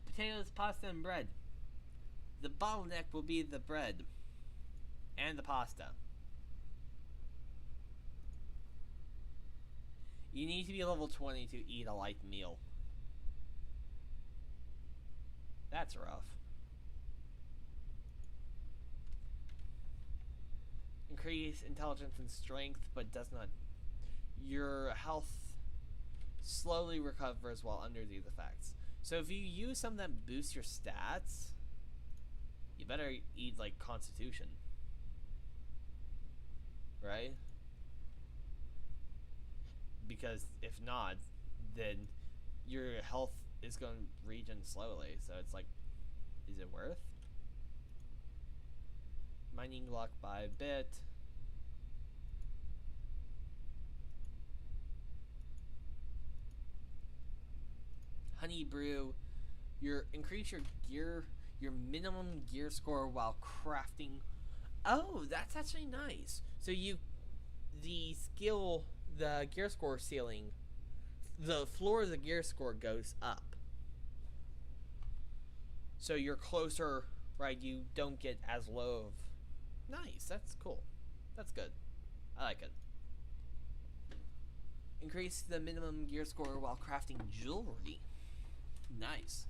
Potatoes, pasta, and bread. The bottleneck will be the bread. And the pasta. You need to be level 20 to eat a light meal. That's rough. Increase intelligence and strength, but does not. Your health slowly recovers while under these effects. So if you use something that boosts your stats, you better eat Constitution. Right? Because if not, then your health is going to regen slowly. So it's is it worth? Mining luck by a bit. Honey brew. increase your minimum gear score while crafting. Oh, that's actually nice. So the gear score ceiling, the floor of the gear score goes up. So you're closer, right? You don't get as low of. Nice, that's cool. That's good. I like it. Increase the minimum gear score while crafting jewelry. Nice.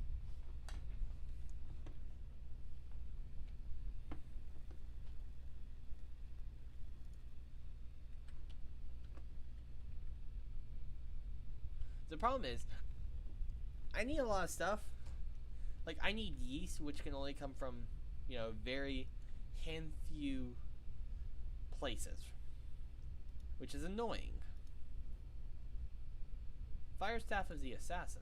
The problem is, I need a lot of stuff. Like, I need yeast, which can only come from, very few places. Which is annoying. Fire Staff of the Assassin.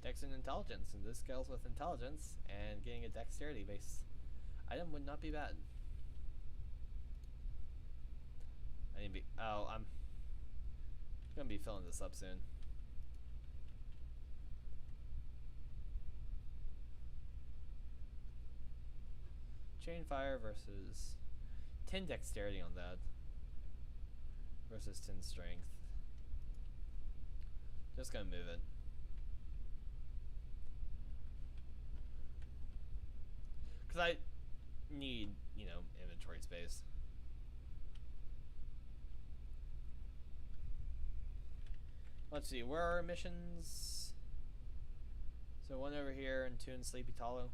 Dex and Intelligence, and this scales with Intelligence, and getting a Dexterity based item would not be bad. I'm gonna be filling this up soon. Chain Fire versus 10 Dexterity on that versus 10 Strength. Just gonna move it. Because I need, inventory space. Let's see, where are our missions? So one over here and two in Sleepy Hollow.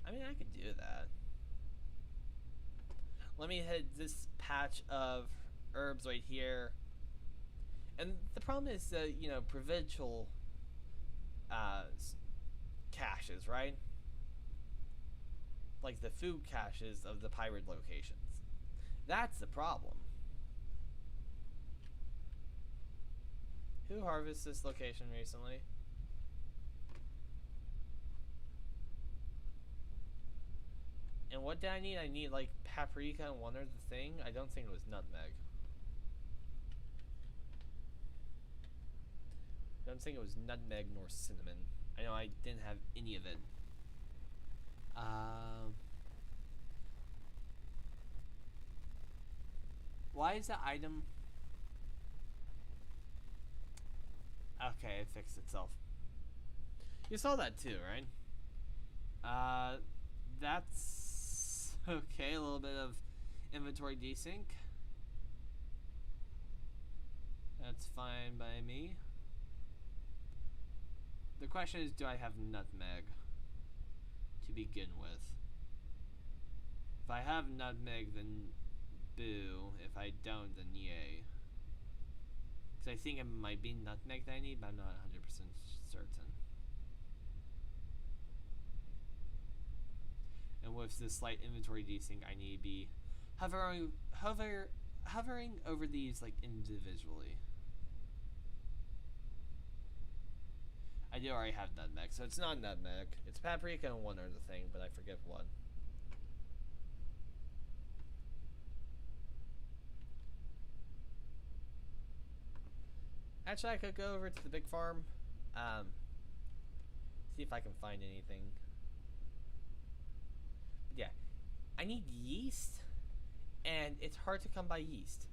I mean, I could do that. Let me hit this patch of herbs right here. And the problem is that, provincial caches, right? Like the food caches of the pirate locations. That's the problem. Who harvested this location recently? And what did I need? I need like paprika and one other thing. I don't think it was nutmeg. I don't think it was nutmeg nor cinnamon. I know I didn't have any of it. Why is the item? Okay, it fixed itself. You saw that too, right? That's okay. A little bit of inventory desync. That's fine by me. The question is, do I have nutmeg to begin with? If I have nutmeg, then boo. If I don't, then yay. Because I think it might be nutmeg that I need, but I'm not 100% certain. And with this slight inventory desync, I need to be hovering over these like individually. I do already have nutmeg, so it's not nutmeg. It's paprika and one other thing, but I forget what. Actually, I could go over to the big farm. See if I can find anything. But yeah, I need yeast, and it's hard to come by yeast.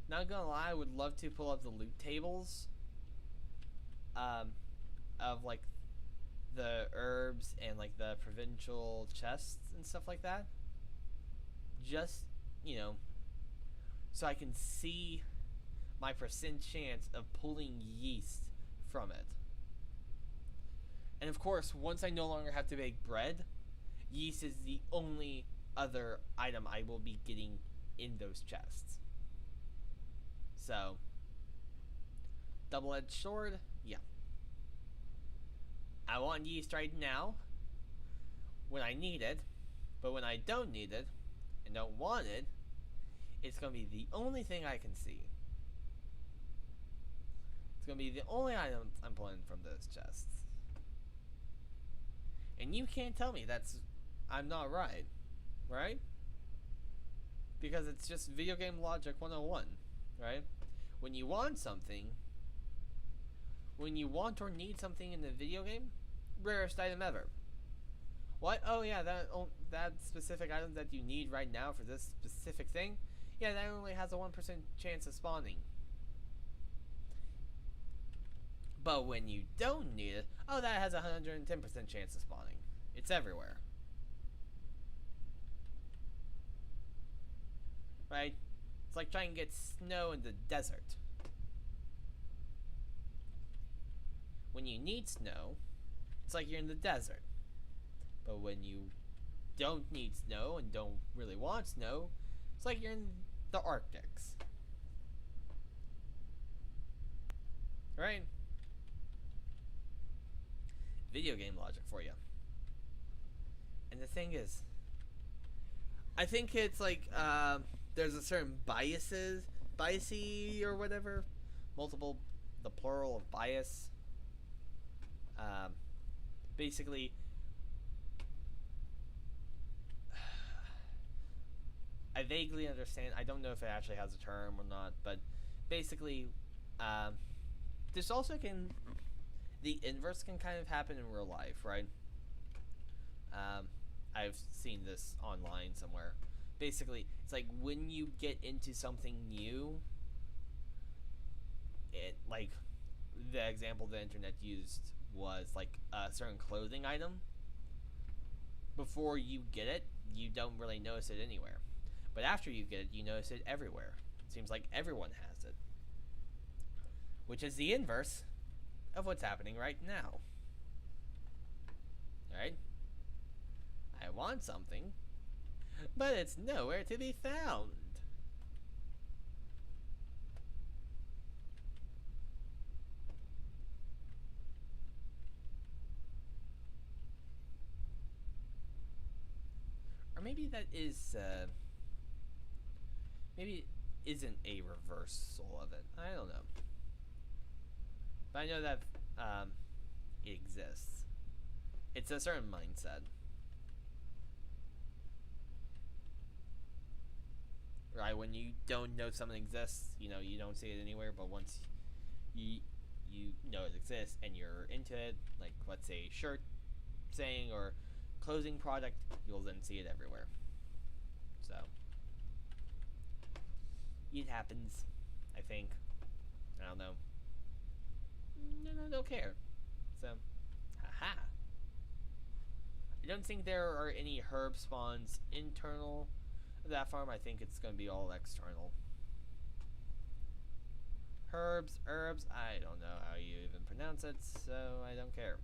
Not gonna lie, I would love to pull up the loot tables of like the herbs and like the provincial chests and stuff like that. Just, so I can see my percent chance of pulling yeast from it. And of course, once I no longer have to bake bread, yeast is the only other item I will be getting in those chests. So, double-edged sword, yeah. I want yeast right now, when I need it, but when I don't need it, and don't want it, it's going to be the only thing I can see. It's going to be the only item I'm pulling from those chests. And you can't tell me I'm not right? Right? Because it's just video game logic 101. right? When you want something, when you want or need something in the video game, rarest item ever. What? Oh yeah, that specific item that you need right now for this specific thing, yeah, that only has a 1% chance of spawning. But when you don't need it, oh, that has a 110% chance of spawning. It's everywhere. Right? It's like trying to get snow in the desert. When you need snow, it's like you're in the desert. But when you don't need snow and don't really want snow, it's like you're in the Arctics. Right? Video game logic for you. And the thing is, I think it's like there's a certain biasy or whatever, multiple, the plural of bias. Basically, I vaguely understand. I don't know if it actually has a term or not, but basically, this also can, the inverse can kind of happen in real life, right? I've seen this online somewhere. Basically, it's like when you get into something new, it, like, the example the internet used was like a certain clothing item. Before you get it, you don't really notice it anywhere. But after you get it, you notice it everywhere. It seems like everyone has it. Which is the inverse of what's happening right now. Right? I want something, but it's nowhere to be found. Or maybe that is, maybe it isn't a reversal of it. I don't know. But I know that it exists. It's a certain mindset. Right, when you don't know something exists, you know, you don't see it anywhere, but once you know it exists and you're into it, like, let's say, shirt saying or clothing product, you'll then see it everywhere. So it happens, I think. I don't know. I don't care. So, haha. I don't think there are any herb spawns internal to that farm. I think it's going to be all external. Herbs, herbs, I don't know how you even pronounce it, so I don't care.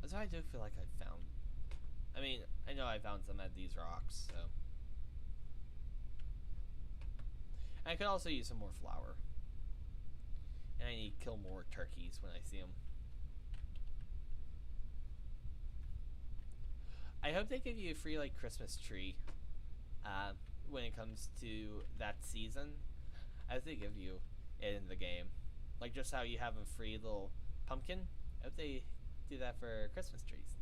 So I do feel like I found, I mean, I know I found some at these rocks, so. I could also use some more flour. And I need to kill more turkeys when I see them. I hope they give you a free, like, Christmas tree when it comes to that season. I hope they give you it in the game. Like, just how you have a free little pumpkin. I hope they do that for Christmas trees.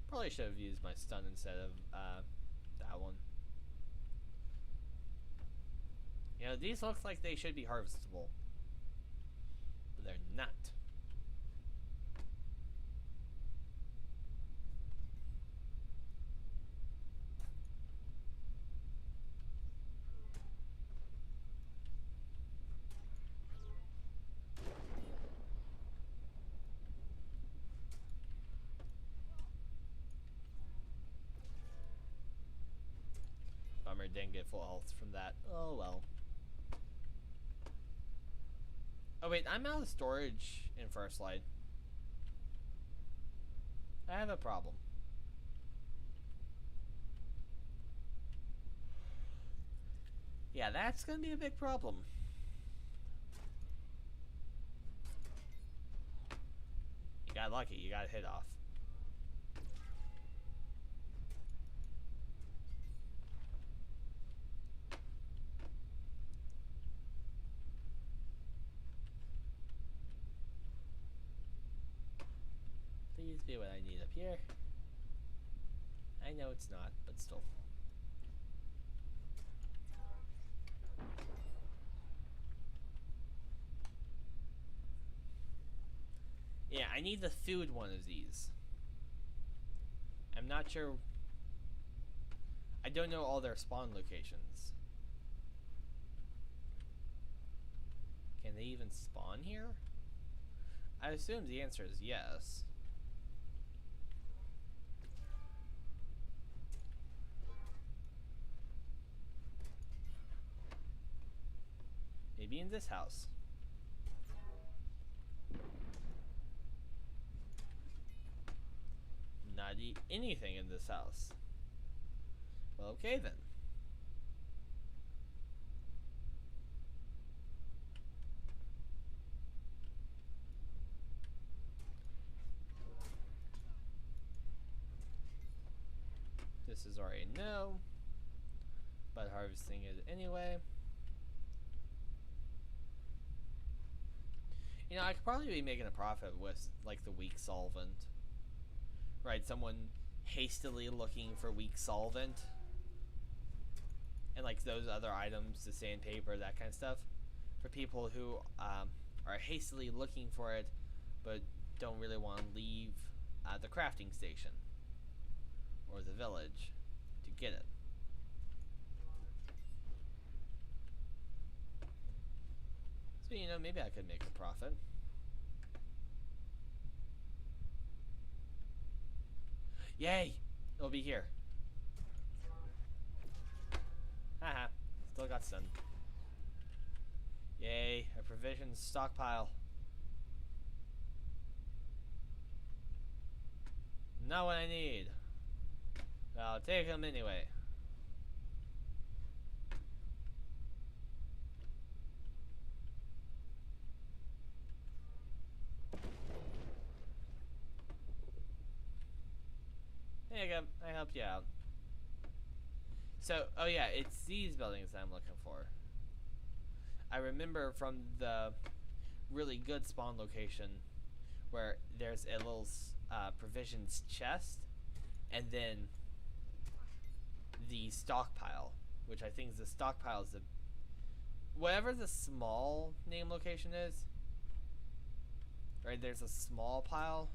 Probably should have used my stun instead of that one. You know, these look like they should be harvestable, but they're not. Bummer, didn't get full health from that. Oh well. Oh wait, I'm out of storage in First Light. I have a problem. Yeah, that's gonna be a big problem. You got lucky, you got a hit off. Please be what I need up here. I know it's not, but still. Yeah, I need the food one of these. I'm not sure. I don't know all their spawn locations. Can they even spawn here? I assume the answer is yes. Maybe in this house. Not anything in this house. Well, okay then. This is already no, but harvesting it anyway. You know, I could probably be making a profit with like the weak solvent. Right, someone hastily looking for weak solvent. And like those other items, the sandpaper, that kind of stuff. For people who are hastily looking for it, but don't really want to leave the crafting station or the village to get it. So, you know, maybe I could make a profit. Yay! It'll be here. Haha. Still got stunned. Yay, a provisions stockpile. Not what I need. I'll take them anyway. There you go. I helped you out. So, oh yeah, it's these buildings that I'm looking for. I remember from the really good spawn location where there's a little provisions chest and then the stockpile, which I think is the stockpile is the whatever the small name location is. Right, there's a small pile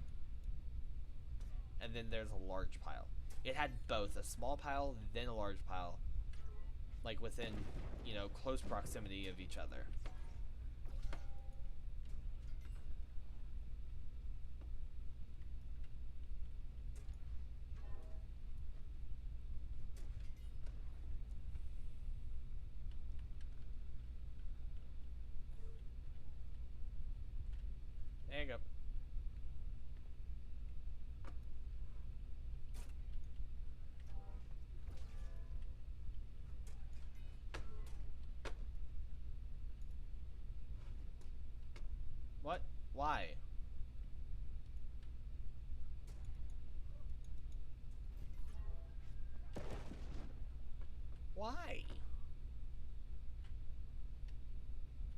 and then there's a large pile. It had both a small pile then a large pile, like within, you know, close proximity of each other. There you go. What? Why? Why?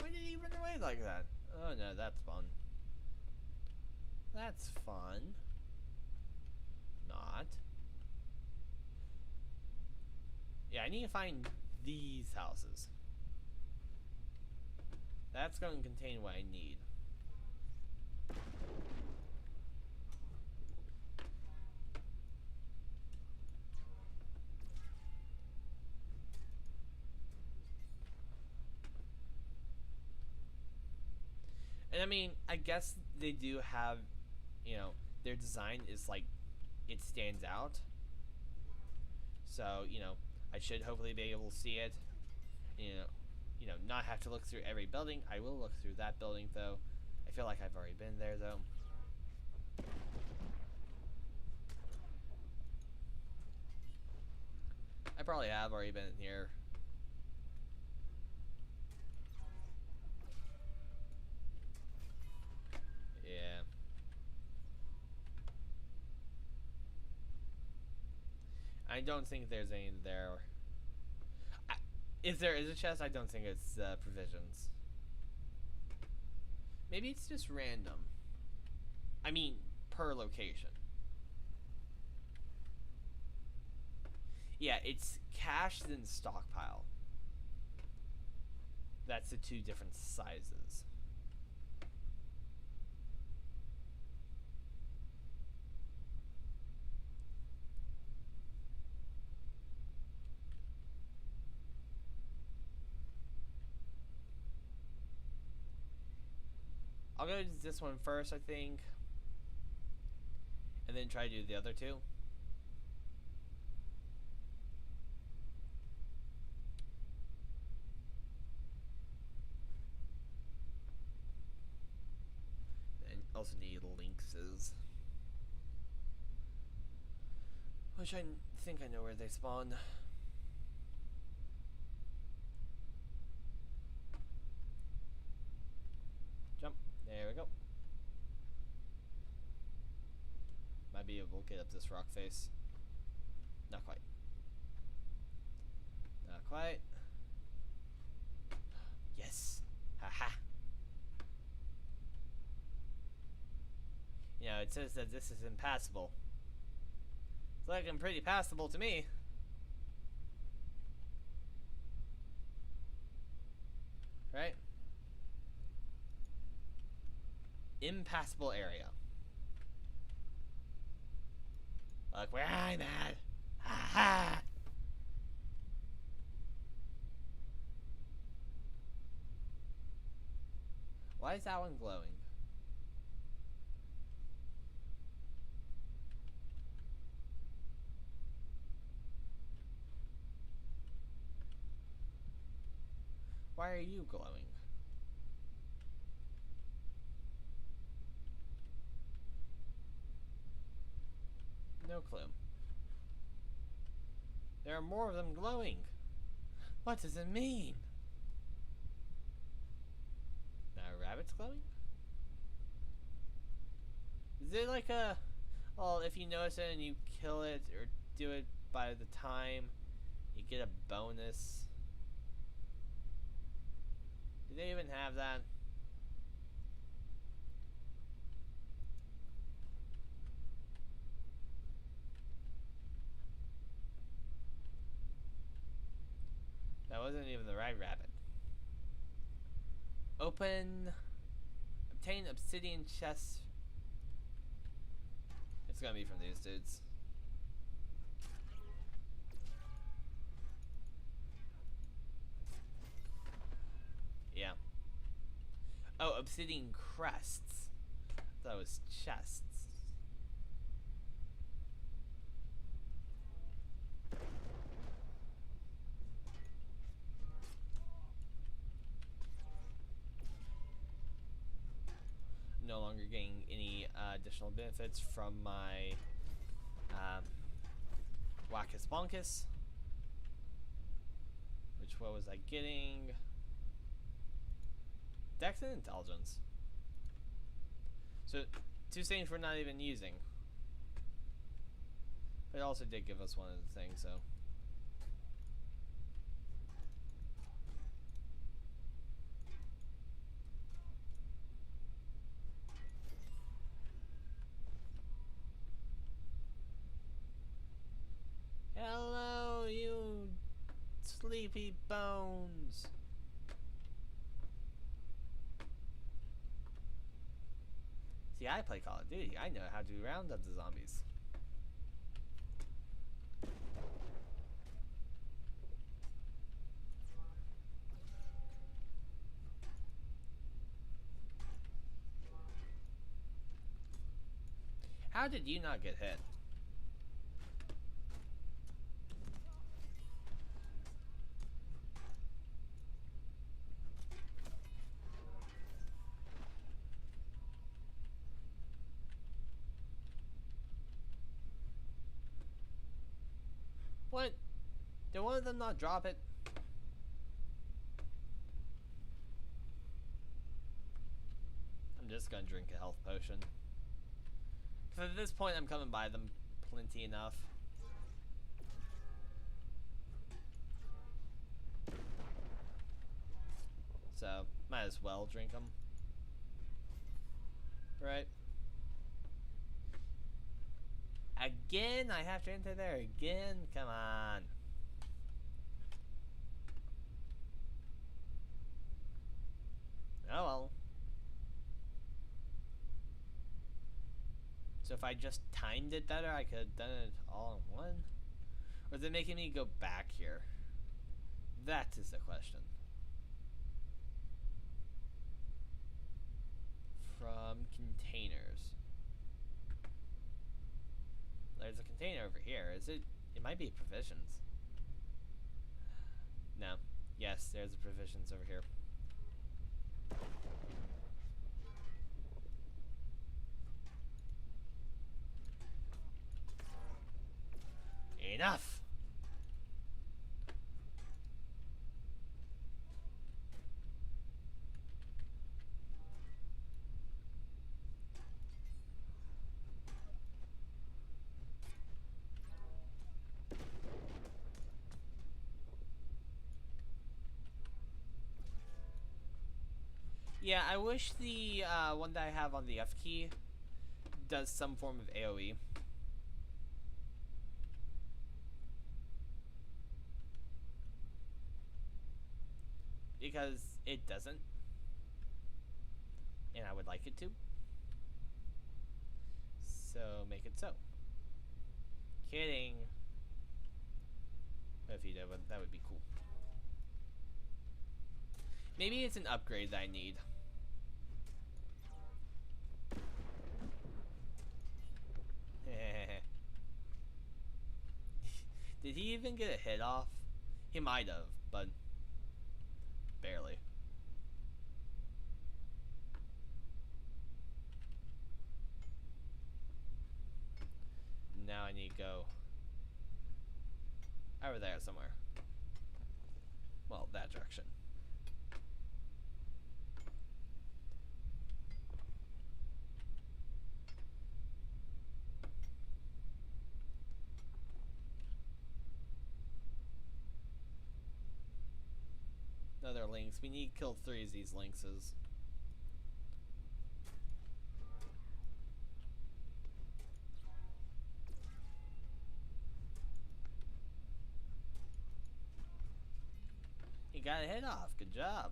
Why did he run away like that? Oh no, that's fun. That's fun. Not. Yeah, I need to find these houses. That's going to contain what I need. And I mean, I guess they do have, you know, their design is like, it stands out. So, you know, I should hopefully be able to see it. You know, not have to look through every building. I will look through that building though. I feel like I've already been there though. I probably have already been here. I don't think there's any there. If there is a chest, I don't think it's provisions. Maybe it's just random. I mean, per location. Yeah, it's cached and stockpile. That's the two different sizes. I'll go to this one first, I think. And then try to do the other two. And also need lynxes. Which I think I know where they spawn. Jump. There we go. Might be able to get up this rock face. Not quite. Not quite. Yes. Haha. You know, it says that this is impassable. It's looking pretty passable to me. Right? Impassable area. Look where I'm at. Ha ha. Why is that one glowing? Why are you glowing? No clue. There are more of them glowing. What does it mean? Now a rabbit's glowing? Is it like a... Well, if you notice it and you kill it or do it by the time, you get a bonus. Do they even have that? That wasn't even the right rabbit. Open. Obtain obsidian chests. It's gonna be from these dudes. Yeah. Oh, obsidian crests. That was chests. No longer getting any additional benefits from my Wackus Bonkus. Which, what was I getting? Dex and Intelligence. So, two things we're not even using. But it also did give us one of the things, so. Hello, you sleepy bones. See, I play Call of Duty. I know how to round up the zombies. How did you not get hit? What? Did one of them not drop it? I'm just gonna drink a health potion. Because at this point I'm coming by them plenty enough. so might as well drink them. Right? Again, I have to enter there again? Come on. Oh well. So if I just timed it better, I could have done it all in one? Or is it making me go back here? That is the question. From containers. There's a container over here. Is it? It might be provisions. No. Yes, there's the provisions over here. Enough! Yeah, I wish the one that I have on the F key does some form of AoE. Because it doesn't. And I would like it to. So make it so. Kidding. But if you did, that would be cool. Maybe it's an upgrade that I need. Did he even get a hit off? He might have, but barely. Now I need to go over there somewhere. Well, that direction. Another lynx. We need to kill 3 of these lynxes. You got a hit off. Good job.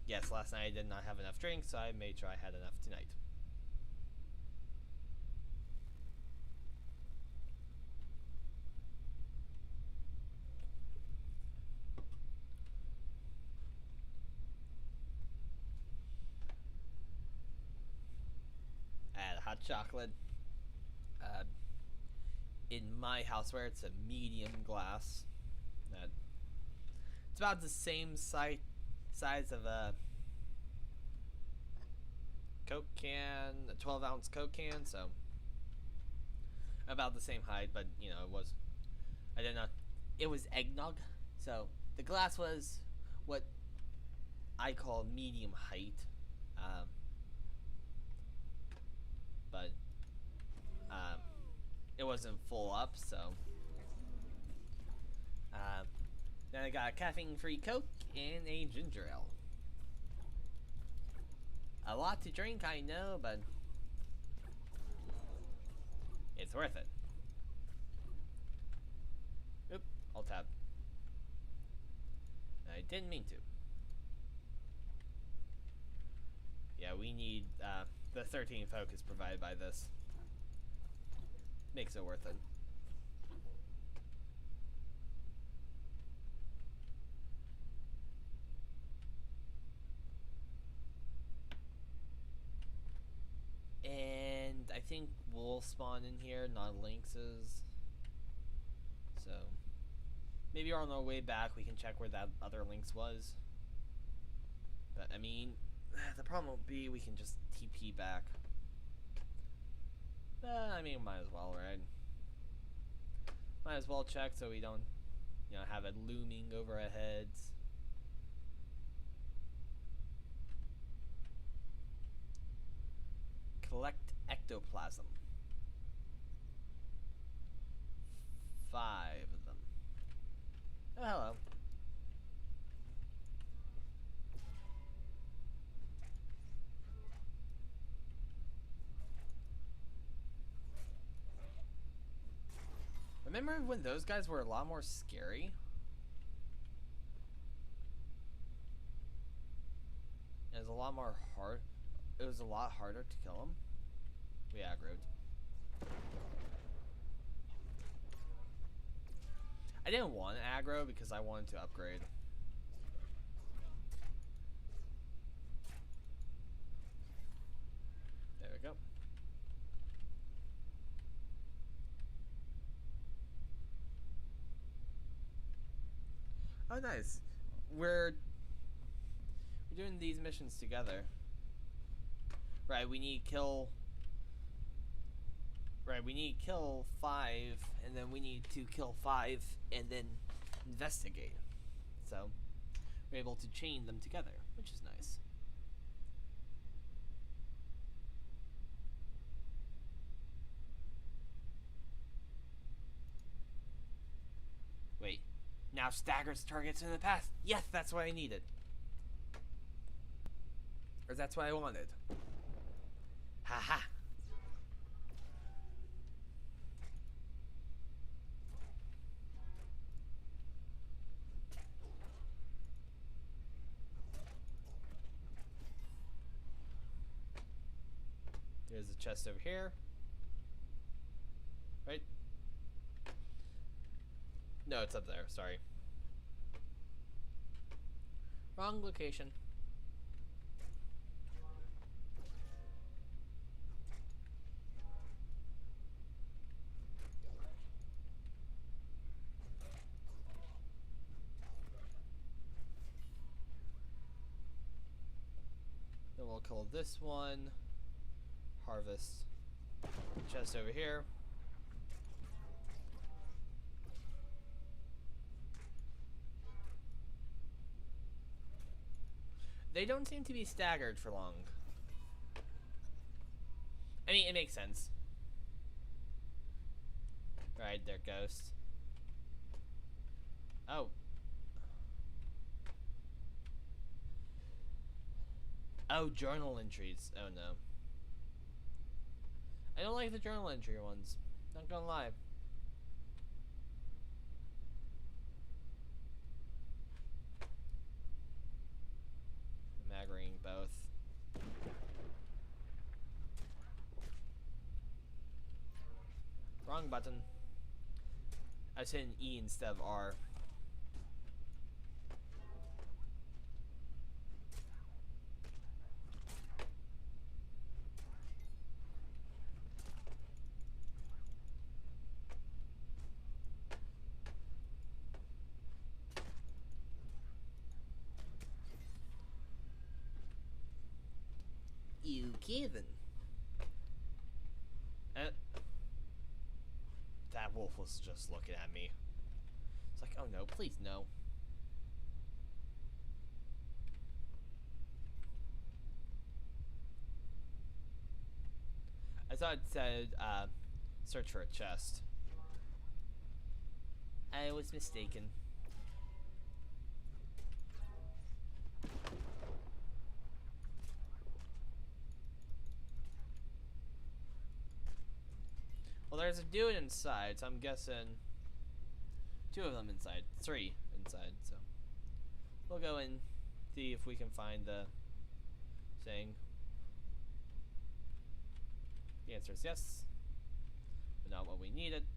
Yes, last night I did not have enough drinks, so I made sure I had enough tonight. I had a hot chocolate. In my houseware, it's a medium glass. It's about the same size of a Coke can, a 12-ounce Coke can, so about the same height, but you know, it was eggnog, so the glass was what I call medium height, but it wasn't full up, so then I got a caffeine-free Coke and a ginger ale. A lot to drink, I know, but it's worth it. Oop, Alt tab. I didn't mean to. Yeah, we need the 13 focus provided by this. Makes it worth it. And I think wolves spawn in here, not lynxes. So maybe on our way back we can check where that other lynx was. But I mean, the problem will be we can just TP back. I mean, might as well, right? Might as well check so we don't, you know, have it looming over our heads. Collect ectoplasm. 5 of them. Oh, hello. Remember when those guys were a lot more scary? It was a lot more hard. It was a lot harder to kill them. We aggroed. I didn't want to aggro because I wanted to upgrade. There we go. Oh, nice. We're doing these missions together. Right, we need kill. Right, we need kill 5, and then we need to kill 5 and then investigate. So we're able to chain them together, which is nice. Wait, now staggers targets in the past. Yes, that's what I needed. Or that's what I wanted. Haha. There's a chest over here. Right? No, it's up there. Sorry. Wrong location. Then we'll kill this one. Harvest. Chest over here. They don't seem to be staggered for long. I mean, it makes sense. Right, they're ghosts. Oh. Oh, journal entries. Oh no. I don't like the journal entry ones. Not gonna lie. I'm aggroing both. Wrong button. I was hitting E instead of R. You kidding? That wolf was just looking at me. It's like, oh no, please no. I thought it said, search for a chest. I was mistaken. Well, there's a dude inside, so I'm guessing 2 of them inside, 3 inside, so we'll go and see if we can find the thing. The answer is yes, but not what we needed.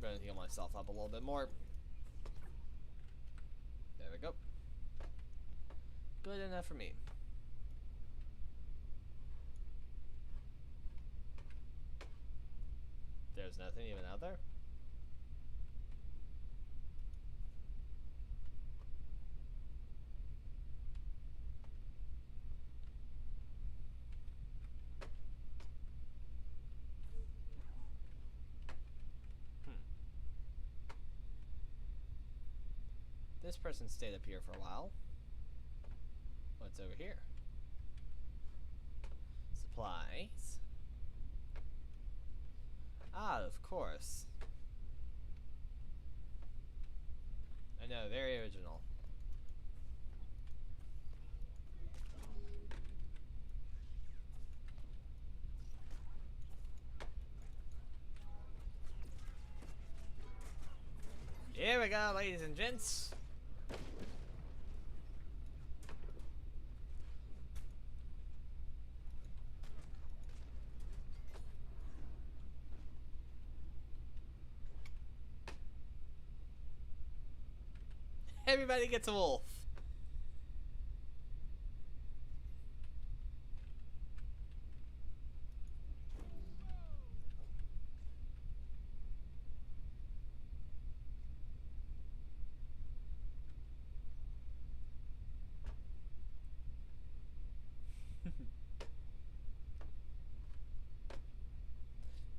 I'm gonna heal myself up a little bit more. There we go. Good enough for me. There's nothing even out there. This person stayed up here for a while. What's over here? Supplies. Ah, of course. I know, very original. Here we go, ladies and gents. Everybody gets a wolf.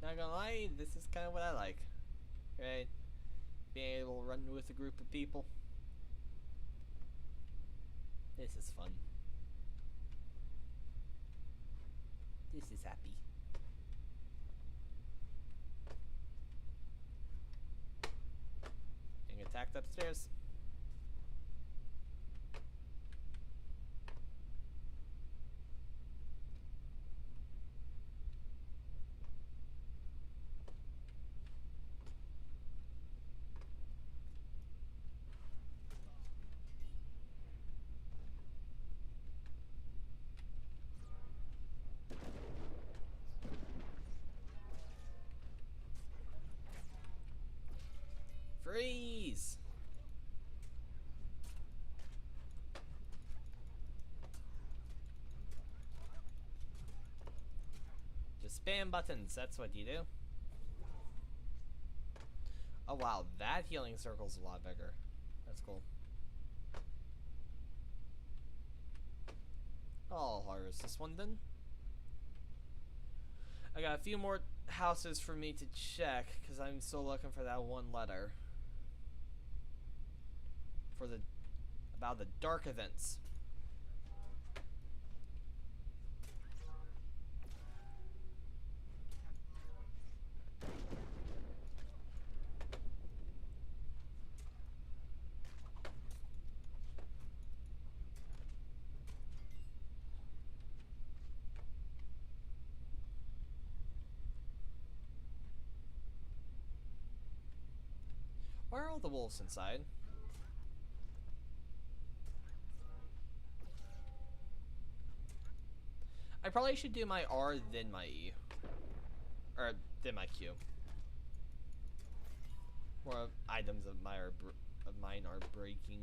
Not gonna lie, this is kind of what I like. Right? Being able to run with a group of people. This is fun. This is happy. Getting attacked upstairs. Freeze! Just spam buttons, that's what you do. Oh wow, that healing circle's a lot bigger. That's cool. I'll harvest this one then. I got a few more houses for me to check because I'm still looking for that one letter. For the about the dark events. Why are all the wolves inside? I probably should do my R then my E. Or then my Q. More items of mine are breaking.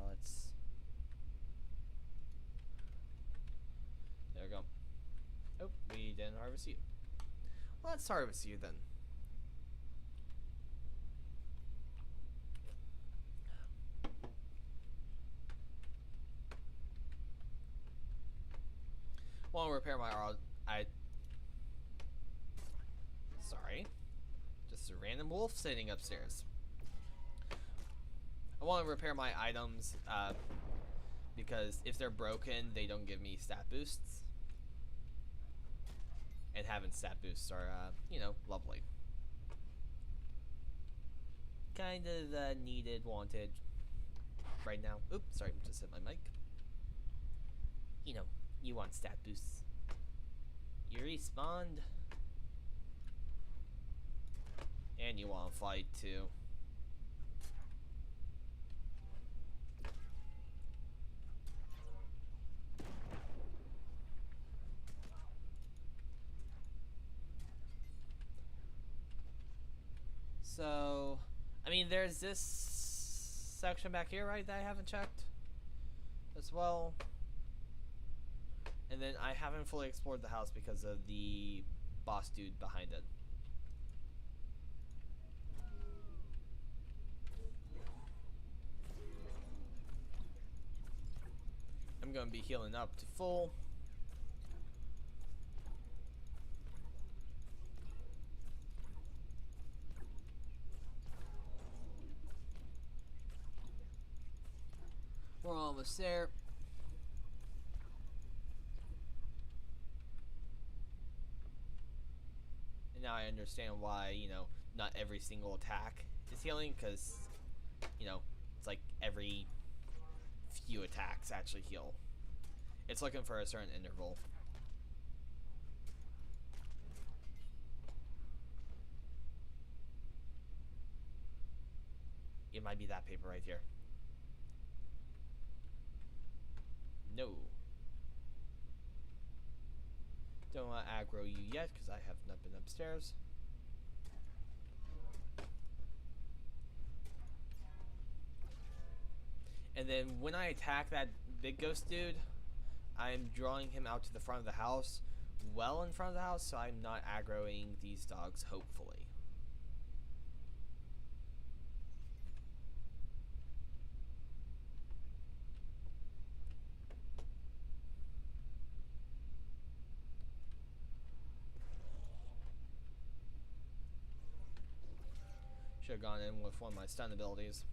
Let's. There we go. Oh, we didn't harvest you. Well, let's harvest you then. Want to repair my sorry, just a random wolf sitting upstairs. I want to repair my items because if they're broken, they don't give me stat boosts, and having stat boosts are you know, lovely. Kind of needed, wanted right now. Oops, sorry, just hit my mic. You know, you want stat boosts. You respawned. And you want to fight too. So, I mean, there's this section back here, right, that I haven't checked as well. And then I haven't fully explored the house because of the boss dude behind it. I'm going to be healing up to full. Almost there. And now I understand why, you know, not every single attack is healing, because, you know, it's like every few attacks actually heal. It's looking for a certain interval. It might be that paper right here. No. Don't want to aggro you yet, because I have not been upstairs. And then when I attack that big ghost dude, I'm drawing him out to the front of the house, well in front of the house, so I'm not aggroing these dogs, hopefully. Should have gone in with one of my stun abilities.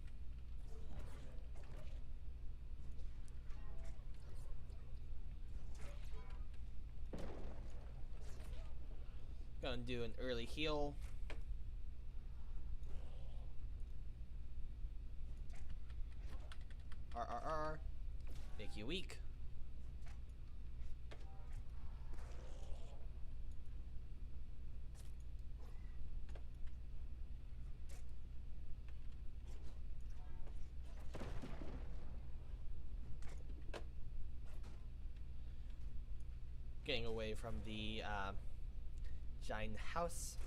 Gonna do an early heal. RRR. Make you weak. Getting away from the giant house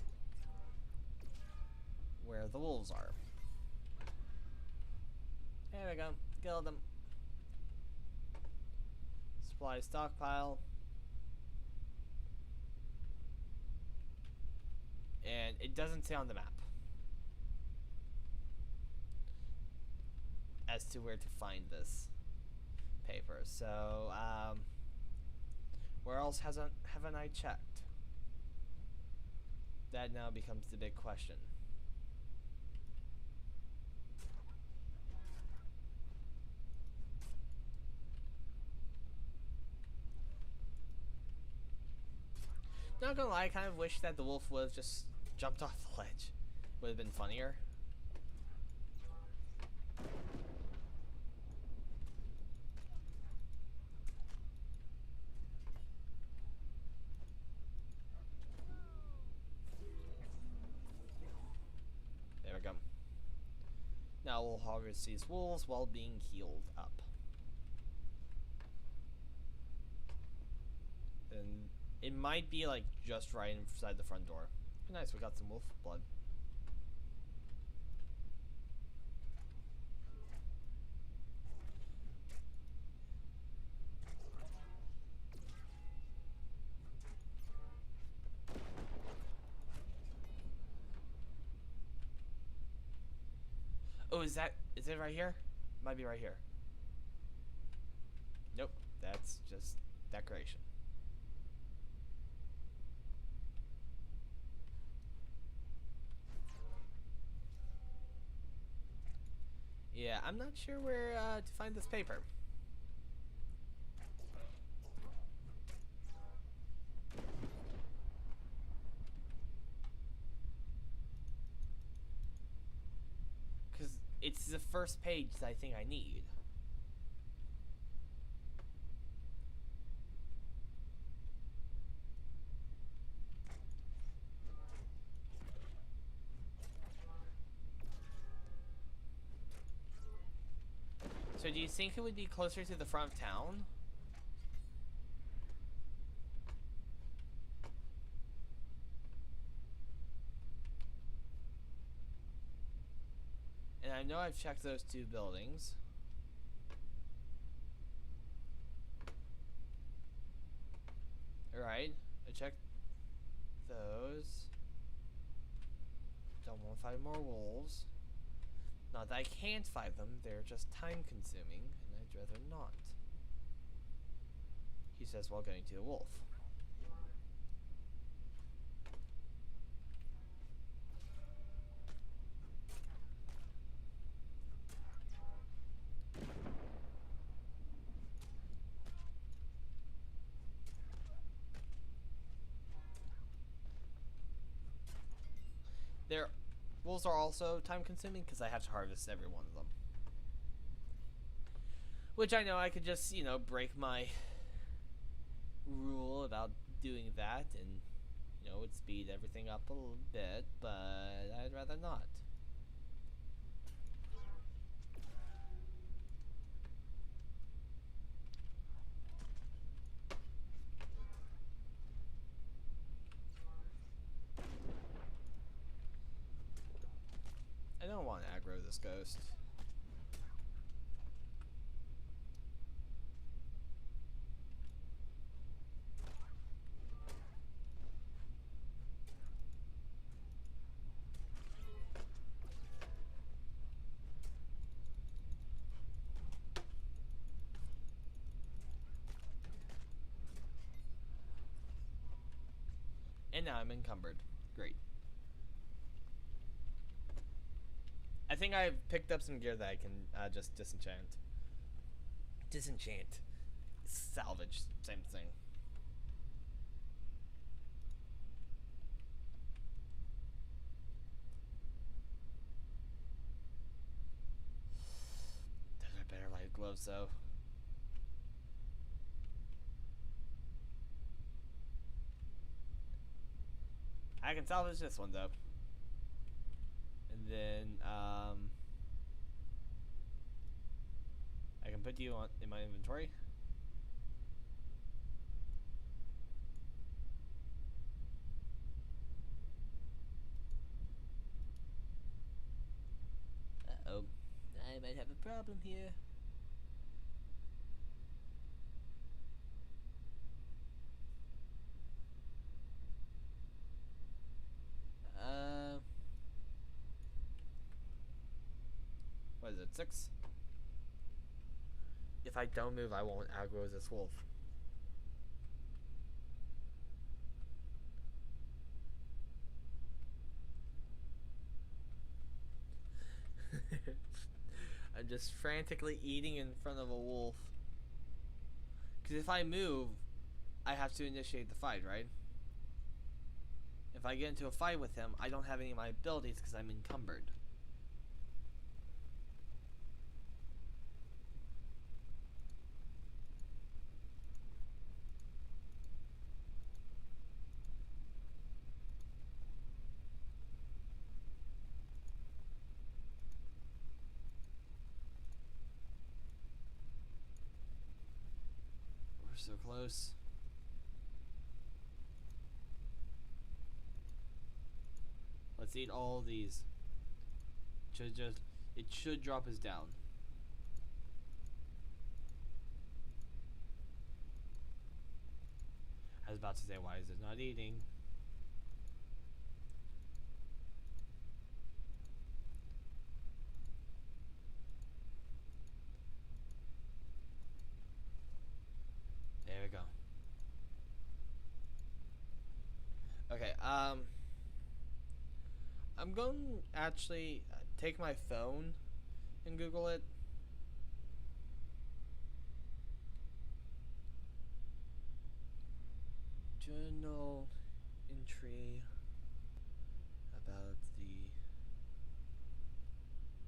where the wolves are. There we go. Killed them. Supply stockpile. And it doesn't say on the map as to where to find this paper. So, where else haven't I checked? That now becomes the big question. Not gonna lie, I kind of wish that the wolf would have just jumped off the ledge. Would have been funnier. There we go. Now we'll harvest these wolves while being healed up. And it might be like just right inside the front door. Nice, we got some wolf blood. Oh, is it right here? Might be right here. Nope, that's just decoration. Yeah, I'm not sure where to find this paper. Because it's the first page that I think I need. So do you think it would be closer to the front of town? And I know I've checked those two buildings. Alright, I checked those. Don't want to fight more wolves. Not that I can't fight them, they're just time consuming, and I'd rather not. He says while going to the wolf. Their wolves are also time consuming because I have to harvest every one of them. Which I know I could just, break my rule about doing that and, it would speed everything up a little bit, but I'd rather not. I don't want to aggro this ghost. And now I'm encumbered. Great. I think I've picked up some gear that I can just disenchant. Disenchant. Salvage. Same thing. Those are better light gloves though. I can salvage this one though. And then I can put you on in my inventory. Uh-oh. I might have a problem here. What is it, 6? If I don't move, I won't aggro this wolf. I'm just frantically eating in front of a wolf. Because if I move, I have to initiate the fight, right? If I get into a fight with him, I don't have any of my abilities because I'm encumbered. We're so close. Let's eat all these. It should drop us down. I was about to say, why is it not eating? There we go. Okay, I'm going to actually take my phone and Google it. Journal entry about the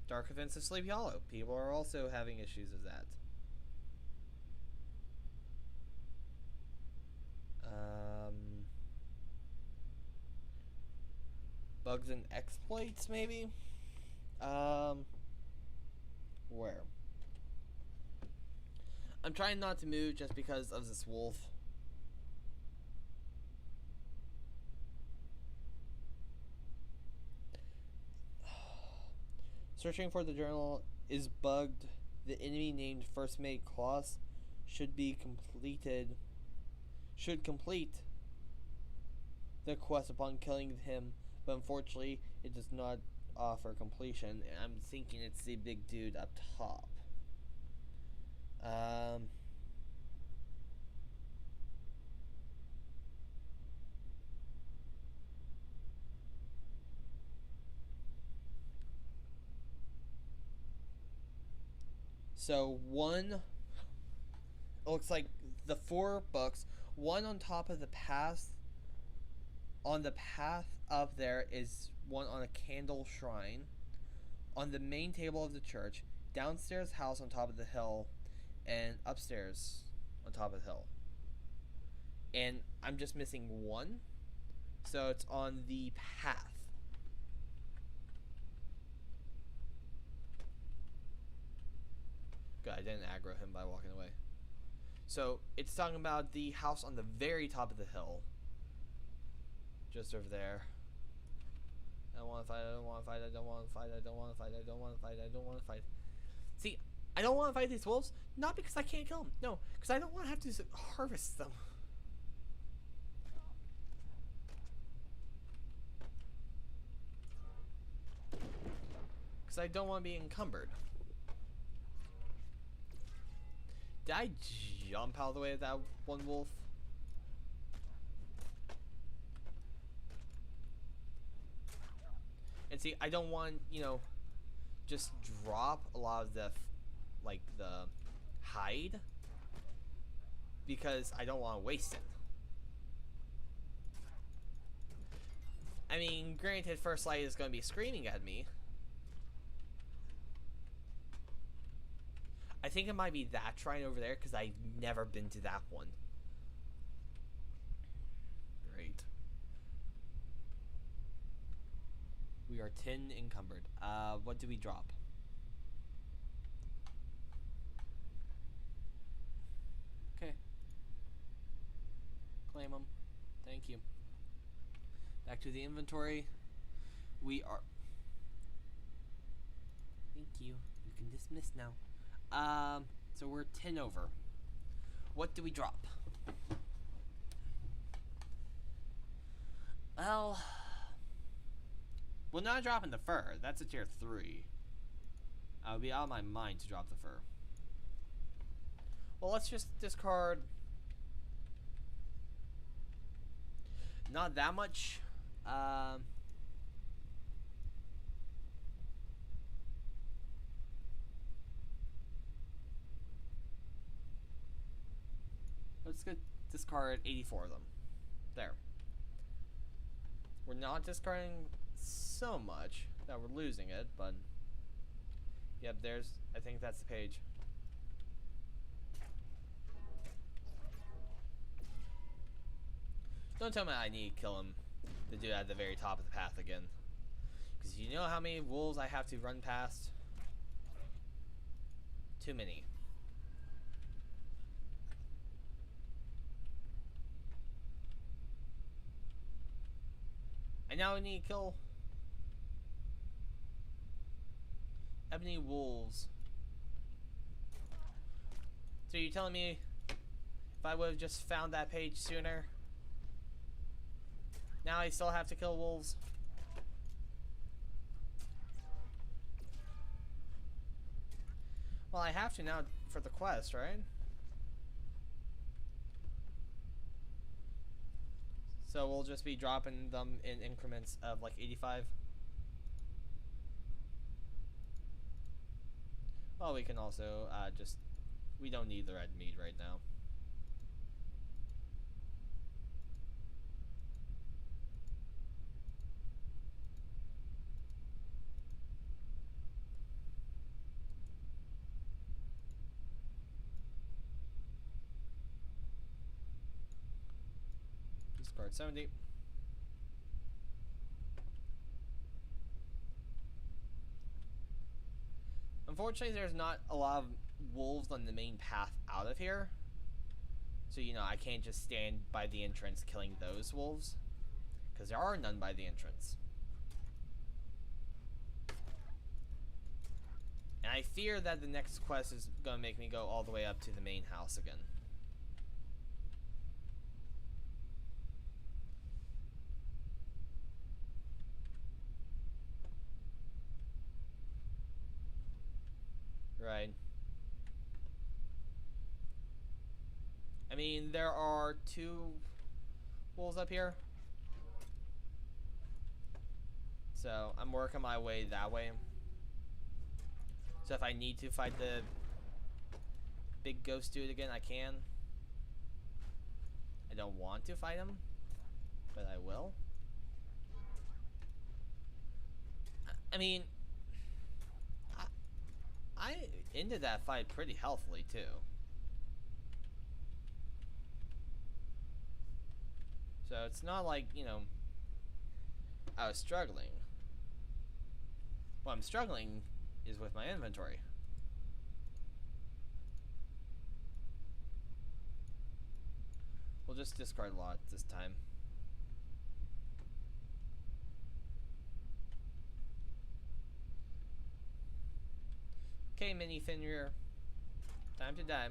dark events of Sleepy Hollow. People are also having issues with that. Bugs and exploits, maybe? Where? I'm trying not to move just because of this wolf. Searching for the journal is bugged. The enemy named First Mate Klaus should complete the quest upon killing him, but unfortunately it does not offer completion, and I'm thinking it's the big dude up top. So one, it looks like the 4 books, one on top of the path On the path up there is one on a candle shrine. On the main table of the church, downstairs house on top of the hill, and upstairs on top of the hill. And I'm just missing one, so it's on the path. Good, I didn't aggro him by walking away. So it's talking about the house on the very top of the hill. Just over there. I don't want to fight, I don't want to fight, I don't want to fight, I don't want to fight, I don't want to fight, I don't want to fight. See, I don't want to fight these wolves, not because I can't kill them. No, because I don't want to have to harvest them. Because I don't want to be encumbered. Did I jump out of the way of that one wolf? And see, I don't want, you know, just drop a lot of the, like, the hide. Because I don't want to waste it. I mean, granted, First Light is going to be screaming at me. I think it might be that shrine over there, because I've never been to that one. Great. We are 10 encumbered. What do we drop? Okay. Claim them. Thank you. Back to the inventory. We are... Thank you. You can dismiss now. So we're 10 over. What do we drop? Well, we're not dropping the fur. That's a tier 3. I would be out of my mind to drop the fur. Well, let's just discard not that much. Let's go discard 84 of them. There. We're not discarding so much that we're losing it, but... Yep, there's... I think that's the page. Don't tell me I need to kill him. The dude at the very top of the path again. Because you know how many wolves I have to run past? Too many. I now need to kill ebony wolves. So you're telling me if I would have just found that page sooner, now I still have to kill wolves? Well, I have to now for the quest, right? So we'll just be dropping them in increments of like 85. Well, we can also just... We don't need the red meat right now. Discard 70. Unfortunately, there's not a lot of wolves on the main path out of here. So, you know, I can't just stand by the entrance killing those wolves. Because there are none by the entrance. And I fear that the next quest is going to make me go all the way up to the main house again. Right. I mean, there are 2 wolves up here. So, I'm working my way that way. So if I need to fight the big ghost dude again, I can. I don't want to fight him, but I will. I mean, I, I ended that fight pretty healthily too. So it's not like, I was struggling. What I'm struggling is with my inventory. We'll just discard a lot this time. Okay, Mini Fenrir. Time to die.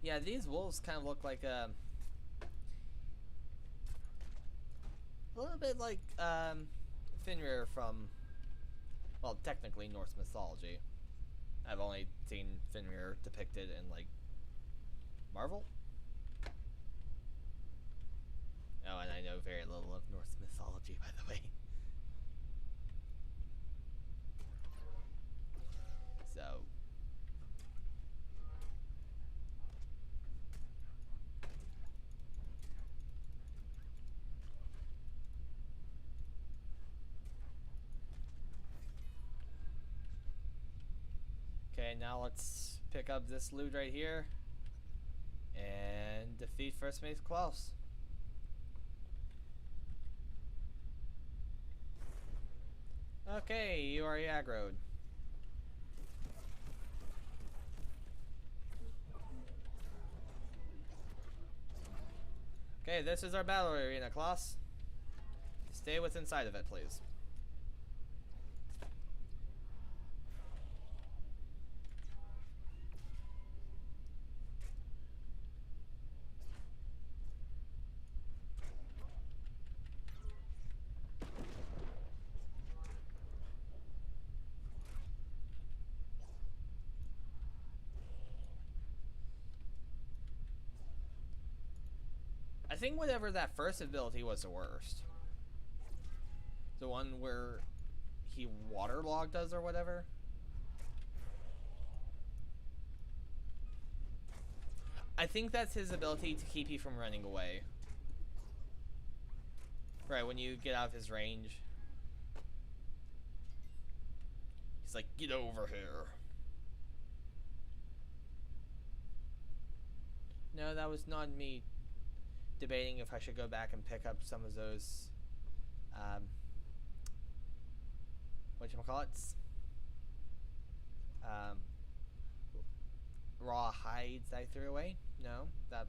Yeah, these wolves kind of look like a little bit like Fenrir from, well, technically Norse mythology. I've only seen Fenrir depicted in like Marvel. Oh, and I know very little of Norse mythology, by the way. So. Okay, now let's pick up this loot right here and defeat First Mate Klaus. Okay, you are aggroed. Okay, this is our battle arena, Klaus. Stay within sight of it, please. I think whatever that first ability was the worst. The one where he waterlogged us or whatever. I think that's his ability to keep you from running away. Right, when you get out of his range. He's like, get over here. No, that was not me debating if I should go back and pick up some of those whatchamacallits? Raw hides I threw away. No, that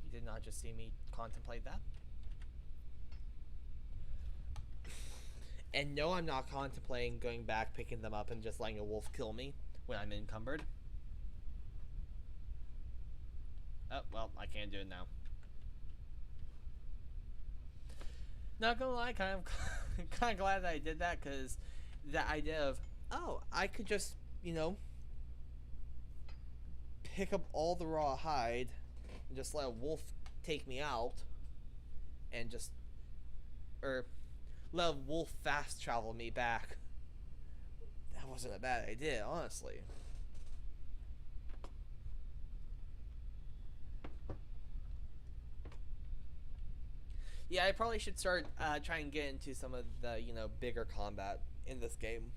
you did not just see me contemplate that. And no, I'm not contemplating going back, picking them up, and just letting a wolf kill me when I'm encumbered. Oh, well, I can't do it now. Not gonna lie, kind of glad that I did that, because the idea of, oh, I could just, pick up all the raw hide and just let a wolf take me out and just, or let a wolf fast travel me back. That wasn't a bad idea, honestly. Yeah, I probably should start trying to get into some of the, bigger combat in this game.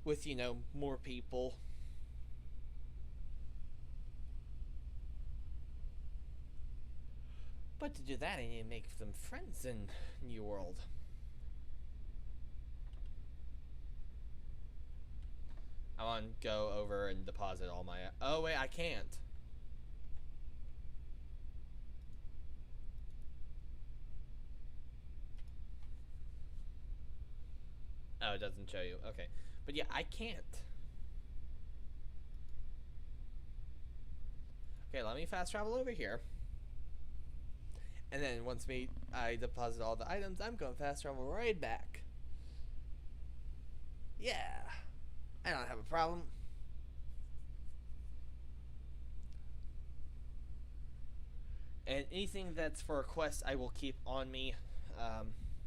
With, more people. But to do that, I need to make some friends in New World. I want to go over and deposit all my... Oh, wait, I can't. Oh, it doesn't show you. Okay. But yeah, I can't. Okay, let me fast travel over here. And then once I deposit all the items, I'm going to fast travel right back. Yeah. I don't have a problem. And anything that's for a quest, I will keep on me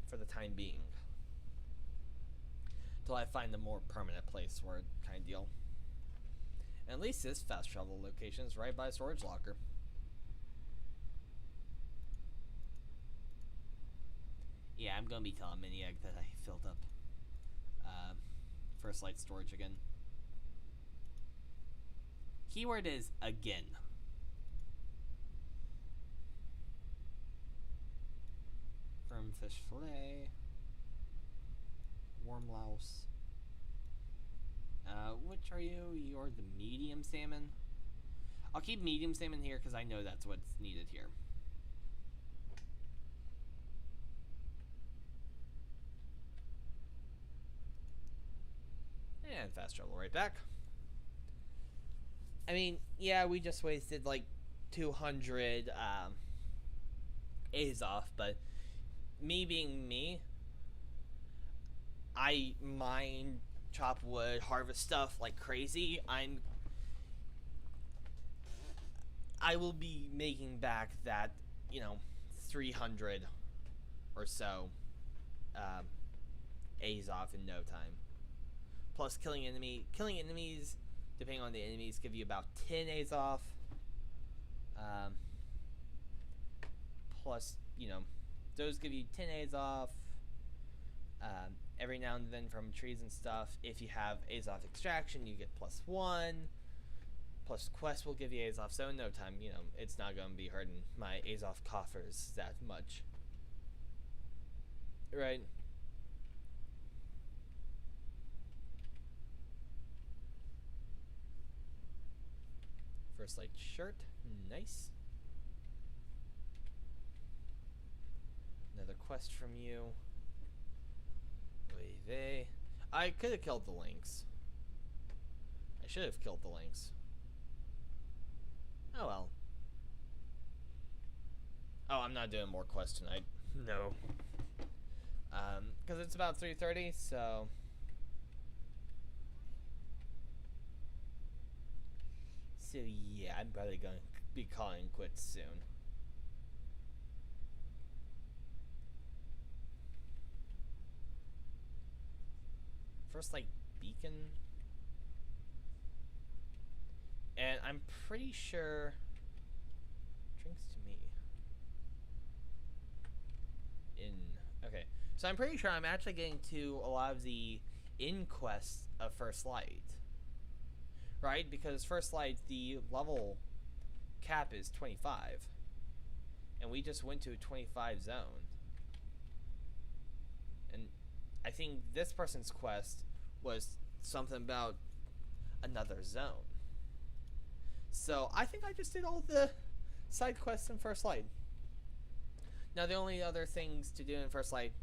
for the time being. Till I find a more permanent place where kind of deal. At least this fast travel location is right by a storage locker. Yeah, I'm gonna be telling Miniag that I filled up First Light storage again. Keyword is again. Firm fish fillet. Warm louse. Which are you? You're the medium salmon. I'll keep medium salmon here because I know that's what's needed here. And fast travel right back. I mean, yeah, we just wasted like 200 A's off, but me being me, I mine, chop wood, harvest stuff like crazy. I will be making back that, 300 or so A's off in no time. Plus killing enemies, depending on the enemies, give you about 10 A's off. Plus, those give you 10 A's off. Every now and then from trees and stuff. If you have A's off extraction, you get +1. Plus quest will give you A's off. So in no time, it's not going to be hurting my A's off coffers that much. Right? First Light shirt. Nice. Another quest from you. Oy. I could have killed the lynx. I should have killed the lynx. Oh well. Oh, I'm not doing more quests tonight. No. Because it's about 3:30, so... So yeah, I'm probably going to be calling quits soon. First Light beacon. And I'm pretty sure... Drinks to me. Okay. So I'm pretty sure I'm actually getting to a lot of the in-quests of First Light. Right? Because First Light, the level cap is 25. And we just went to a 25 zone. And I think this person's quest was something about another zone. So I think I just did all the side quests in First Light. Now the only other things to do in First Light,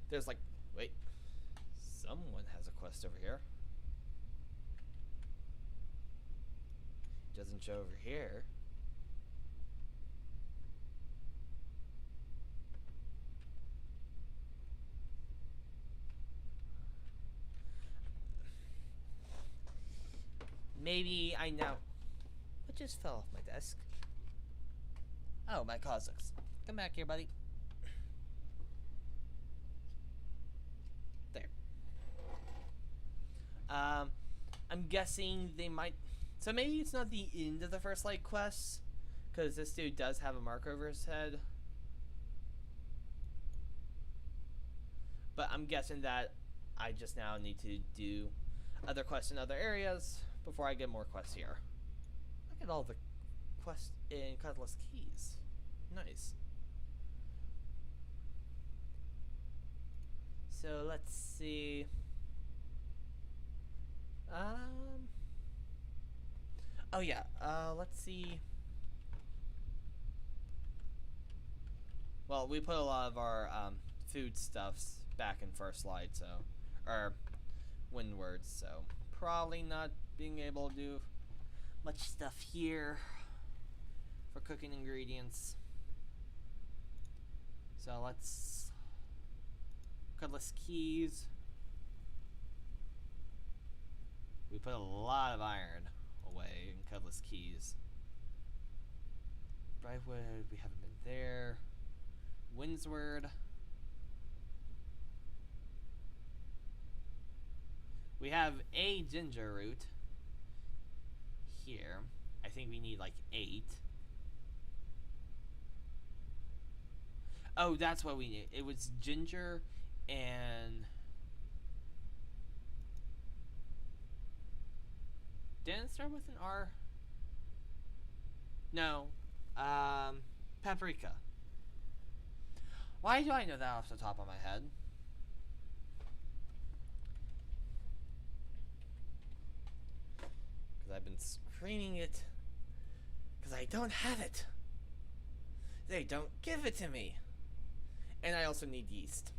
there's like, wait, someone has a quest over here. Doesn't show over here. Maybe I know. What just fell off my desk? Oh, my Kazakhs. Come back here, buddy. There. I'm guessing they might... So maybe it's not the end of the First Light quests, because this dude does have a mark over his head. But I'm guessing that I just now need to do other quests in other areas before I get more quests here. Look at all the quests in Cutlass Keys. Nice. So let's see. Oh yeah. Let's see. Well, we put a lot of our foodstuffs back in First Light, so, or Windwards, so probably not being able to do much stuff here for cooking ingredients. So let's Cutlass Keys. We put a lot of iron away in Cutlass Keys. Brightwood, we haven't been there. Windsward. We have a ginger root here. I think we need like 8. Oh, that's what we need. It was ginger and... Didn't it start with an R? No. Paprika. Why do I know that off the top of my head? Because I've been screaming it. Because I don't have it. They don't give it to me. And I also need yeast.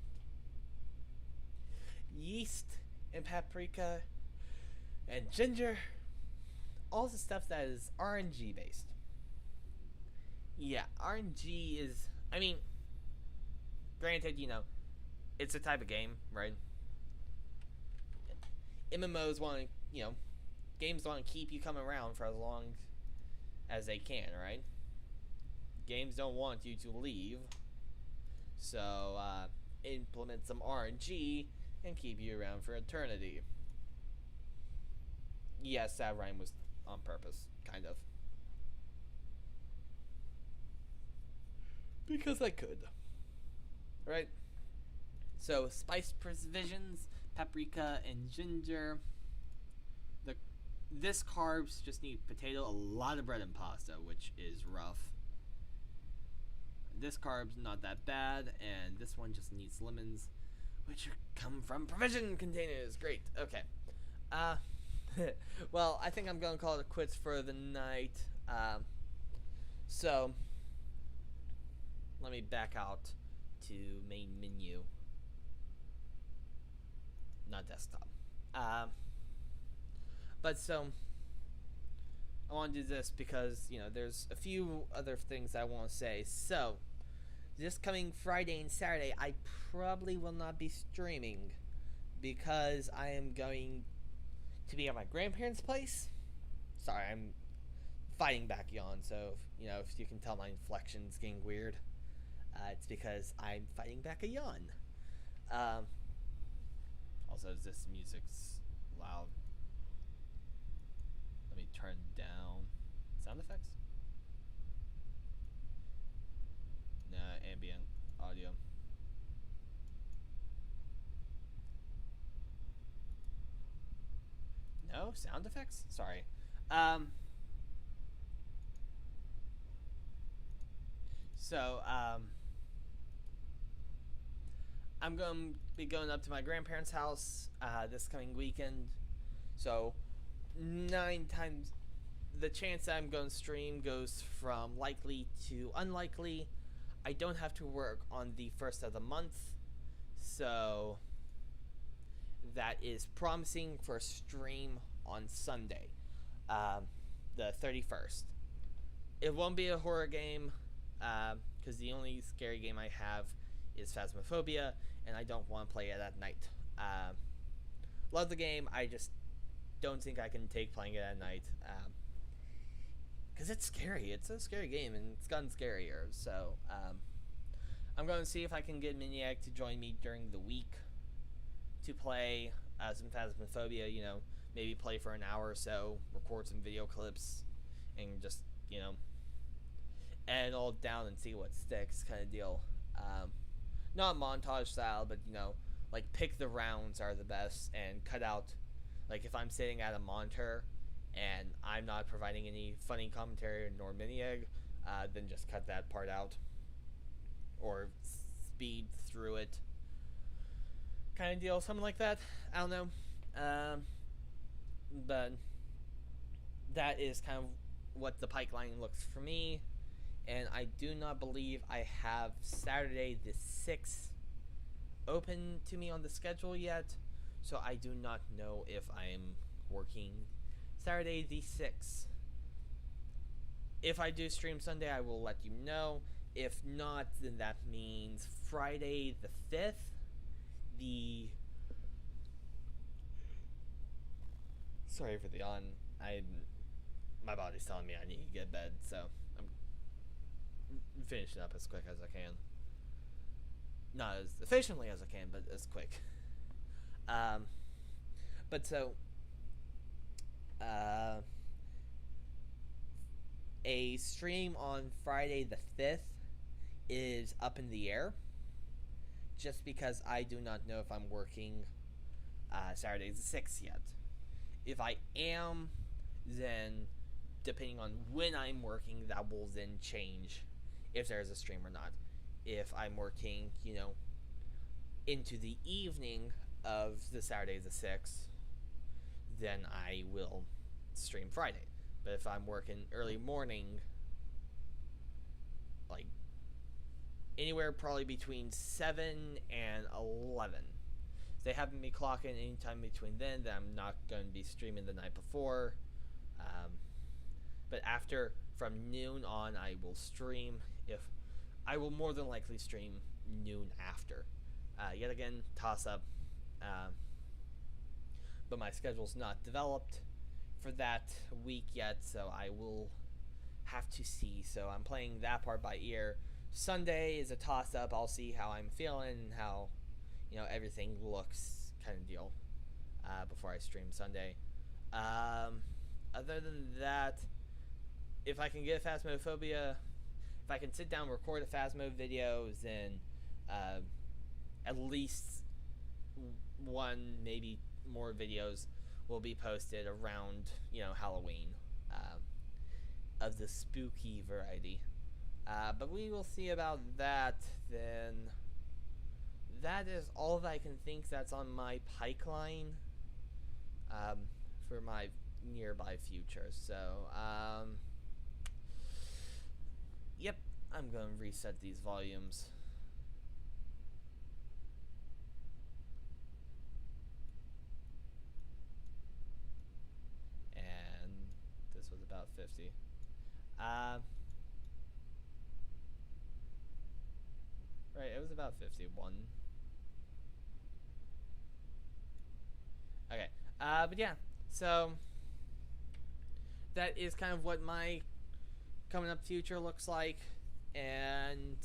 Yeast and paprika and ginger. All the stuff that is RNG based. Yeah, RNG is... I mean, granted, you know, it's a type of game, right? MMOs want to, you know, games want to keep you coming around for as long as they can, right? Games don't want you to leave. So, implement some RNG and keep you around for eternity. Yes, that rhyme was on purpose, kind of. Because I could. Right? So, spice provisions, paprika and ginger. This carbs just need potato, a lot of bread and pasta, which is rough. This carb's not that bad, and this one just needs lemons, which come from provision containers. Great. Okay. Well, I think I'm gonna call it quits for the night. So let me back out to main menu, not desktop. But so I want to do this because, you know, there's a few other things I want to say. So this coming Friday and Saturday, I probably will not be streaming because I am going to be at my grandparents' place. Sorry, I'm fighting back yawn, so you know, if you can tell my inflection's getting weird, it's because I'm fighting back a yawn. Also, this music's loud. Let me turn down sound effects. Nah, ambient audio. No sound effects? Sorry. I'm going to be going up to my grandparents' house this coming weekend. So 9 times the chance that I'm going to stream goes from likely to unlikely. I don't have to work on the first of the month, so that is promising for a stream on Sunday, the 31st. It won't be a horror game, because the only scary game I have is Phasmophobia, and I don't want to play it at night. Love the game, I just don't think I can take playing it at night, because it's scary. It's a scary game, and it's gotten scarier. So I'm going to see if I can get Miniac to join me during the week to play some Phasmophobia. You know, maybe play for an hour or so, record some video clips, and just, you know, edit it all down and see what sticks, kind of deal. Not montage style, but, you know, like pick the rounds are the best and cut out, like if I'm sitting at a monitor and I'm not providing any funny commentary nor mini-egg, then just cut that part out or speed through it, kind of deal, something like that. I don't know, but that is kind of what the pipeline looks for me, and I do not believe I have Saturday the 6th open to me on the schedule yet, so I do not know if I am working Saturday the 6th. If I do stream Sunday, I will let you know. If not, then that means Friday the 5th. Sorry for the yawn. My body's telling me I need to get to bed, so I'm finishing up as quick as I can. Not as efficiently as I can, but as quick. But so, uh, a stream on Friday the 5th is up in the air, just because I do not know if I'm working Saturday the 6th yet. If I am, then depending on when I'm working, that will then change if there's a stream or not. If I'm working, into the evening of the Saturday the 6th, then I will stream Friday. But if I'm working early morning, like anywhere probably between 7 and 11. If they happen me clocking anytime between then I'm not going to be streaming the night before. But after, from noon on, I will stream. If I will more than likely stream noon after. Yet again, toss up. But my schedule's not developed for that week yet, so I will have to see. So I'm playing that part by ear. Sunday is a toss up. I'll see how I'm feeling and how everything looks, kind of deal, before I stream Sunday. Other than that, if I can get a Phasmophobia, if I can sit down and record a Phasmo video, then at least one, maybe more videos will be posted around Halloween, of the spooky variety. But we will see about that. Then that is all that I can think that's on my pipeline for my nearby future. So yep, I'm gonna reset these volumes. And this was about 50. Right, it was about 51. Okay, but yeah, so that is kind of what my coming up future looks like, and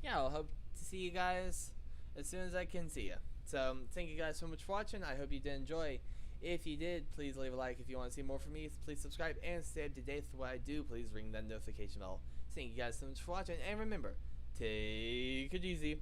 yeah, I'll hope to see you guys as soon as I can see you. So thank you guys so much for watching. I hope you did enjoy. If you did, please leave a like. If you want to see more from me, please subscribe and stay up to date with what I do. Please ring that notification bell. Thank you guys so much for watching, and remember, take it easy.